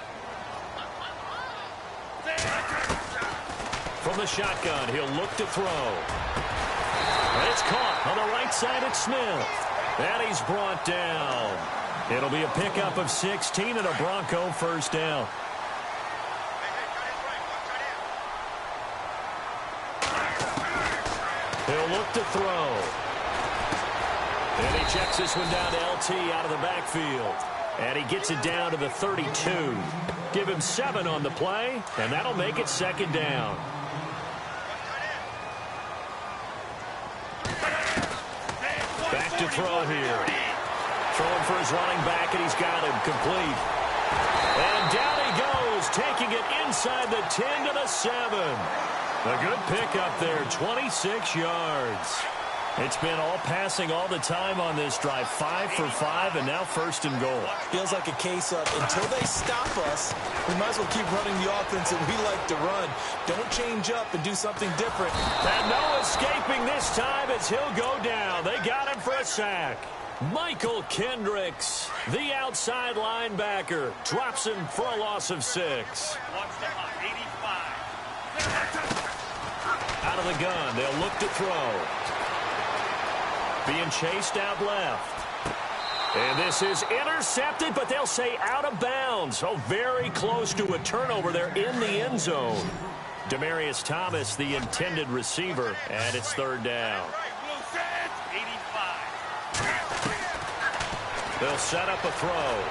From the shotgun, he'll look to throw. And it's caught on the right side at Smith. And he's brought down. It'll be a pickup of 16 and a Bronco 1st down. He'll look to throw. And he checks this one down to LT out of the backfield. And he gets it down to the 32. Give him 7 on the play, and that'll make it 2nd down. Back to throw here. Throwing for his running back, and he's got him complete. And down he goes, taking it inside the 10 to the 7. A good pickup there, 26 yards. It's been all passing all the time on this drive. 5 for 5, and now 1st and goal. Feels like a case of until they stop us, we might as well keep running the offense that we like to run. Don't change up and do something different. And no escaping this time as he'll go down. They got him for a sack. Michael Kendricks, the outside linebacker, drops him for a loss of 6. Out of the gun, they'll look to throw. Being chased out left. And this is intercepted, but they'll say out of bounds. So very close to a turnover there in the end zone. Demaryius Thomas, the intended receiver, and it's third down. They'll set up a throw.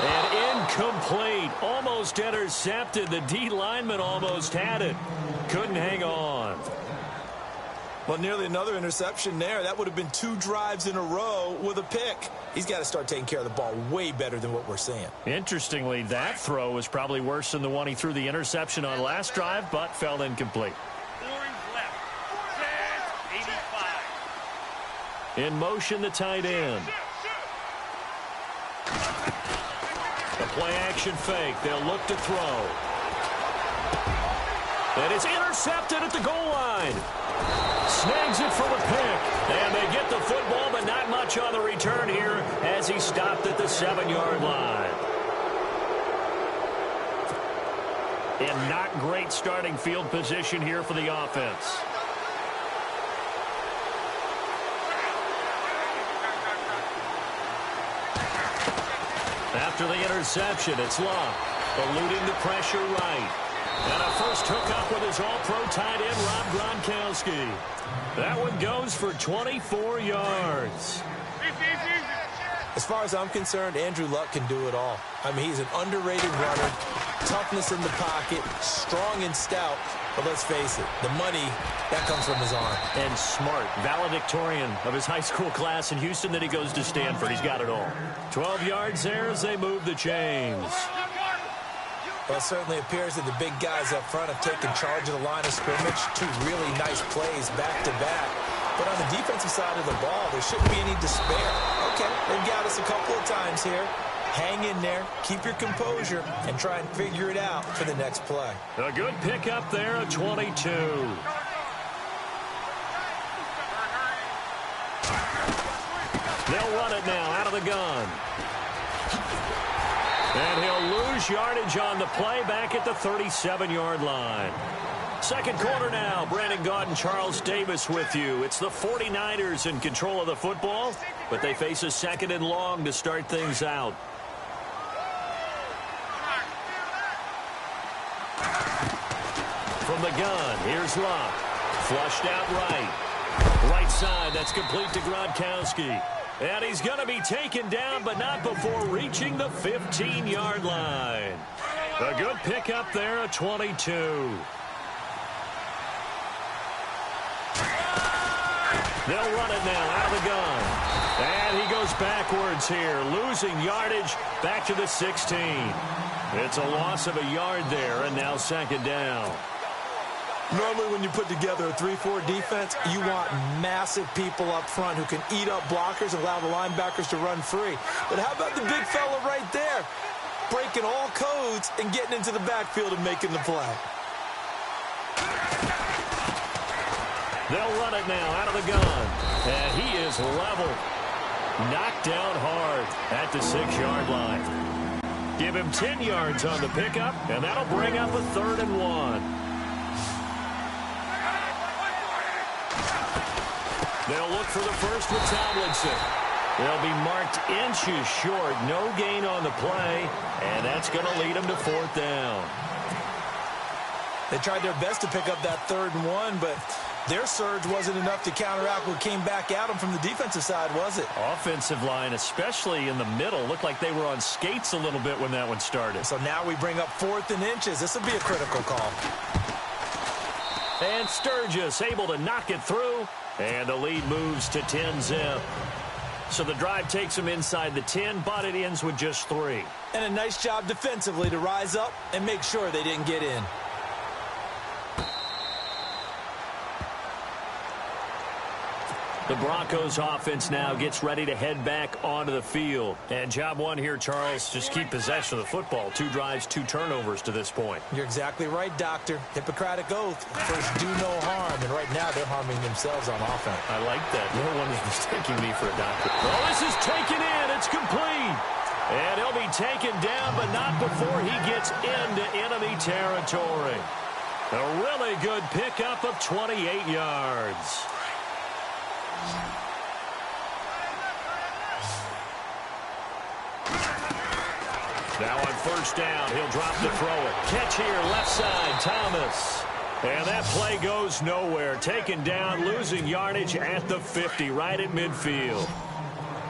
And incomplete. Almost intercepted. The D lineman almost had it. Couldn't hang on. Well, nearly another interception there. That would have been 2 drives in a row with a pick. He's got to start taking care of the ball way better than what we're seeing. Interestingly, that throw was probably worse than the one he threw the interception on last drive, but fell incomplete. In motion, the tight end. The play-action fake. They'll look to throw. And it's intercepted at the goal line. Snags it for the pick. And they get the football, but not much on the return here as he stopped at the 7-yard line. And not great starting field position here for the offense. After the interception, it's Luck, eluding the pressure right. And a first hookup with his all-pro tight end, Rob Gronkowski. That one goes for 24 yards. As far as I'm concerned, Andrew Luck can do it all. I mean, he's an underrated runner, toughness in the pocket, strong and stout. But let's face it, the money, that comes from his arm. And smart, valedictorian of his high school class in Houston, then he goes to Stanford. He's got it all. 12 yards there as they move the chains. Well, it certainly appears that the big guys up front have taken charge of the line of scrimmage. 2 really nice plays back-to-back. But on the defensive side of the ball, there shouldn't be any despair. Okay, they've got us a couple of times here. Hang in there, keep your composure, and try and figure it out for the next play. A good pickup there at 22. They'll run it now out of the gun. And he'll lose yardage on the play back at the 37-yard line. Second quarter now. Brandon Gaudin, Charles Davis with you. It's the 49ers in control of the football, but they face a second and long to start things out. From the gun, here's Luck. Flushed out right. Right side, that's complete to Gronkowski. And he's going to be taken down, but not before reaching the 15-yard line. A good pickup there at 22. They'll run it now out of the gun. And he goes backwards here, losing yardage back to the 16. It's a loss of a yard there, and now second down. Normally when you put together a 3-4 defense, you want massive people up front who can eat up blockers and allow the linebackers to run free. But how about the big fella right there? Breaking all codes and getting into the backfield and making the play. They'll run it now out of the gun. And he is level. Knocked down hard at the 6-yard line. Give him 10 yards on the pickup, and that'll bring up a 3rd and 1. They'll look for the first with Tomlinson. They'll be marked inches short. No gain on the play, and that's going to lead them to 4th down. They tried their best to pick up that 3rd and 1, but their surge wasn't enough to counteract what came back at them from the defensive side, was it? Offensive line, especially in the middle, looked like they were on skates a little bit when that one started. So now we bring up 4th and inches. This will be a critical call. And Sturgis able to knock it through. And the lead moves to 10-zip. So the drive takes them inside the 10, but it ends with just 3. And a nice job defensively to rise up and make sure they didn't get in. The Broncos offense now gets ready to head back onto the field. And job one here, Charles, just keep possession of the football. 2 drives, 2 turnovers to this point. You're exactly right, Doctor. Hippocratic oath. First, do no harm. And right now, they're harming themselves on offense. I like that. No one is mistaking me for a doctor. Oh, this is taken in. It's complete. And he'll be taken down, but not before he gets into enemy territory. A really good pickup of 28 yards. Now on first down, he'll drop to throw it. Catch here, left side, Thomas. And that play goes nowhere. Taken down, losing yardage at the 50, right at midfield.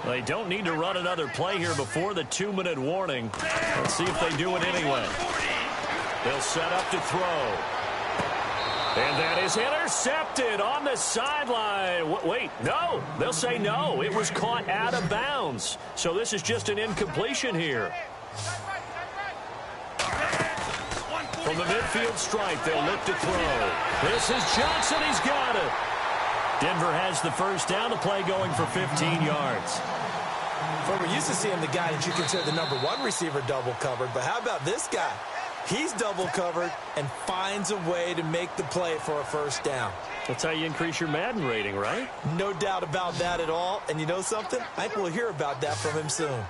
They don't need to run another play here before the 2-minute warning. Let's see if they do it anyway. They'll set up to throw. And that is intercepted on the sideline. Wait, no. They'll say no. It was caught out of bounds. So this is just an incompletion here. From the midfield stripe, they'll look to throw. This is Johnson. He's got it. Denver has the first down. The play going for 15 yards. Well, we're used to seeing the guy that you consider the number one receiver double covered, but how about this guy? He's double covered and finds a way to make the play for a first down. That's how you increase your Madden rating, right? No doubt about that at all. And you know something? I think we'll hear about that from him soon.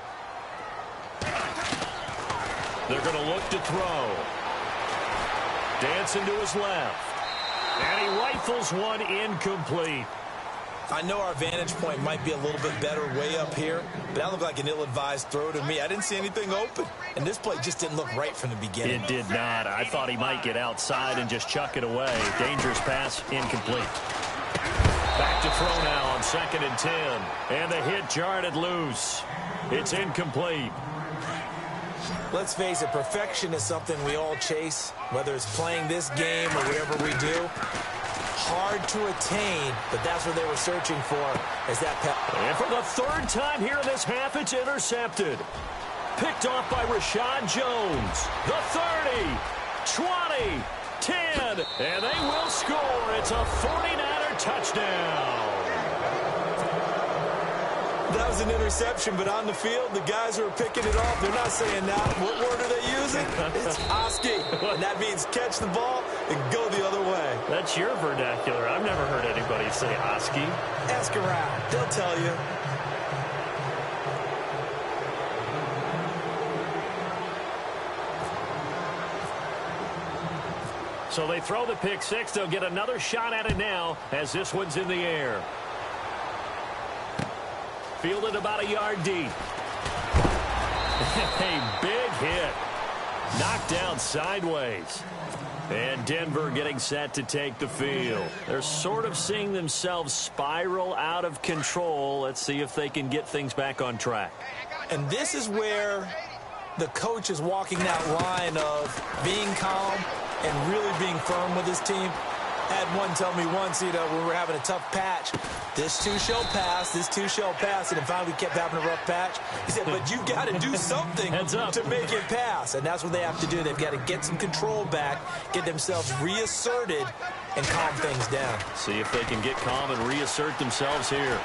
They're going to look to throw. Dancing to his left. And he rifles one incomplete. I know our vantage point might be a little bit better way up here, but that looked like an ill-advised throw to me. I didn't see anything open, and this play just didn't look right from the beginning. It did not. I thought he might get outside and just chuck it away. Dangerous pass, incomplete. Back to throw now on 2nd and 10. And the hit jarred it loose. It's incomplete. Let's face it, perfection is something we all chase, whether it's playing this game or whatever we do. Hard to attain, but that's what they were searching for as that pass. And for the 3rd time here in this half, it's intercepted. Picked off by Rashad Jones. The 30, 20, 10, and they will score. It's a 49er touchdown. That was an interception, but on the field, the guys who are picking it off, they're not saying that. What word are they using? It's Oski, and that means catch the ball and go the other way. That's your vernacular. I've never heard anybody say Oski. Ask around. They'll tell you. So they throw the pick six. They'll get another shot at it now as this one's in the air. Fielded about a yard deep. A big hit. Knocked down sideways. And Denver getting set to take the field. They're sort of seeing themselves spiral out of control. Let's see if they can get things back on track. And this is where the coach is walking that line of being calm and really being firm with his team. Had one tell me once, when we were having a tough patch, this too shall pass, this too shall pass, and finally we kept having a rough patch. He said, but you've got to do something to make it pass, and that's what they have to do. They've got to get some control back, get themselves reasserted, and calm things down. See if they can get calm and reassert themselves here.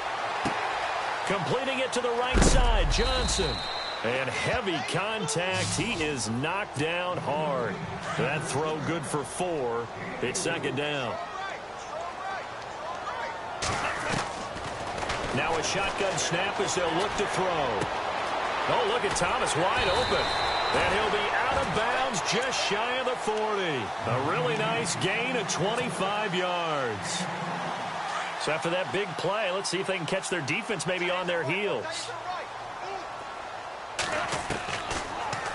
Completing it to the right side, Johnson. And heavy contact. He is knocked down hard. That throw good for 4. It's 2nd down. Now a shotgun snap as they'll look to throw. Oh, look at Thomas wide open. And he'll be out of bounds just shy of the 40. A really nice gain of 25 yards. So after that big play, let's see if they can catch their defense maybe on their heels.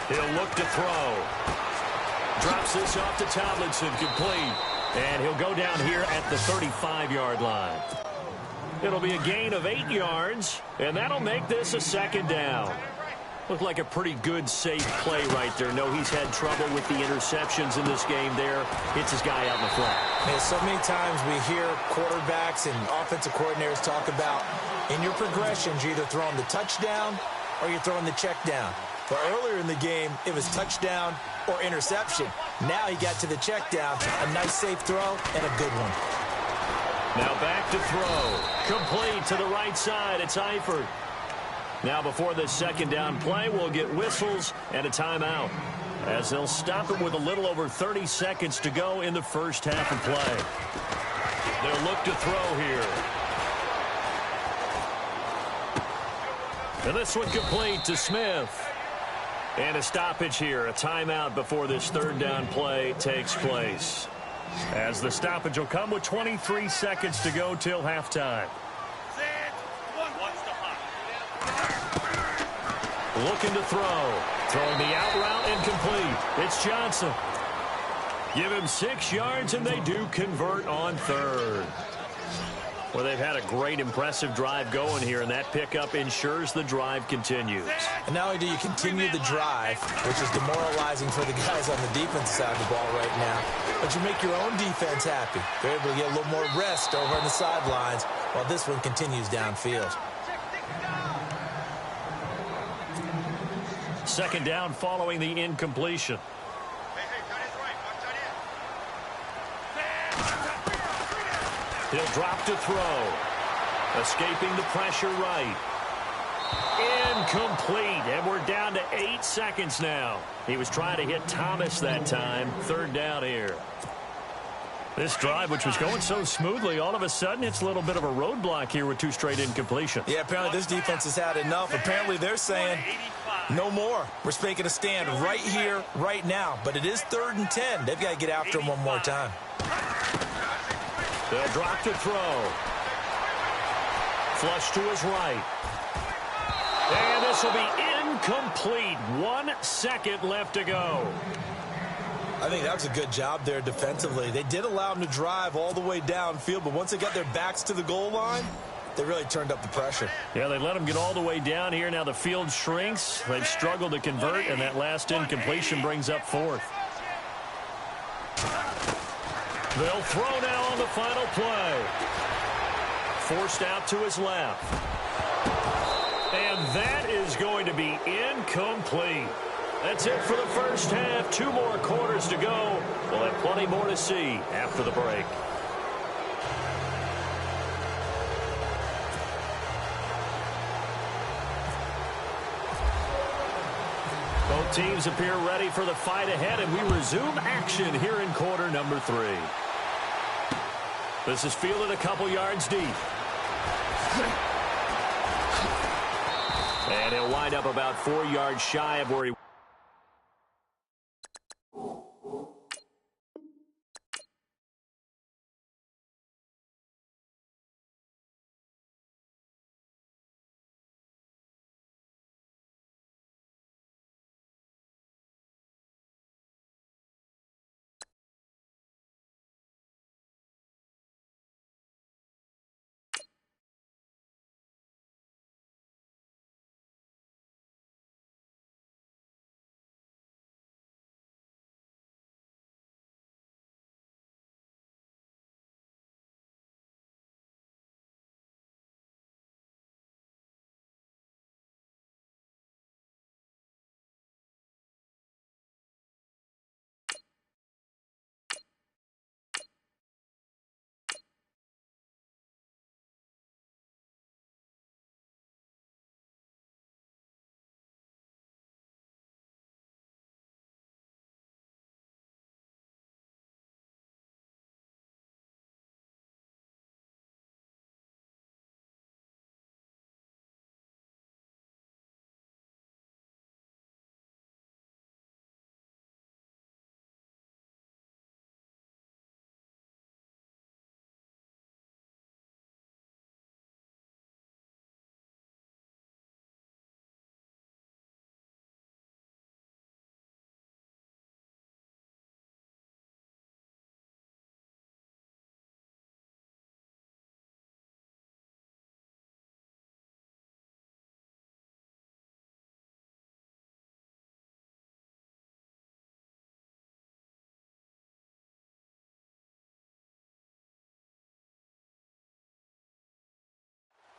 He'll look to throw. Drops this off to Tomlinson, complete. And he'll go down here at the 35-yard line. It'll be a gain of 8 yards, and that'll make this a 2nd down. Looked like a pretty good, safe play right there. No, he's had trouble with the interceptions in this game there. Hits his guy out in the flat. Man, so many times we hear quarterbacks and offensive coordinators talk about in your progressions, you're either throwing the touchdown or you're throwing the check down. But earlier in the game, it was touchdown or interception. Now he got to the check down. A nice safe throw and a good one. Now back to throw. Complete to the right side. It's Eifert. Now before this 2nd down play, we'll get whistles and a timeout, as they'll stop it with a little over 30 seconds to go in the first half of play. They'll look to throw here. And this one complete to Smith. And a stoppage here, a timeout before this 3rd down play takes place. As the stoppage will come with 23 seconds to go till halftime. Set. What's the hot? Looking to throw. Throwing the out route incomplete. It's Johnson. Give him 6 yards, and they do convert on third. Well, they've had a great, impressive drive going here, and that pickup ensures the drive continues. And not only do you continue the drive, which is demoralizing for the guys on the defense side of the ball right now, but you make your own defense happy. They're able to get a little more rest over on the sidelines while this one continues downfield. Second down following the incompletion. He'll drop to throw. Escaping the pressure right. Incomplete. And we're down to 8 seconds now. He was trying to hit Thomas that time. Third down here. This drive, which was going so smoothly, all of a sudden it's a little bit of a roadblock here with 2 straight incompletions. Yeah, apparently this defense has had enough. Apparently they're saying no more. We're making a stand right here, right now. But it is 3rd and 10. They've got to get after him one more time. They'll drop to throw. Flush to his right. And this will be incomplete. 1 second left to go. I think that was a good job there defensively. They did allow them to drive all the way downfield, but once they got their backs to the goal line, they really turned up the pressure. Yeah, they let them get all the way down here. Now the field shrinks. They've struggled to convert, and that last incompletion brings up 4th. They'll throw now on the final play. Forced out to his left. And that is going to be incomplete. That's it for the first half. 2 more quarters to go. We'll have plenty more to see after the break. Both teams appear ready for the fight ahead, and we resume action here in quarter number 3. This is fielded a couple yards deep. And he'll wind up about 4 yards shy of where he...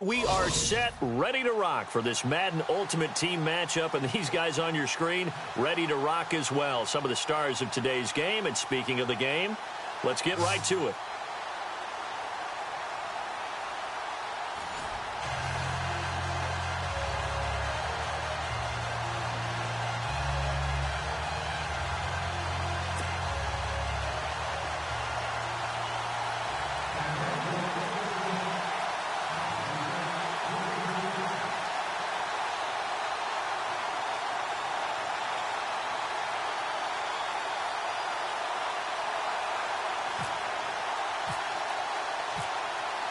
We are set, ready to rock for this Madden Ultimate Team matchup, and these guys on your screen ready to rock as well. Some of the stars of today's game, and speaking of the game, let's get right to it.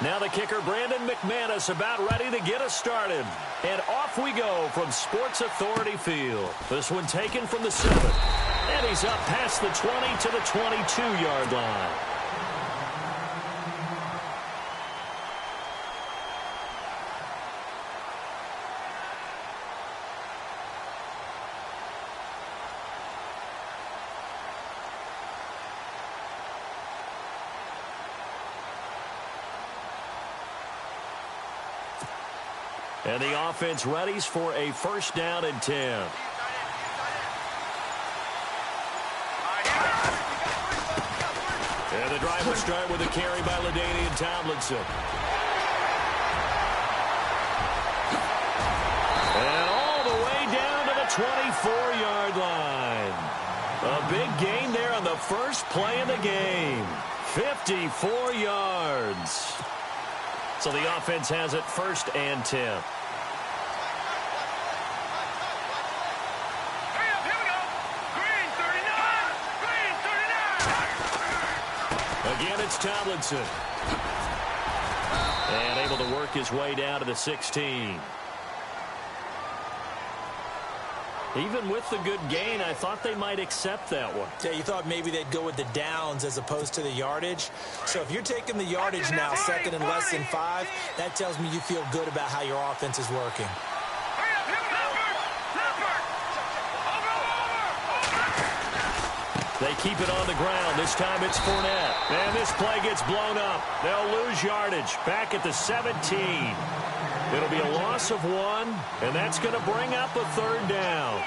Now the kicker, Brandon McManus, about ready to get us started. And off we go from Sports Authority Field. This one taken from the 7. And he's up past the 20 to the 22-yard line. And the offense readies for a first down and 10. And the drive will start with a carry by LaDainian Tomlinson. And all the way down to the 24-yard line. A big gain there on the first play of the game. 54 yards. So the offense has it first and 10. Again, it's Tomlinson. And able to work his way down to the 16. Even with the good gain, I thought they might accept that one. Yeah, you thought maybe they'd go with the downs as opposed to the yardage. So if you're taking the yardage now, second and less than 5, that tells me you feel good about how your offense is working. They keep it on the ground. This time it's Fournette. And this play gets blown up. They'll lose yardage back at the 17. It'll be a loss of 1, and that's going to bring up a third down.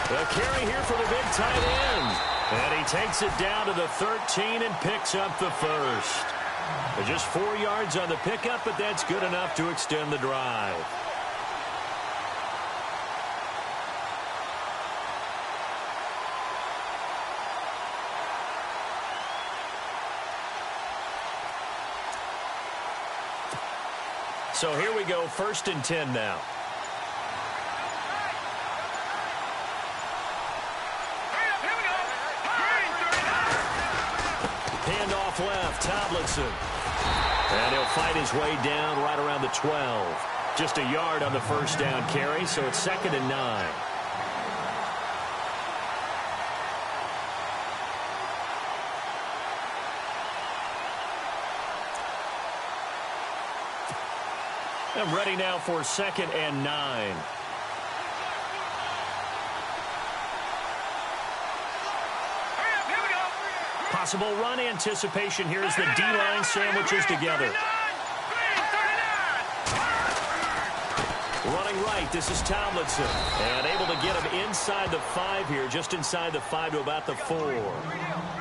The carry here for the big tight end. And he takes it down to the 13 and picks up the first. Just 4 yards on the pickup, but that's good enough to extend the drive. So here we go, first and 10 now. Left, Tomlinson. And he'll fight his way down right around the 12. Just a yard on the first down carry, so it's second and 9. I'm ready now for second and 9. Possible run anticipation here as the D-line sandwiches together. Running right, this is Tomlinson. And able to get him inside the 5 here, just inside the 5 to about the 4.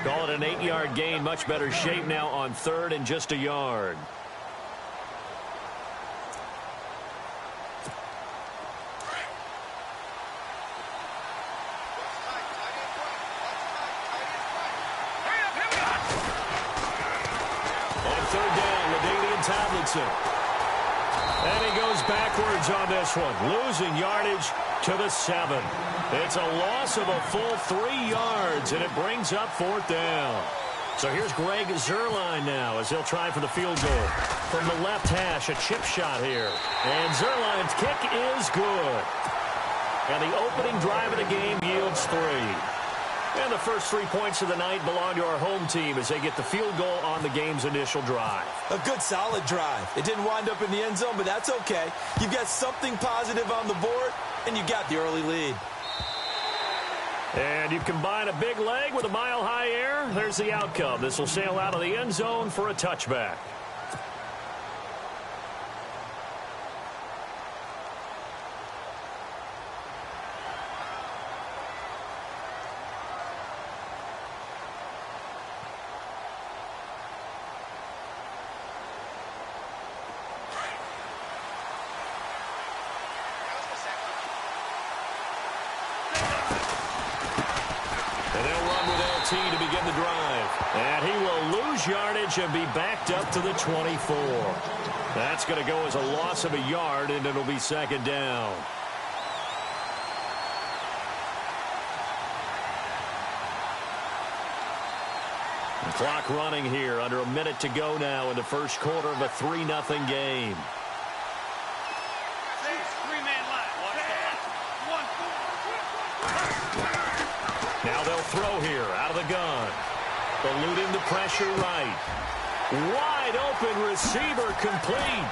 Call it an 8-yard gain, much better shape now on third and just a yard. Tomlinson. And he goes backwards on this one, losing yardage to the 7. It's a loss of a full 3 yards, and it brings up fourth down. So here's Greg Zuerlein now as he'll try for the field goal. From the left hash, a chip shot here. And Zuerlein's kick is good. And the opening drive of the game yields 3. And the first 3 points of the night belong to our home team as they get the field goal on the game's initial drive. A good, solid drive. It didn't wind up in the end zone, but that's okay. You've got something positive on the board, and you got the early lead. And you combine a big leg with a mile-high air. There's the outcome. This will sail out of the end zone for a touchback. to begin the drive. And he will lose yardage and be backed up to the 24. That's going to go as a loss of a yard, and it'll be second down. The clock running here, under a minute to go now in the first quarter of a 3-0 game. Now they'll throw here out of the gun. Eluding the pressure right. Wide open receiver complete.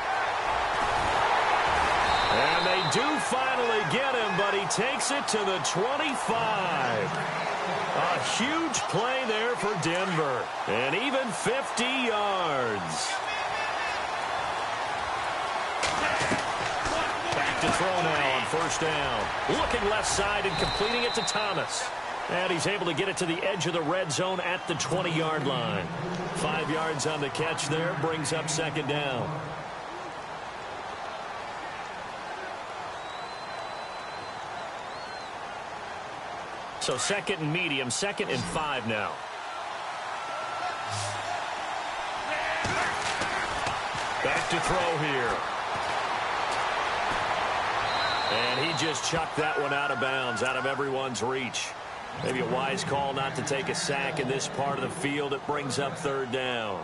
And they do finally get him, but he takes it to the 25. A huge play there for Denver. And even 50 yards. Back to throw now on first down. Looking left side and completing it to Thomas. And he's able to get it to the edge of the red zone at the 20-yard line. 5 yards on the catch there, brings up second down. So second and medium, 2nd and 5 now. Back to throw here. And he just chucked that one out of bounds, out of everyone's reach. Maybe a wise call not to take a sack in this part of the field. It brings up third down.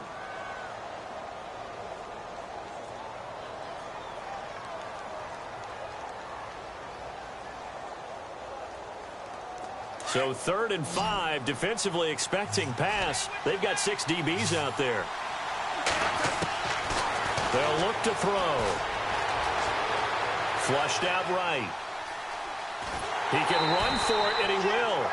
So 3rd and 5, defensively expecting pass. They've got 6 DBs out there. They'll look to throw. Flushed out right. He can run for it, and he will.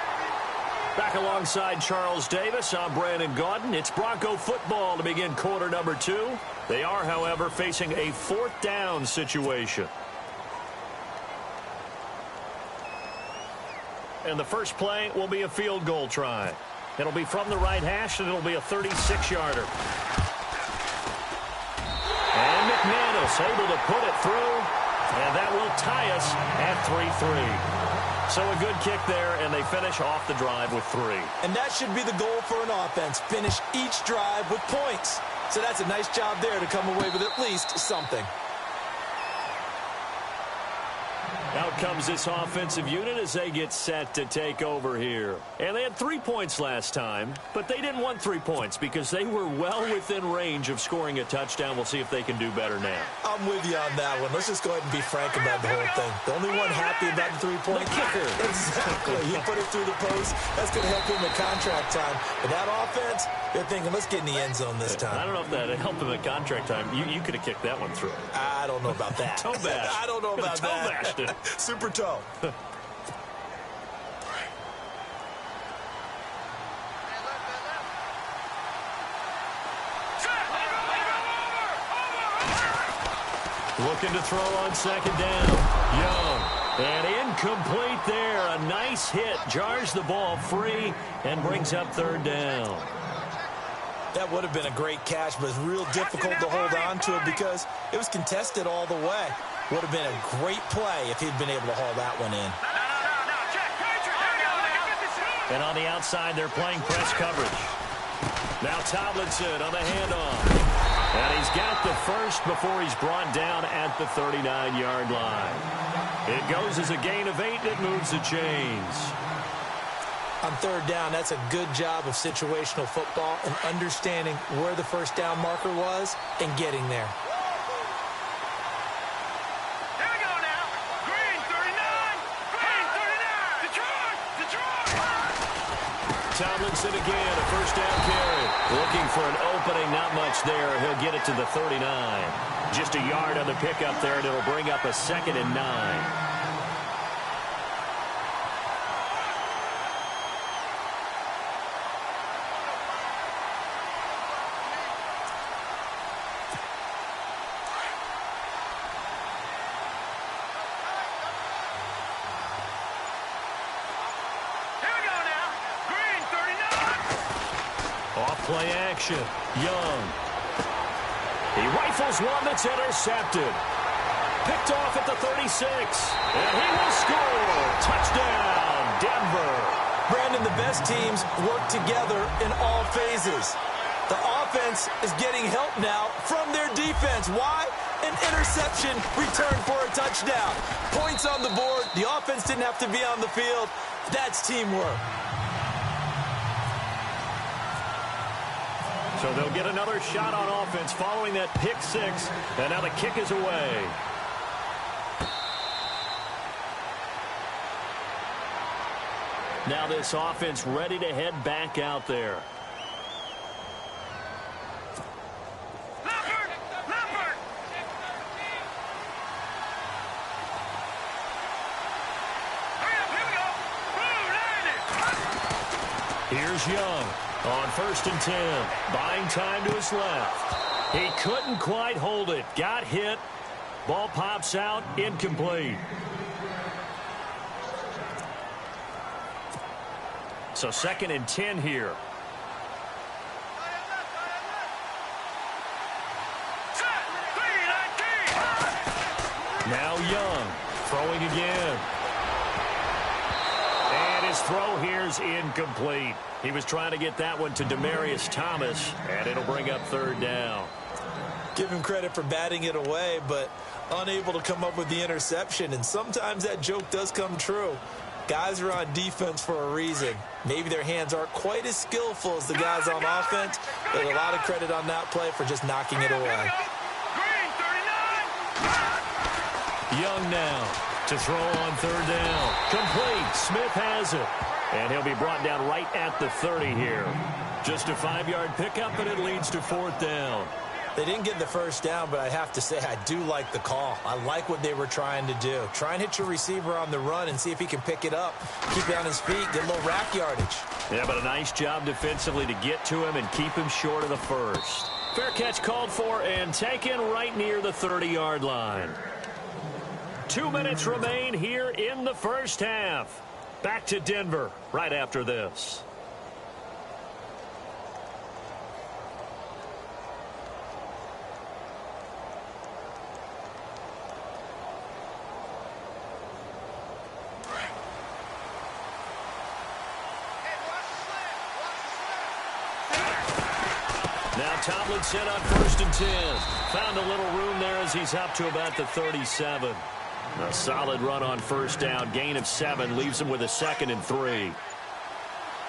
Back alongside Charles Davis, I'm Brandon Gaudin. It's Bronco football to begin quarter number 2. They are, however, facing a 4th down situation. And the first play will be a field goal try. It'll be from the right hash, and it'll be a 36-yarder. And McManus able to put it through, and that will tie us at 3-3. So a good kick there, and they finish off the drive with 3. And that should be the goal for an offense. Finish each drive with points. So that's a nice job there to come away with at least something. Out comes this offensive unit as they get set to take over here. And they had 3 points last time, but they didn't want 3 points because they were well within range of scoring a touchdown. We'll see if they can do better now. I'm with you on that one. Let's just go ahead and be frank about the whole thing. The only one happy about the 3-point kicker. Exactly. He put it through the post. That's going to help him in contract time. But that offense, they're thinking, let's get in the end zone this time. I don't know if that helped him at contract time. You could have kicked that one through. I don't know about that. Toe bash. I don't know about toe that. Bashed it. Super toe. Looking to throw on second down. Young. And incomplete there. A nice hit. Jars the ball free and brings up third down. That would have been a great catch, but it's real difficult to hold on to it because it was contested all the way. Would have been a great play if he'd been able to haul that one in. And on the outside, they're playing press coverage. Now Tomlinson on the handoff. And he's got the first before he's brought down at the 39-yard line. It goes as a gain of 8, and it moves the chains. On third down, that's a good job of situational football and understanding where the first down marker was and getting there. Here we go now. Green 39. Green 39. Detroit. Tomlinson again, a first down carry. Looking for an opening, not much there. He'll get it to the 39. Just a yard on the pickup there, and it'll bring up a 2nd and 9. Play action. Young. He rifles one that's intercepted. Picked off at the 36. And he will score. Touchdown, Denver. Brandon, the best teams work together in all phases. The offense is getting help now from their defense. Why? An interception returned for a touchdown. Points on the board. The offense didn't have to be on the field. That's teamwork. So they'll get another shot on offense following that pick six. And now the kick is away. Now this offense ready to head back out there. Here's Young on 1st and 10. Buying time to his left. He couldn't quite hold it. Got hit. Ball pops out. Incomplete. So 2nd and 10 here. Now Young throwing again. And his throw here is incomplete. He was trying to get that one to Demaryius Thomas, and it'll bring up 3rd down. Give him credit for batting it away, but unable to come up with the interception. And sometimes that joke does come true. Guys are on defense for a reason. Maybe their hands aren't quite as skillful as the guys on offense, but a lot of credit on that play for just knocking it away. Young now to throw on 3rd down. Complete. Smith has it. And he'll be brought down right at the 30 here. Just a 5-yard pickup, and it leads to 4th down. They didn't get the 1st down, but I have to say I do like the call. I like what they were trying to do. Try and hit your receiver on the run and see if he can pick it up. Keep it on his feet, get a little rack yardage. Yeah, but a nice job defensively to get to him and keep him short of the 1st. Fair catch called for and taken right near the 30-yard line. 2 minutes remain here in the 1st half. Back to Denver right after this. Now Tomlin set on 1st and 10. Found a little room there as he's up to about the 37. A solid run on 1st down. Gain of 7 leaves him with a 2nd and 3.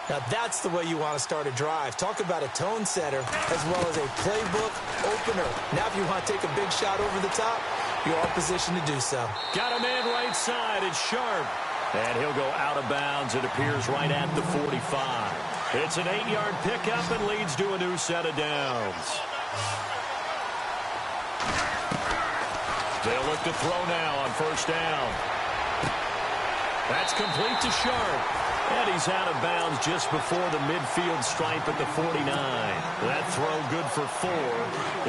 Now that's the way you want to start a drive. Talk about a tone setter as well as a playbook opener. Now if you want to take a big shot over the top, you're in position to do so. Got a man right side. It's Sharp. And he'll go out of bounds. It appears right at the 45. It's an 8-yard pickup and leads to a new set of downs. They'll look to throw now on 1st down. That's complete to Sharp. And he's out of bounds just before the midfield stripe at the 49. That throw good for 4.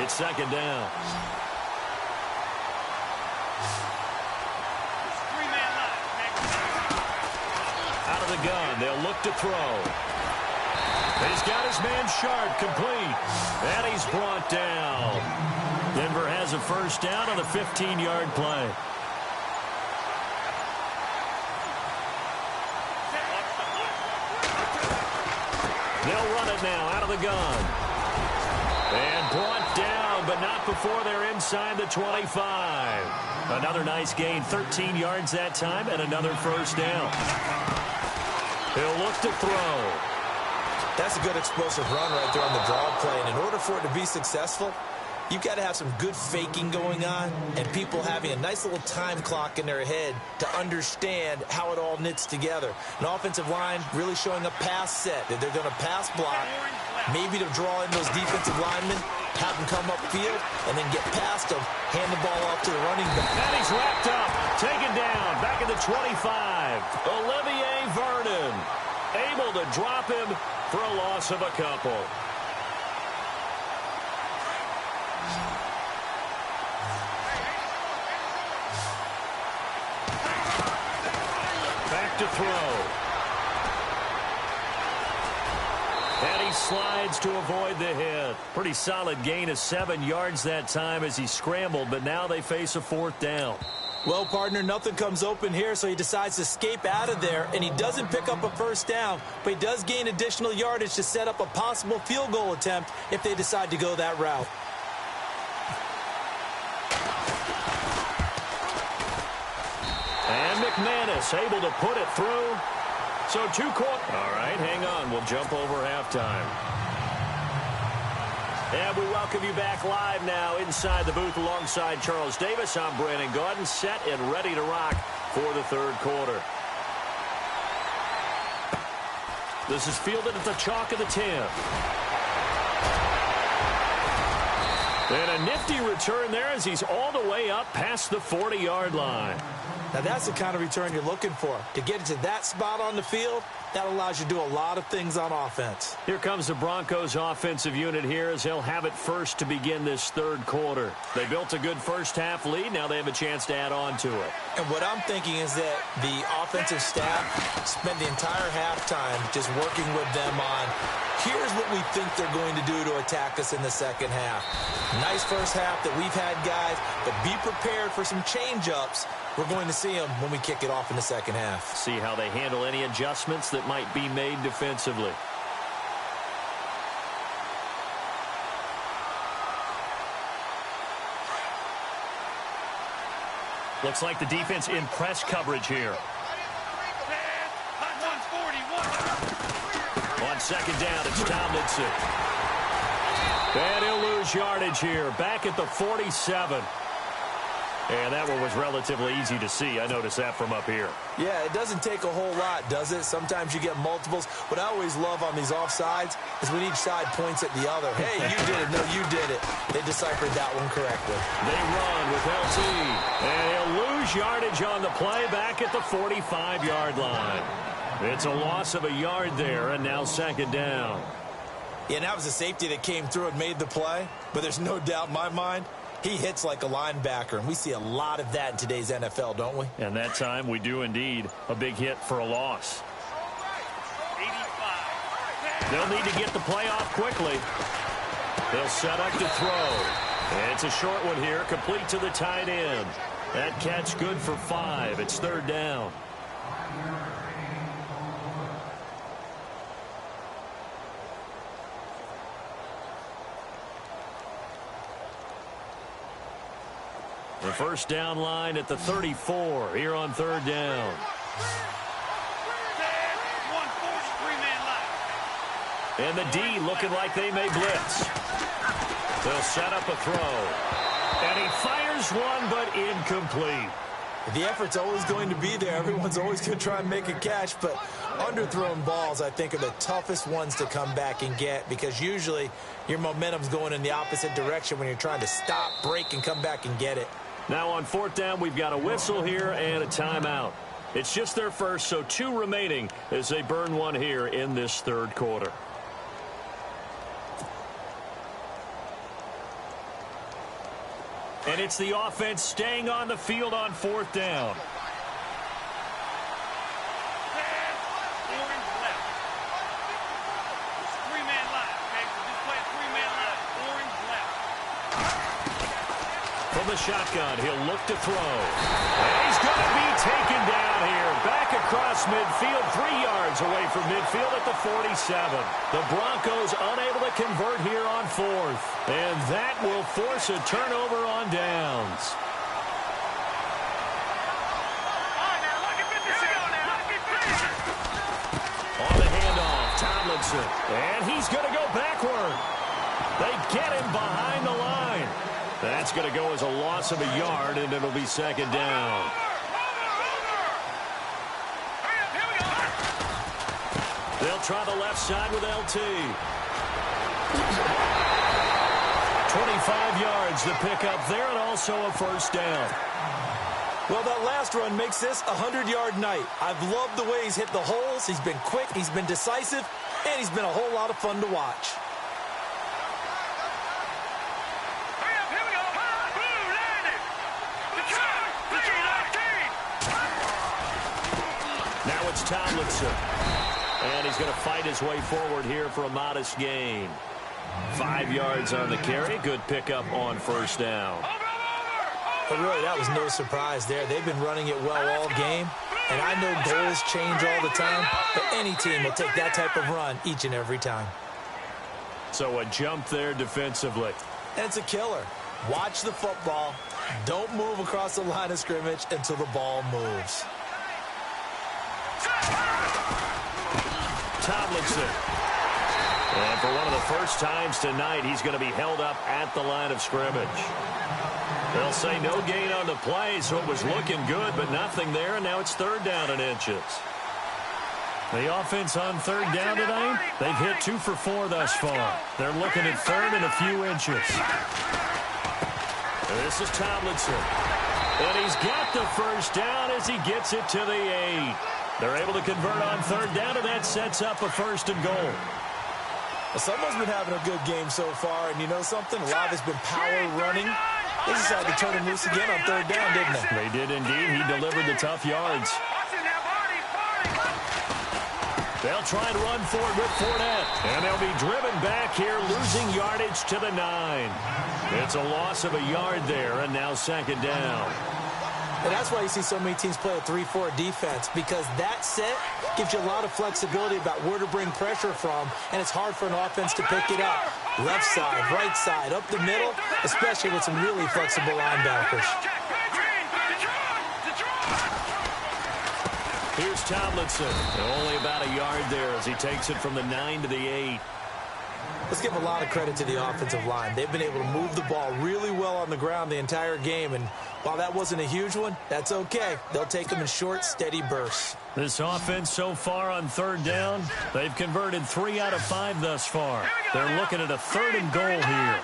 It's 2nd down. Out of the gun. They'll look to throw. He's got his man Sharp complete. And he's brought down. Denver has a 1st down on the 15-yard play. They'll run it now out of the gun. And brought down, but not before they're inside the 25. Another nice gain, 13 yards that time, and another 1st down. He'll look to throw. That's a good explosive run right there on the draw play. And in order for it to be successful, you've got to have some good faking going on and people having a nice little time clock in their head to understand how it all knits together. An offensive line really showing a pass set that they're going to pass block, maybe to draw in those defensive linemen, have them come upfield, and then get past them, hand the ball off to the running back. And he's wrapped up, taken down, back at the 25. Olivier Vernon able to drop him for a loss of a couple. Back to throw. And he slides to avoid the hit. Pretty solid gain of 7 yards that time as he scrambled, but now they face a 4th down. Well, partner, nothing comes open here, so he decides to escape out of there, and he doesn't pick up a first down, but he does gain additional yardage to set up a possible field goal attempt if they decide to go that route. And McManus able to put it through. So 2 quarters. All right, hang on. We'll jump over halftime. And we welcome you back live now inside the booth alongside Charles Davis. I'm Brandon Gaudin, set and ready to rock for the third quarter. This is fielded at the chalk of the 10. And a nifty return there as he's all the way up past the 40-yard line. Now, that's the kind of return you're looking for. To get it to that spot on the field, that allows you to do a lot of things on offense. Here comes the Broncos offensive unit here as they'll have it first to begin this third quarter. They built a good first-half lead. Now they have a chance to add on to it. And what I'm thinking is that the offensive staff spent the entire halftime just working with them on, here's what we think they're going to do to attack us in the second half. Nice first half that we've had, guys, but be prepared for some change-ups. We're going to see them when we kick it off in the second half. See how they handle any adjustments that might be made defensively. Looks like the defense in press coverage here. On second down, it's Tomlinson. And he'll lose yardage here. Back at the 47. And that one was relatively easy to see. I noticed that from up here. Yeah, it doesn't take a whole lot, does it? Sometimes you get multiples. What I always love on these offsides is when each side points at the other. Hey, you did it. No, you did it. They deciphered that one correctly. They run with LT. And he'll lose yardage on the play back at the 45-yard line. It's a loss of a yard there, and now second down. Yeah, and that was a safety that came through and made the play. But there's no doubt in my mind, he hits like a linebacker, and we see a lot of that in today's NFL, don't we? And that time we do indeed. A big hit for a loss. 85. They'll need to get the play off quickly. They'll set up to throw. And it's a short one here, complete to the tight end. That catch good for 5. It's third down. The first down line at the 34 here on third down. And the D looking like they may blitz. They'll set up a throw. And he fires one, but incomplete. The effort's always going to be there. Everyone's always going to try and make a catch, but underthrown balls, I think, are the toughest ones to come back and get because usually your momentum's going in the opposite direction when you're trying to stop, break, and come back and get it. Now on fourth down, we've got a whistle here and a timeout. It's just their first, so 2 remaining as they burn one here in this third quarter. And it's the offense staying on the field on fourth down. From the shotgun, he'll look to throw. And he's going to be taken down here. Back across midfield, 3 yards away from midfield at the 47. The Broncos unable to convert here on fourth. And that will force a turnover on downs. On the handoff, Tomlinson. And he's going to go backward. They get him behind the line. That's going to go as a loss of a yard, and it'll be second down. They'll try the left side with LT. 25 yards to pick up there, and also a first down. Well, that last run makes this a 100-yard night. I've loved the way he's hit the holes. He's been quick, he's been decisive, and he's been a whole lot of fun to watch. Now it's Tomlinson. And he's going to fight his way forward here for a modest gain. 5 yards on the carry. Good pickup on first down. But really, that was no surprise there. They've been running it well all game, and I know goals change all the time, but any team will take that type of run each and every time. So a jump there defensively. And it's a killer. Watch the football. Don't move across the line of scrimmage until the ball moves. Tomlinson. And for one of the first times tonight, he's going to be held up at the line of scrimmage. They'll say no gain on the play, so it was looking good, but nothing there, and now it's 3rd down and inches. The offense on 3rd down tonight, they've hit 2 for 4 thus far. They're looking at 3rd and a few inches. This is Tomlinson. And he's got the first down as he gets it to the 8. They're able to convert on 3rd down, and that sets up a 1st and goal. Well, someone's been having a good game so far, and you know something? A lot of it's been power running. They decided to turn him loose again on 3rd down, didn't they? They did indeed. He delivered the tough yards. They'll try and run for it with Fournette. And they'll be driven back here, losing yardage to the 9. It's a loss of a yard there, and now 2nd down. And that's why you see so many teams play a 3-4 defense, because that set gives you a lot of flexibility about where to bring pressure from, and it's hard for an offense to pick it up. Left side, right side, up the middle, especially with some really flexible linebackers. Here's Tomlinson. Only about a yard there as he takes it from the 9 to the 8. Let's give a lot of credit to the offensive line. They've been able to move the ball really well on the ground the entire game, and while that wasn't a huge one, that's okay. They'll take them in short, steady bursts. This offense so far on 3rd down, they've converted 3 out of 5 thus far. They're looking at a 3rd and goal here.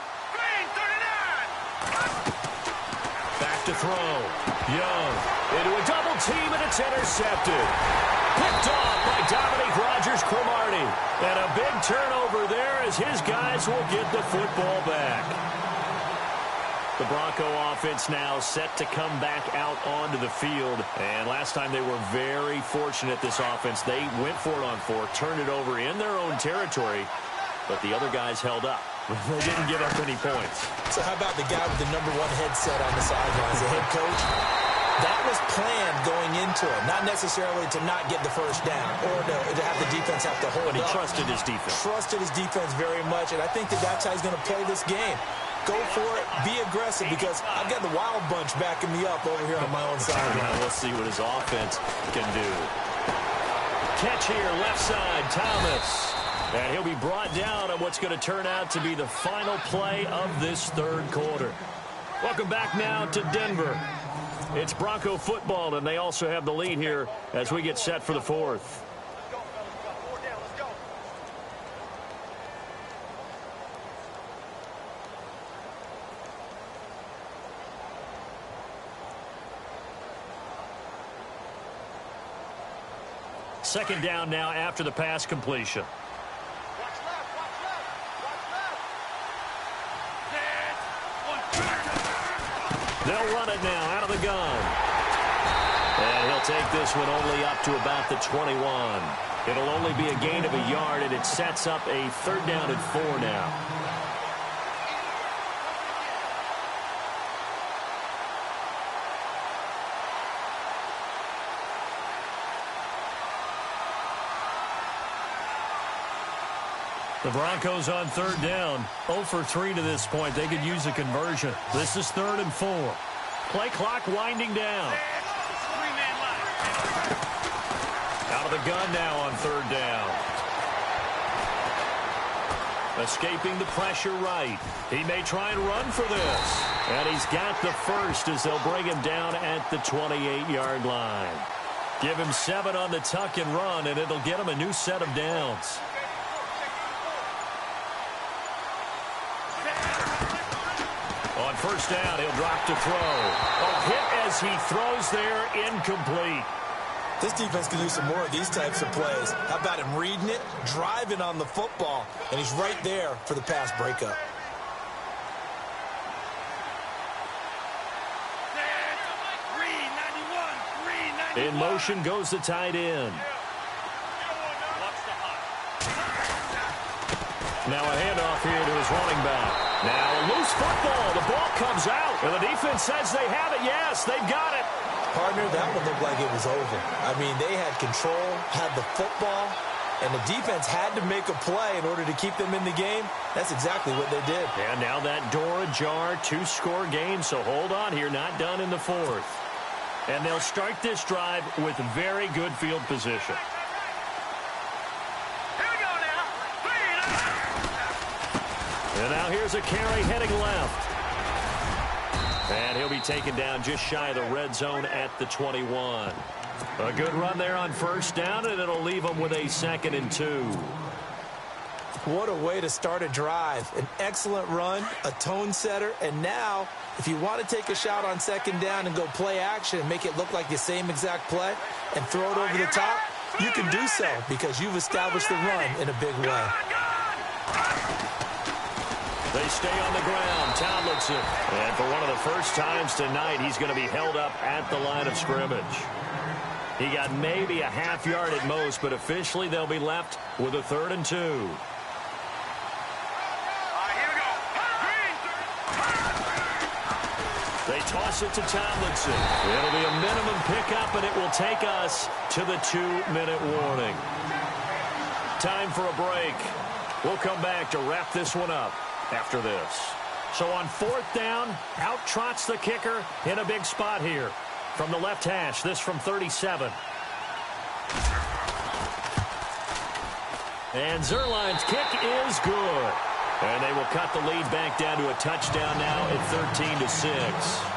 Back to throw. Young into a double team, and it's intercepted. Picked off by Dominique Rodgers-Cromartie. And a big turnover there as his guys will get the football back. The Bronco offense now set to come back out onto the field. And last time they were very fortunate, this offense. They went for it on 4, turned it over in their own territory, but the other guys held up. They didn't give up any points. So how about the guy with the #1 headset on the sidelines, the head coach? That was planned going into it, not necessarily to not get the first down or to have the defense have to hold But he up. trusted his defense. Trusted his defense very much, and I think that's how he's going to play this game. Go for it, be aggressive, because I've got the wild bunch backing me up over here on my own side. We'll see what his offense can do. Catch here, left side, Thomas. And he'll be brought down on what's going to turn out to be the final play of this 3rd quarter. Welcome back now to Denver. It's Bronco football, and they also have the lead here as we get set for the 4th. Second down now after the pass completion. They'll run it now out of the gun. And he'll take this one only up to about the 21. It'll only be a gain of a yard, and it sets up a 3rd down and 4 now. The Broncos on 3rd down, 0 for 3 to this point. They could use a conversion. This is 3rd and 4. Play clock winding down. Out of the gun now on 3rd down. Escaping the pressure right. He may try and run for this. And he's got the first as they'll bring him down at the 28-yard line. Give him 7 on the tuck and run, and it'll get him a new set of downs. On 1st down, he'll drop to throw. A hit as he throws there, incomplete. This defense can do some more of these types of plays. How about him reading it, driving on the football, and he's right there for the pass breakup. In motion goes the tight end. Now a handoff here to his running back. Now a loose football. The ball comes out. And the defense says they have it. Yes, they've got it. Partner, that one looked like it was over. I mean, they had control, had the football, and the defense had to make a play in order to keep them in the game. That's exactly what they did. And now that door ajar, two-score game, so hold on here, not done in the fourth. And they'll start this drive with very good field position. Here we go now. And now here's a carry heading left. And he'll be taken down just shy of the red zone at the 21. A good run there on first down, and it'll leave them with a 2nd and 2. What a way to start a drive. An excellent run, a tone setter, and now if you want to take a shot on 2nd down and go play action and make it look like the same exact play and throw it over the top, you can do so because you've established the run in a big way. They stay on the ground. Tomlinson. And for one of the first times tonight, he's going to be held up at the line of scrimmage. He got maybe a half yard at most, but officially they'll be left with a 3rd and 2. Here we go. They toss it to Tomlinson. It'll be a minimum pickup, and it will take us to the 2-minute warning. Time for a break. We'll come back to wrap this one up after this. So on 4th down, out trots the kicker in a big spot here. From the left hash, this from 37. And Zerline's kick is good. And they will cut the lead back down to a touchdown now at 13-6.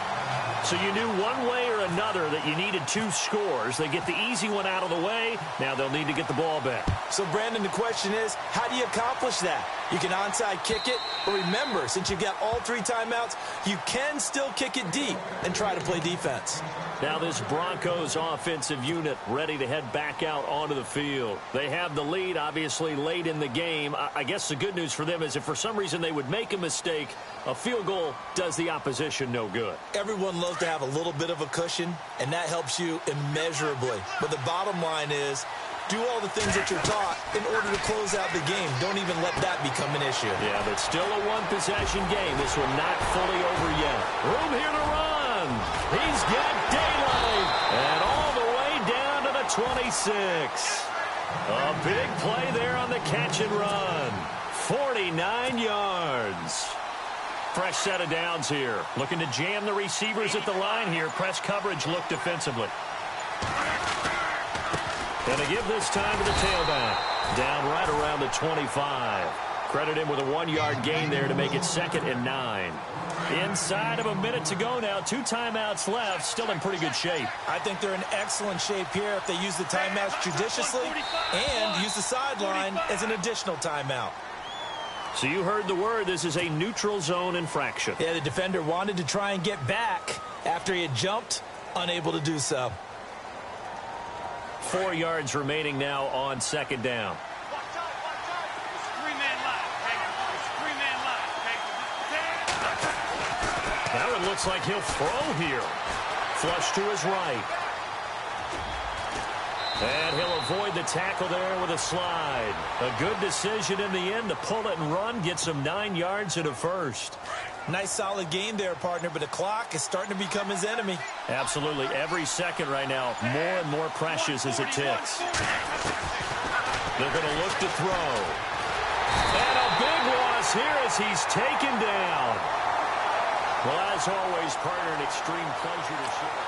So you knew one way or another that you needed 2 scores. They get the easy one out of the way. Now they'll need to get the ball back. So, Brandon, the question is, how do you accomplish that? You can onside kick it, but remember, since you've got all 3 timeouts, you can still kick it deep and try to play defense. Now this Broncos offensive unit ready to head back out onto the field. They have the lead, obviously, late in the game. I guess the good news for them is if for some reason they would make a mistake, a field goal does the opposition no good. Everyone loves to have a little bit of a cushion, and that helps you immeasurably. But the bottom line is, do all the things that you're taught in order to close out the game. Don't even let that become an issue. Yeah, but still a one-possession game. This one not fully over yet. Room here to run. He's got daylight. And all the way down to the 26. A big play there on the catch and run. 49 yards. Fresh set of downs here. Looking to jam the receivers at the line here. Press coverage look defensively. And they give this time to the tailback. Down right around the 25. Credit him with a 1-yard gain there to make it 2nd and 9. Inside of a minute to go now. 2 timeouts left. Still in pretty good shape. I think they're in excellent shape here if they use the timeouts judiciously and use the sideline as an additional timeout. So you heard the word. This is a neutral zone infraction. Yeah, the defender wanted to try and get back after he had jumped, unable to do so. 4 yards remaining now on 2nd down. Watch out, watch out. It's 3-man line. It's 3-man line. Now it looks like he'll throw here. Flush to his right. And he'll avoid the tackle there with a slide. A good decision in the end to pull it and run. Get some 9 yards and a first. Nice solid game there, partner, but the clock is starting to become his enemy. Absolutely. Every second right now, more and more precious as it ticks. They're going to look to throw. And a big loss here as he's taken down. Well, as always, partner, an extreme pleasure to share.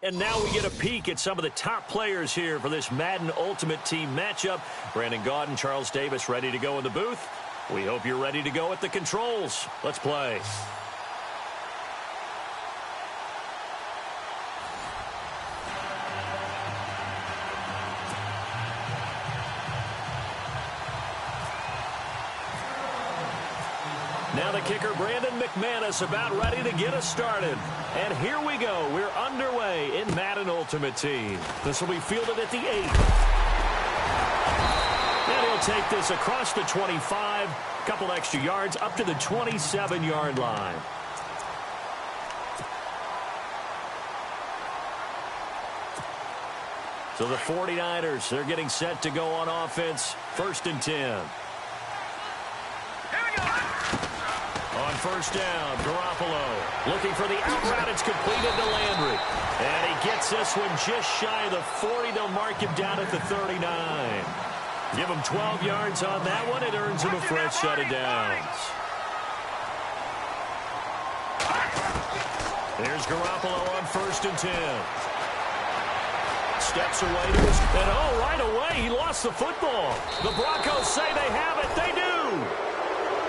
And now we get a peek at some of the top players here for this Madden Ultimate Team matchup. Brandon Gaudin, Charles Davis ready to go in the booth. We hope you're ready to go at the controls. Let's play. Now the kicker, Brandon McManus, about ready to get us started. And here we go. We're underway in Madden Ultimate Team. This will be fielded at the 8. And he'll take this across the 25, a couple extra yards, up to the 27-yard line. So the 49ers, they're getting set to go on offense. 1st and 10. On first down, Garoppolo looking for the out route. It's completed to Landry. And he gets this one just shy of the 40. They'll mark him down at the 39. Give him 12 yards on that one. It earns him a fresh set of downs. Here's Garoppolo on 1st and 10. Steps away to his... And right away, he lost the football. The Broncos say they have it. They do.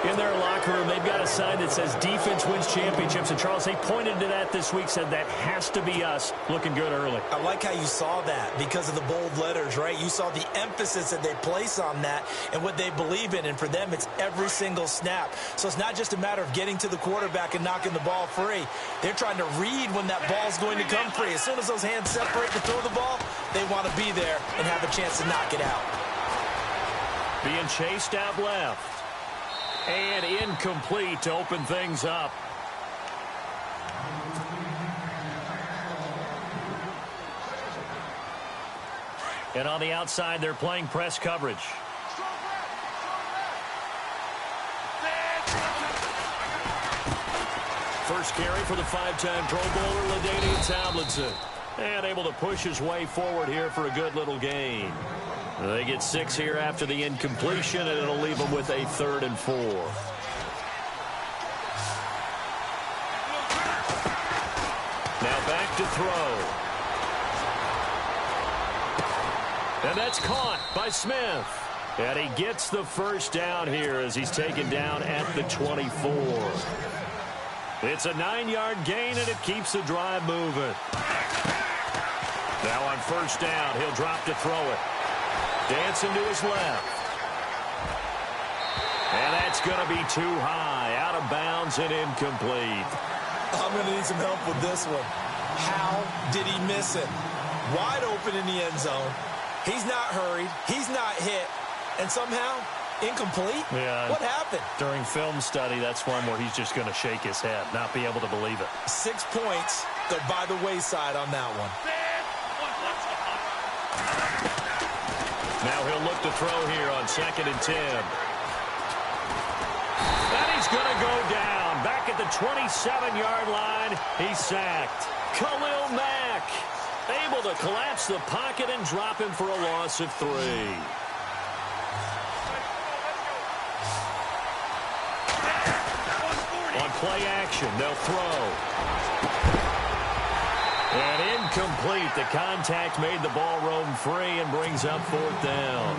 In their locker room, they've got a sign that says defense wins championships. And, Charles, they pointed to that this week, said that has to be us. Looking good early. I like how you saw that because of the bold letters, right? You saw the emphasis that they place on that and what they believe in. And for them, it's every single snap. So it's not just a matter of getting to the quarterback and knocking the ball free. They're trying to read when that ball's going to come free. As soon as those hands separate to throw the ball, they want to be there and have a chance to knock it out. Being chased out left. And incomplete to open things up. And on the outside, they're playing press coverage. First carry for the 5-time Pro Bowler, LaDainian Tomlinson. And able to push his way forward here for a good little gain. They get 6 here after the incompletion, and it'll leave them with a 3rd and 4. Now back to throw. And that's caught by Smith. And he gets the first down here as he's taken down at the 24. It's a 9-yard gain, and it keeps the drive moving. Now on first down, he'll drop to throw it. Dancing to his left. And that's going to be too high. Out of bounds and incomplete. I'm going to need some help with this one. How did he miss it? Wide open in the end zone. He's not hurried. He's not hit. And somehow, incomplete? Yeah. What happened? During film study, that's one where he's just going to shake his head, not be able to believe it. 6 points go by the wayside on that one. Now he'll look to throw here on 2nd and 10. And he's going to go down. Back at the 27-yard line, he's sacked. Khalil Mack able to collapse the pocket and drop him for a loss of 3. On play action, they'll throw. And incomplete. The contact made the ball roam free and brings up 4th down.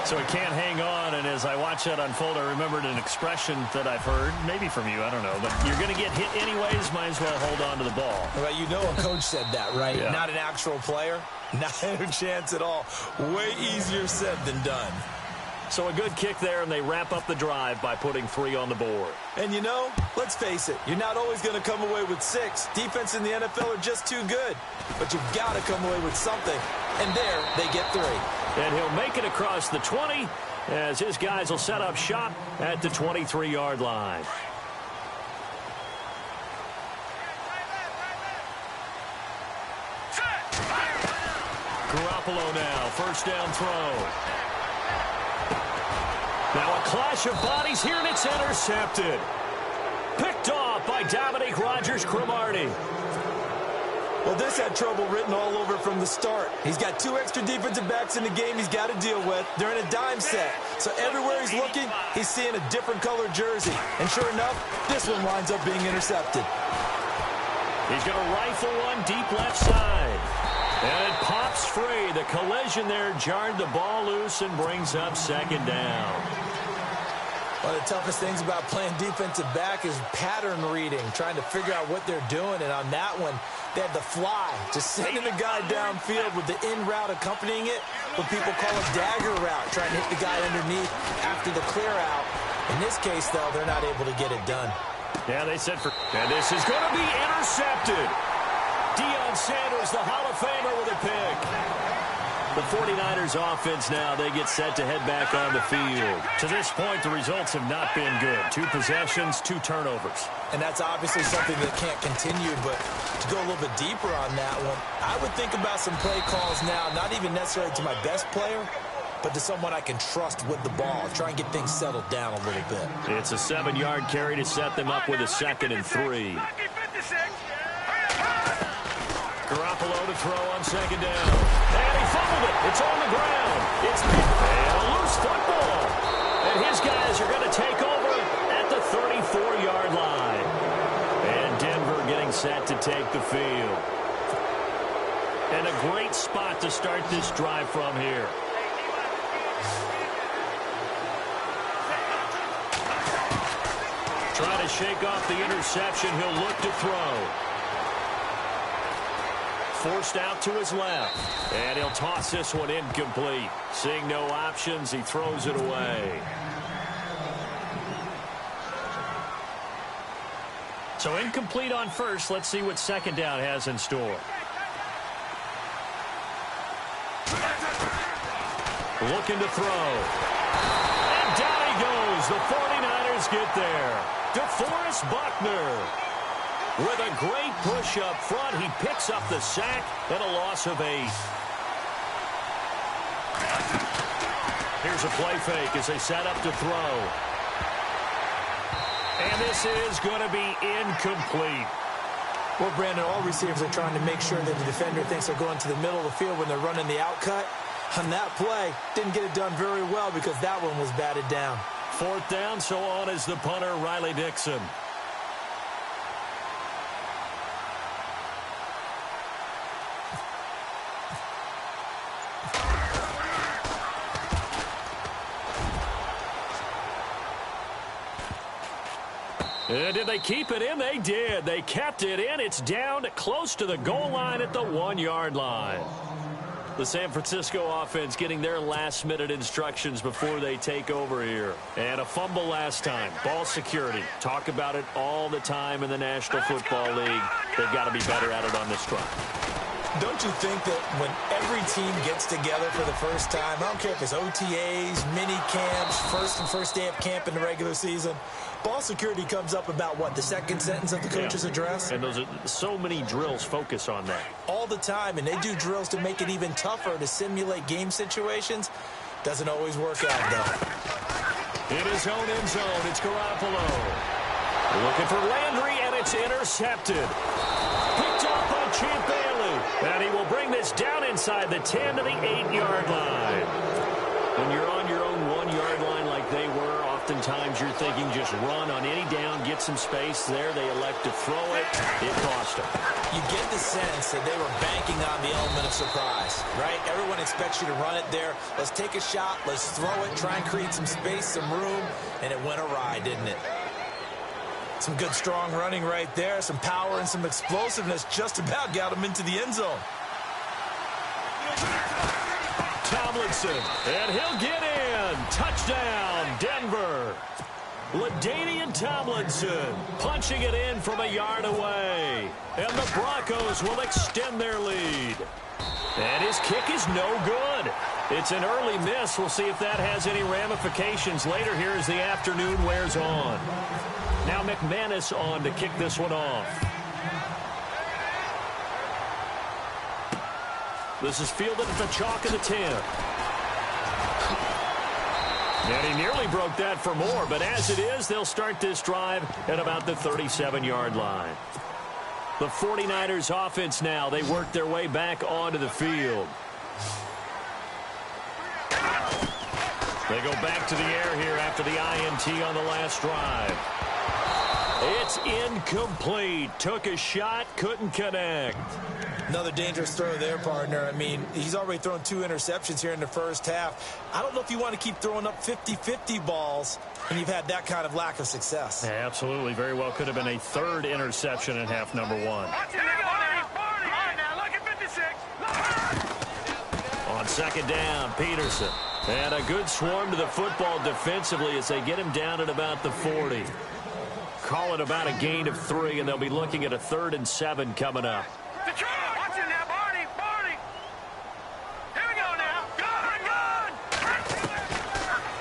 So he can't hang on, and as I watch that unfold, I remembered an expression that I've heard, maybe from you, I don't know, but you're going to get hit anyways, might as well hold on to the ball. Well, you know a coach said that, right? Yeah. Not an actual player. Not a chance at all. Way easier said than done. So a good kick there, and they wrap up the drive by putting 3 on the board. And you know, let's face it, you're not always going to come away with 6. Defense in the NFL are just too good. But you've got to come away with something. And there, they get 3. And he'll make it across the 20 as his guys will set up shop at the 23-yard line. Garoppolo now, first down throw. Now a clash of bodies here, and it's intercepted. Picked off by Dominique Rodgers-Cromartie. Well, this had trouble written all over from the start. He's got 2 extra defensive backs in the game he's got to deal with. They're in a dime set. So everywhere he's looking, he's seeing a different color jersey. And sure enough, this one winds up being intercepted. He's going to rifle one deep left side. And it pops free. The collision there jarred the ball loose and brings up second down. One of the toughest things about playing defensive back is pattern reading, trying to figure out what they're doing. And on that one, they had the fly, just sending the guy downfield with the in route accompanying it, what people call a dagger route, trying to hit the guy underneath after the clear out. In this case, though, they're not able to get it done. Yeah, they said for... And this is going to be intercepted. Deion Sanders, the Hall of Famer, with a pick. The 49ers offense now, they get set to head back on the field. To this point, the results have not been good. 2 possessions, 2 turnovers. And that's obviously something that can't continue, but to go a little bit deeper on that one, I would think about some play calls now, not even necessarily to my best player, but to someone I can trust with the ball. Try and get things settled down a little bit. It's a 7-yard carry to set them up with a 2nd and 3. Garoppolo to throw on 2nd down. And he fumbled it. It's on the ground. It's and a loose football. And his guys are going to take over at the 34-yard line. And Denver getting set to take the field. And a great spot to start this drive from here. Trying to shake off the interception. He'll look to throw. Forced out to his left. And he'll toss this one incomplete. Seeing no options, he throws it away. So incomplete on first. Let's see what 2nd down has in store. Looking to throw. And down he goes. The 49ers get there. DeForest Buckner. With a great push up front, he picks up the sack and a loss of 8. Here's a play fake as they set up to throw. And this is going to be incomplete. Well, Brandon, all receivers are trying to make sure that the defender thinks they're going to the middle of the field when they're running the outcut. On that play, didn't get it done very well because that one was batted down. 4th down, so on is the punter, Riley Dixon. And did they keep it in? They did. They kept it in. It's down close to the goal line at the 1-yard line. The San Francisco offense getting their last-minute instructions before they take over here. And a fumble last time. Ball security. Talk about it all the time in the National Football League. They've got to be better at it on this drive. Don't you think that when every team gets together for the first time, I don't care if it's OTAs, mini camps, first day of camp in the regular season, ball security comes up about what, the 2nd sentence of the coach's address? And those are so many drills focus on that. All the time, and they do drills to make it even tougher to simulate game situations. Doesn't always work out, though. In his own end zone, it's Garoppolo. Looking for Landry, and it's intercepted. Picked off by Champ Bailey. And he will bring this down inside the 10 to the 8-yard line. When you're on your own 1-yard line like they were, oftentimes you're thinking just run on any down, get some space there. They elect to throw it. It cost them. You get the sense that they were banking on the element of surprise, right? Everyone expects you to run it there. Let's take a shot. Let's throw it. Try and create some space, some room. And it went awry, didn't it? Some good, strong running right there. Some power and some explosiveness just about got him into the end zone. Tomlinson, and he'll get in. Touchdown, Denver. LaDainian Tomlinson punching it in from a yard away. And the Broncos will extend their lead. And his kick is no good. It's an early miss. We'll see if that has any ramifications later here as the afternoon wears on. Now McManus on to kick this one off. This is fielded at the chalk of the 10. And he nearly broke that for more, but as it is, they'll start this drive at about the 37-yard line. The 49ers offense now, they work their way back onto the field. They go back to the air here after the INT on the last drive. It's incomplete. Took a shot, couldn't connect. Another dangerous throw there, partner. I mean, he's already thrown 2 interceptions here in the first half. I don't know if you want to keep throwing up 50-50 balls when you've had that kind of lack of success. Yeah, absolutely. Very well could have been a 3rd interception in half number 1. On 2nd down, Peterson. And a good swarm to the football defensively as they get him down at about the 40. Call it about a gain of 3, and they'll be looking at a 3rd and 7 coming up. Watch it now, Barney. Here we go now. Gun.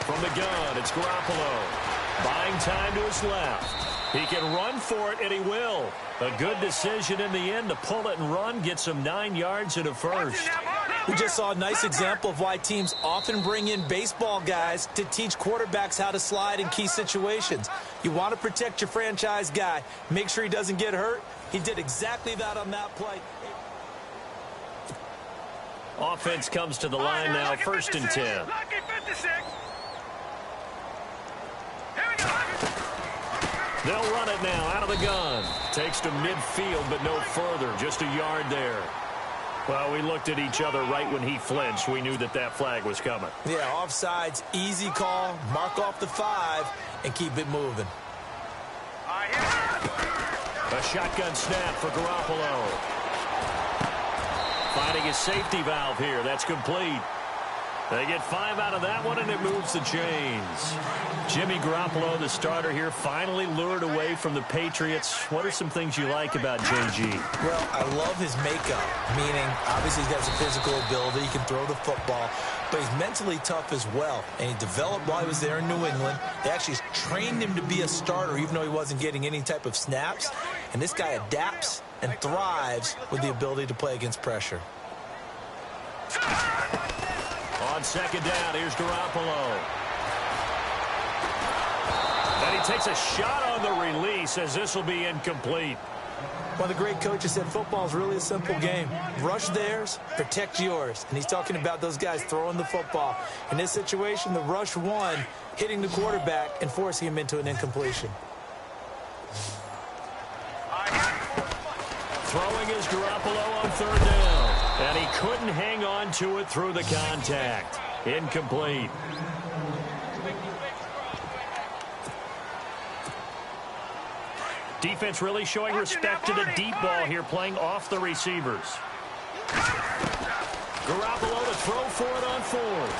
From the gun, it's Garoppolo. Buying time to his left. He can run for it, and he will. A good decision in the end to pull it and run, get some 9 yards and a first. We just saw a nice example of why teams often bring in baseball guys to teach quarterbacks how to slide in key situations. You want to protect your franchise guy. Make sure he doesn't get hurt. He did exactly that on that play. Offense comes to the line now, 1st and 10. They'll run it now out of the gun. Takes to midfield, but no further. Just a yard there. Well, we looked at each other right when he flinched. We knew that that flag was coming. Yeah, offsides, easy call. Mark off the 5 and keep it moving. A shotgun snap for Garoppolo. Finding his safety valve here. That's complete. They get 5 out of that one, and it moves the chains. Jimmy Garoppolo, the starter here, finally lured away from the Patriots. What are some things you like about JG? Well, I love his makeup, meaning obviously he's got some physical ability. He can throw the football, but he's mentally tough as well. And he developed while he was there in New England. They actually trained him to be a starter, even though he wasn't getting any type of snaps. And this guy adapts and thrives with the ability to play against pressure. On 2nd down, here's Garoppolo. And he takes a shot on the release as this will be incomplete. One of the great coaches said football is really a simple game. Rush theirs, protect yours. And he's talking about those guys throwing the football. In this situation, the rush one, hitting the quarterback and forcing him into an incompletion. Throwing is Garoppolo on 3rd down. And he couldn't hang on to it through the contact. Incomplete. Defense really showing respect to the deep ball here, playing off the receivers. Garoppolo to throw for it on 4th.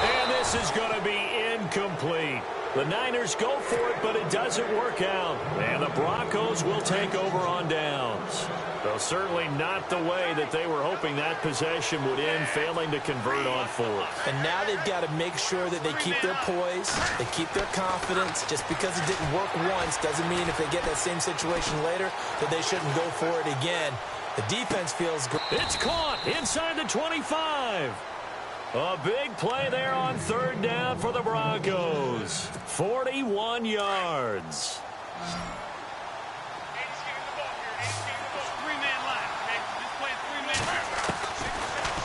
And this is going to be incomplete. The Niners go for it, but it doesn't work out. And the Broncos will take over on downs. Though certainly not the way that they were hoping that possession would end, failing to convert on 4th. And now they've got to make sure that they keep their poise, they keep their confidence. Just because it didn't work once doesn't mean if they get that same situation later that they shouldn't go for it again. The defense feels great. It's caught inside the 25. A big play there on 3rd down for the Broncos. 41 yards.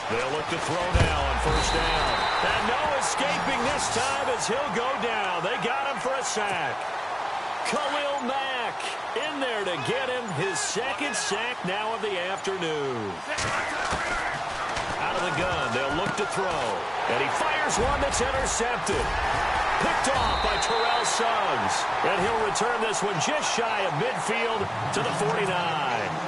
They'll look to throw now on 1st down. And no escaping this time as he'll go down. They got him for a sack. Khalil Mack in there to get him his 2nd sack now of the afternoon. Out of the gun, they'll look to throw. And he fires one that's intercepted. Picked off by Terrell Suggs. And he'll return this one just shy of midfield to the 49.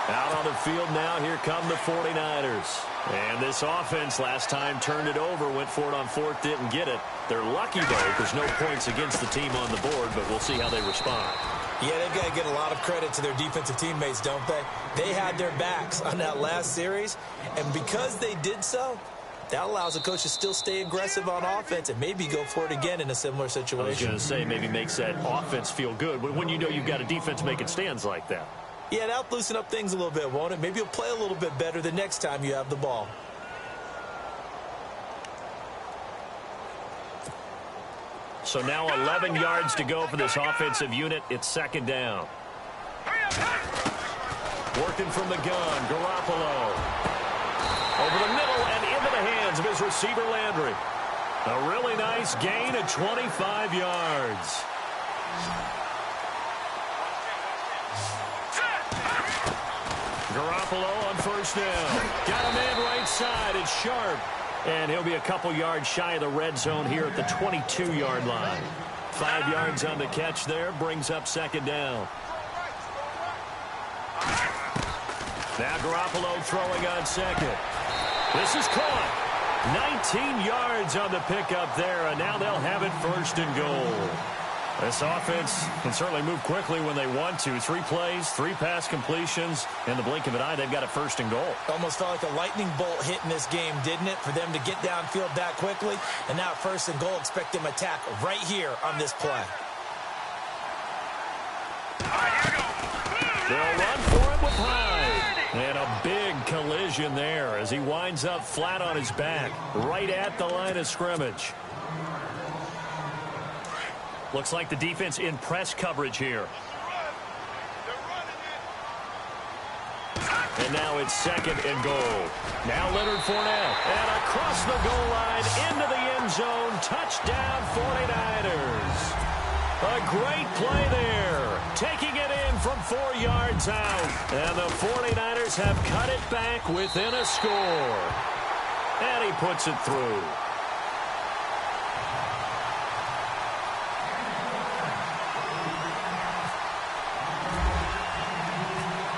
Out on the field now, here come the 49ers. And this offense last time turned it over, went for it on 4th, didn't get it. They're lucky, though, because no points against the team on the board, but we'll see how they respond. Yeah, they've got to get a lot of credit to their defensive teammates, don't they? They had their backs on that last series, and because they did so, that allows the coach to still stay aggressive on offense and maybe go for it again in a similar situation. I was going to say, maybe makes that offense feel good when you know you've got a defense making stands like that. Yeah, that'll loosen up things a little bit, won't it? Maybe you'll play a little bit better the next time you have the ball. So now 11 yards to go for this offensive unit. It's 2nd down. Working from the gun, Garoppolo. Over the middle and into the hands of his receiver, Landry. A really nice gain of 25 yards. Garoppolo on first down. Got him in right side. It's Sharp. And he'll be a couple yards shy of the red zone here at the 22-yard line. 5 yards on the catch there. Brings up second down. Now Garoppolo throwing on second. This is caught. 19 yards on the pickup there, and now they'll have it first and goal. This offense can certainly move quickly when they want to. 3 plays, 3 pass completions. In the blink of an eye, they've got a first and goal. Almost felt like a lightning bolt hit in this game, didn't it? For them to get downfield that quickly. And now first and goal, expect them to attack right here on this play. They'll run for it with Hyde. And a big collision there as he winds up flat on his back, right at the line of scrimmage. Looks like the defense in press coverage here. And now it's second and goal. Now Leonard Fournette. And across the goal line into the end zone. Touchdown 49ers. A great play there. Taking it in from 4 yards out. And the 49ers have cut it back within a score. And he puts it through.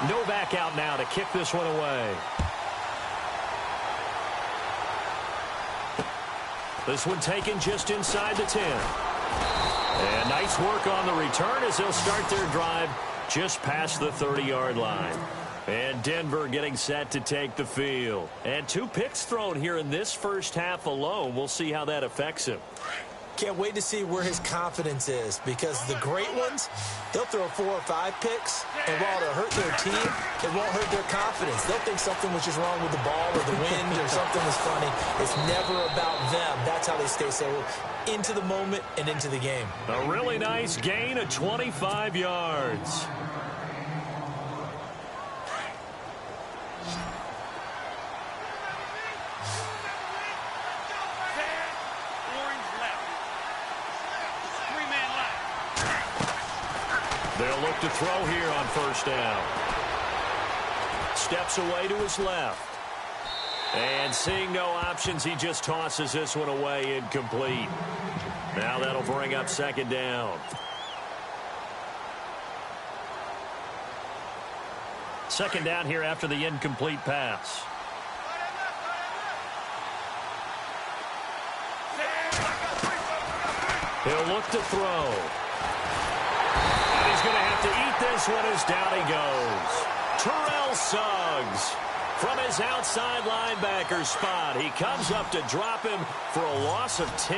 Novak out now to kick this one away. This one taken just inside the 10. And nice work on the return as they'll start their drive just past the 30-yard line. And Denver getting set to take the field. And 2 picks thrown here in this first half alone. We'll see how that affects him. Can't wait to see where his confidence is, because the great ones, they'll throw 4 or 5 picks, and while it'll hurt their team, it won't hurt their confidence. They'll think something was just wrong with the ball or the wind or something was funny. It's never about them. That's how they stay so into the moment and into the game. A really nice gain of 25 yards. They'll look to throw here on first down. Steps away to his left. And seeing no options, he just tosses this one away, incomplete. Now that'll bring up second down. Second down here after the incomplete pass. He'll look to throw. He's going to have to eat this one as down he goes. Terrell Suggs from his outside linebacker spot. He comes up to drop him for a loss of 10.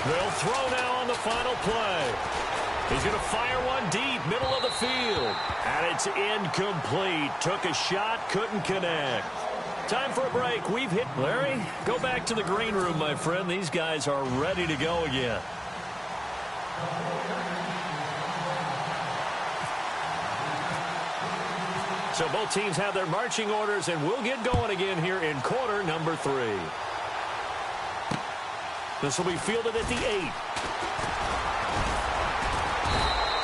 They'll throw now on the final play. He's going to fire one deep, middle of the field. And it's incomplete. Took a shot, couldn't connect. Time for a break. We've hit Larry. Go back to the green room, my friend. These guys are ready to go again. So both teams have their marching orders, and we'll get going again here in quarter number 3. This will be fielded at the 8.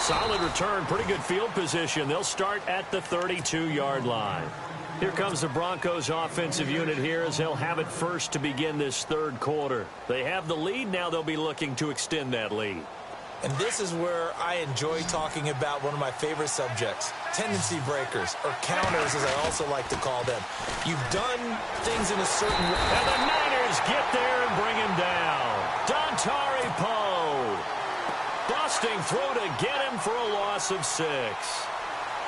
Solid return, pretty good field position. They'll start at the 32-yard line. Here comes the Broncos offensive unit here as they'll have it first to begin this third quarter. They have the lead. Now they'll be looking to extend that lead. And this is where I enjoy talking about one of my favorite subjects, tendency breakers, or counters as I also like to call them. You've done things in a certain way. And the Niners get there and bring him down. Dontari Poe busting through to get him for a loss of 6.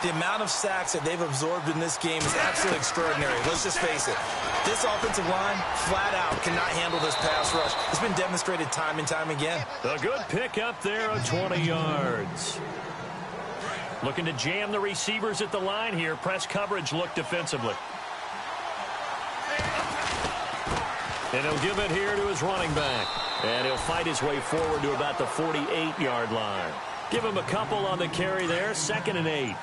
The amount of sacks that they've absorbed in this game is absolutely extraordinary. Let's just face it. This offensive line, flat out, cannot handle this pass rush. It's been demonstrated time and time again. A good pickup there of 20 yards. Looking to jam the receivers at the line here. Press coverage look defensively. And he'll give it here to his running back. And he'll fight his way forward to about the 48-yard line. Give him a couple on the carry there. 2nd and 8.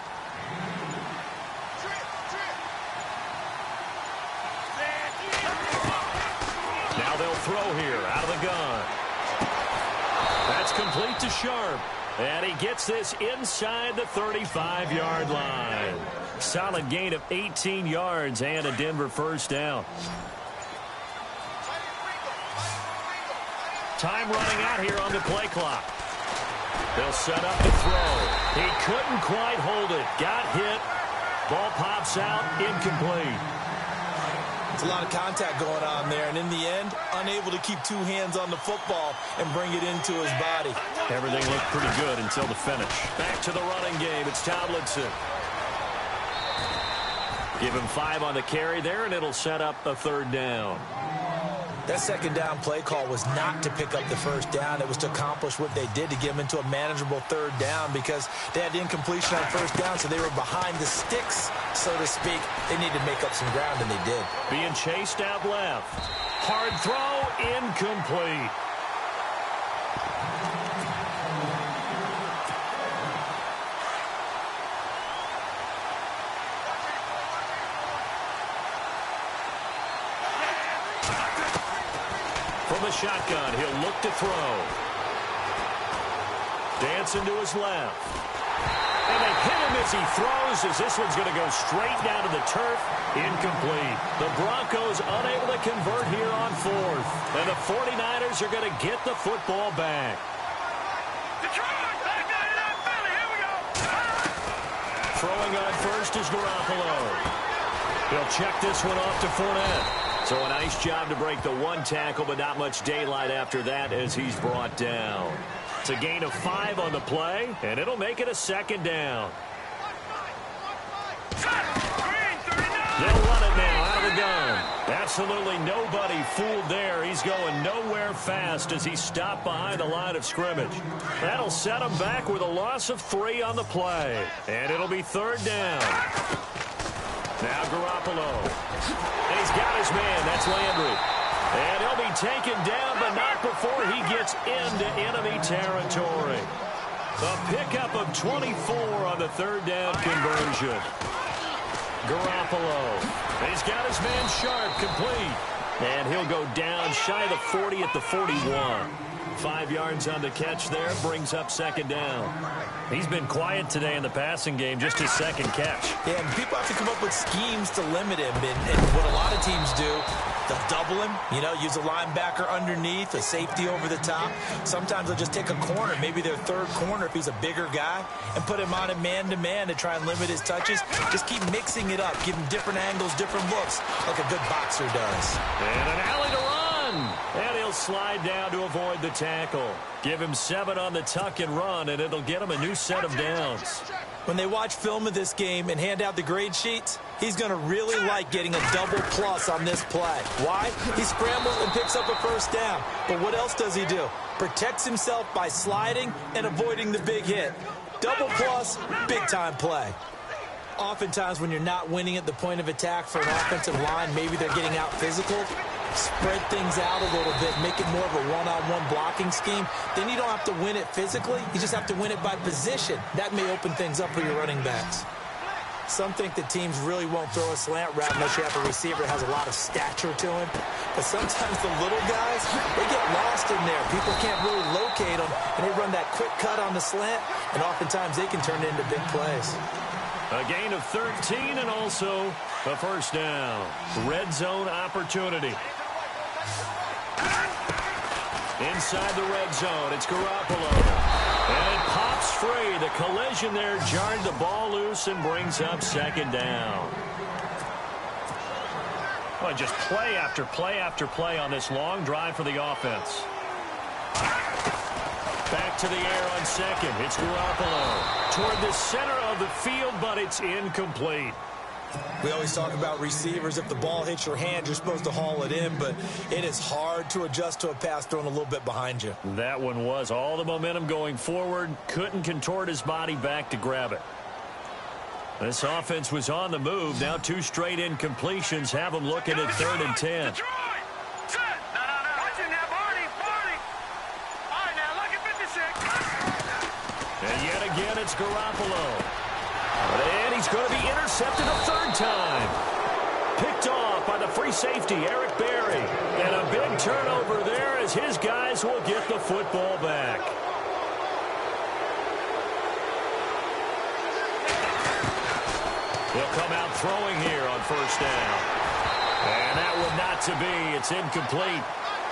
Now they'll throw here out of the gun. complete to Sharp. And he gets this inside the 35-yard line. Solid gain of 18 yards and a Denver first down. Time running out here on the play clock. They'll set up the throw. He couldn't quite hold it. Got hit. Ball pops out, incomplete. It's a lot of contact going on there, and in the end, unable to keep two hands on the football and bring it into his body. Everything looked pretty good until the finish. Back to the running game. It's Tomlinson. Give him 5 on the carry there, and it'll set up a third down. That second down play call was not to pick up the first down. It was to accomplish what they did to get them into a manageable third down because they had incompletion on first down, so they were behind the sticks, so to speak. They needed to make up some ground, and they did. Being chased out left. Hard throw, incomplete. From the shotgun, he'll look to throw. Dancing to his left. And they hit him as he throws, as this one's going to go straight down to the turf. Incomplete. The Broncos unable to convert here on fourth. And the 49ers are going to get the football back. Throwing on first is Garoppolo. He'll check this one off to Fournette. So a nice job to break the one tackle, but not much daylight after that as he's brought down. It's a gain of 5 on the play, and it'll make it a second down. They'll run it now out of the gun. Absolutely nobody fooled there. He's going nowhere fast as he's stopped behind the line of scrimmage. That'll set him back with a loss of 3 on the play. And it'll be third down. Now Garoppolo. And he's got his man. That's Landry. And he'll be taken down, but not before he gets into enemy territory. A pickup of 24 on the third down conversion. Garoppolo. And he's got his man Sharp complete. And he'll go down shy of the 40 at the 41. 5 yards on the catch there, brings up second down. He's been quiet today in the passing game, just his second catch. Yeah, and people have to come up with schemes to limit him. And what a lot of teams do, they'll double him, use a linebacker underneath, a safety over the top. Sometimes they'll just take a corner, maybe their third corner if he's a bigger guy, and put him on a man-to-man to try and limit his touches. Just keep mixing it up, give him different angles, different looks, like a good boxer does. And an alley to run. And he'll slide down to avoid the tackle. Give him 7 on the tuck and run, and it'll get him a new set of downs. When they watch film of this game and hand out the grade sheets, he's going to really like getting a double plus on this play. Why? He scrambles and picks up a first down. But what else does he do? Protects himself by sliding and avoiding the big hit. Double plus, big-time play. Oftentimes when you're not winning at the point of attack for an offensive line, maybe they're getting out physical, spread things out a little bit, make it more of a one-on-one blocking scheme. Then you don't have to win it physically. You just have to win it by position. That may open things up for your running backs. Some think that teams really won't throw a slant route unless you have a receiver that has a lot of stature to him. But sometimes the little guys, they get lost in there. People can't really locate them, and they run that quick cut on the slant, and oftentimes they can turn it into big plays. A gain of 13 and also a first down. Red zone opportunity. Inside the red zone, it's Garoppolo. And it pops free. The collision there jarred the ball loose and brings up second down. Well, just play after play after play on this long drive for the offense. Back to the air on second. It's Garoppolo. Toward the center of the field, but it's incomplete. We always talk about receivers. If the ball hits your hand, you're supposed to haul it in, but it is hard to adjust to a pass thrown a little bit behind you. That one was all the momentum going forward. Couldn't contort his body back to grab it. This offense was on the move. Now 2 straight incompletions have them looking at 3rd and 10. And yet again, it's Garoppolo. And he's going to be intercepted a 3rd time. Picked off by the free safety, Eric Berry. And a big turnover there as his guys will get the football back. He'll come out throwing here on first down. And that would not to be. It's incomplete.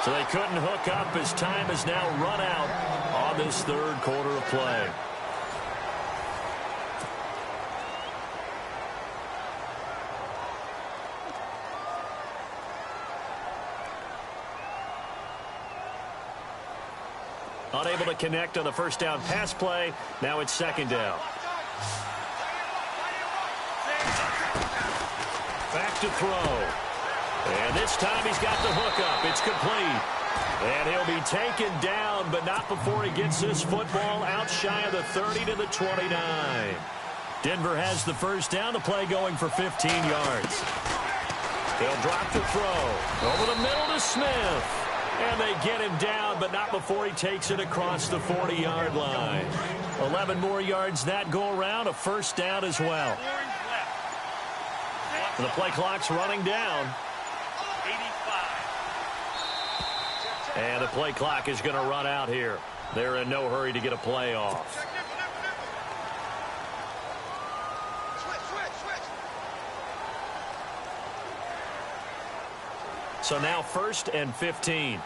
So they couldn't hook up as time has now run out on this third quarter of play. Unable to connect on the first down pass play. Now it's second down. Back to throw. And this time he's got the hook up. It's complete. And he'll be taken down, but not before he gets this football out shy of the 30 to the 29. Denver has the first down. The play going for 15 yards. He'll drop the throw. Over the middle to Smith. And they get him down, but not before he takes it across the 40-yard line. 11 more yards that go around. A first down as well. And the play clock's running down. 85. And the play clock is going to run out here. They're in no hurry to get a play off. So now first and 15.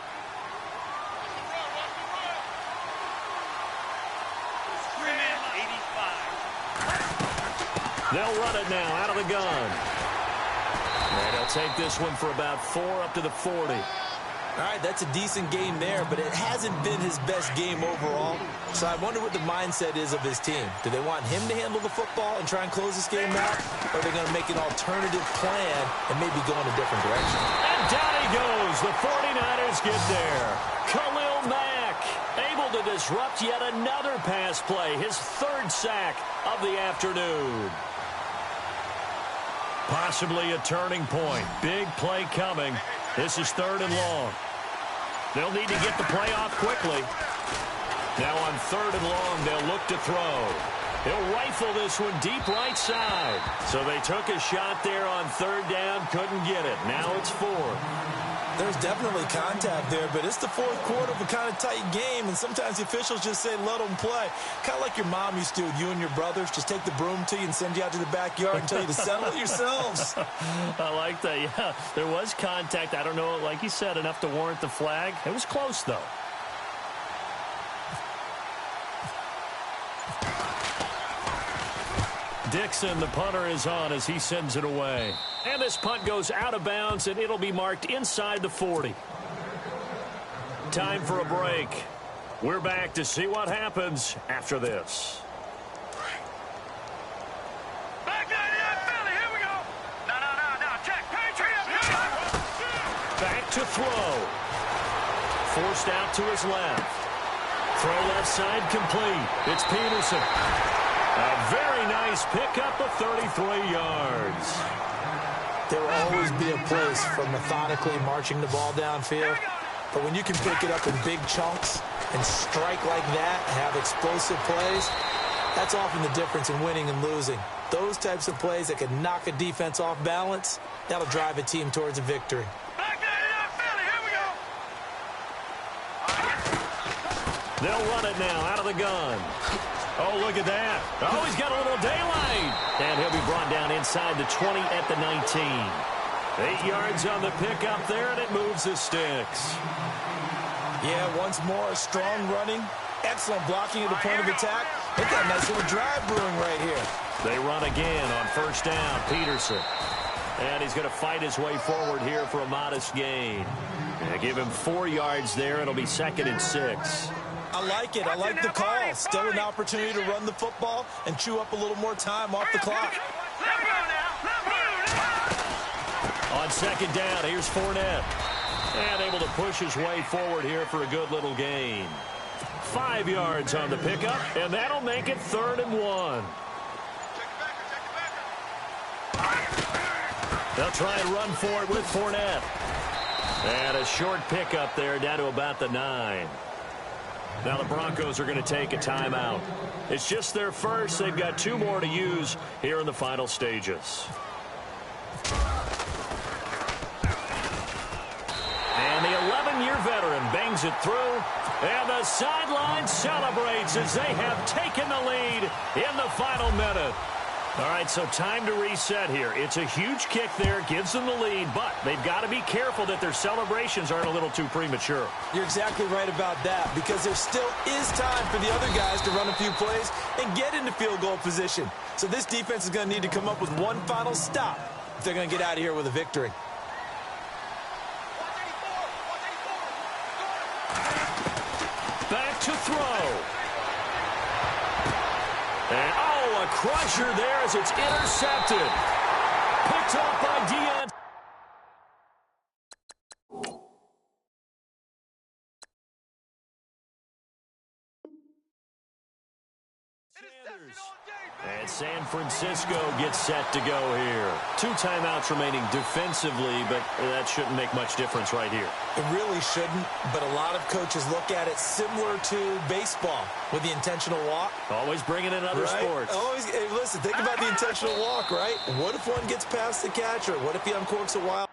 They'll run it now out of the gun. And they'll take this one for about 4 up to the 40. All right, that's a decent game there, but it hasn't been his best game overall. So I wonder what the mindset is of his team. Do they want him to handle the football and try and close this game out? Or are they going to make an alternative plan and maybe go in a different direction? And down he goes. The 49ers get there. Khalil Mack able to disrupt yet another pass play. His third sack of the afternoon. Possibly a turning point. Big play coming. This is third and long. They'll need to get the play off quickly. Now on third and long, they'll look to throw. He'll rifle this one deep right side. So they took a shot there on third down, couldn't get it. Now it's fourth. There's definitely contact there, but it's the fourth quarter of a kind of tight game, and sometimes the officials just say, let them play. Kind of like your mom used to with you and your brothers. Just take the broom to you and send you out to the backyard and tell you to settle it yourselves. I like that, yeah. There was contact. I don't know, like you said, enough to warrant the flag. It was close, though. Dixon, the punter, is on as he sends it away. And this punt goes out of bounds, and it'll be marked inside the 40. Time for a break. We're back to see what happens after this. Back down, Philly, here we go. No, check. Patriot, here we go. Back to throw. Forced out to his left. Throw left side complete. It's Peterson. A very nice pickup of 33 yards. There will always be a place for methodically marching the ball downfield. But when you can pick it up in big chunks and strike like that, have explosive plays, that's often the difference in winning and losing. Those types of plays that can knock a defense off balance, that'll drive a team towards a victory. Back down, Philly, here we go. They'll run it now out of the gun. Oh, look at that. Oh, he's got a little daylight. And he'll be brought down inside the 20 at the 19. 8 yards on the pickup there, and it moves the sticks. Yeah, once more, strong running, excellent blocking at the point of attack. Look at that nice little drive brewing right here. They run again on first down, Peterson. And he's going to fight his way forward here for a modest gain. They give him 4 yards there. It'll be 2nd and 6. I like it. I like the call. Still an opportunity to run the football and chew up a little more time off the clock. Let me go now. On second down, here's Fournette. And able to push his way forward here for a good little gain. 5 yards on the pickup, and that'll make it 3rd and 1. They'll try and run for it with Fournette. And a short pickup there down to about the 9. Now the Broncos are going to take a timeout. It's just their first. They've got 2 more to use here in the final stages. And the 11-year veteran bangs it through. And the sideline celebrates as they have taken the lead in the final minute. All right, so time to reset here. It's a huge kick there, gives them the lead, but they've got to be careful that their celebrations aren't a little too premature. You're exactly right about that, because there still is time for the other guys to run a few plays and get into field goal position. So this defense is going to need to come up with one final stop if they're going to get out of here with a victory. Back to throw. And, oh, a crusher there as it's intercepted. Picked up by Deion. And San Francisco gets set to go here. 2 timeouts remaining defensively, but that shouldn't make much difference right here. It really shouldn't, but a lot of coaches look at it similar to baseball with the intentional walk. Always bringing in other sports. Always, hey, listen, think about the intentional walk, right? What if one gets past the catcher? What if he uncorks a wild?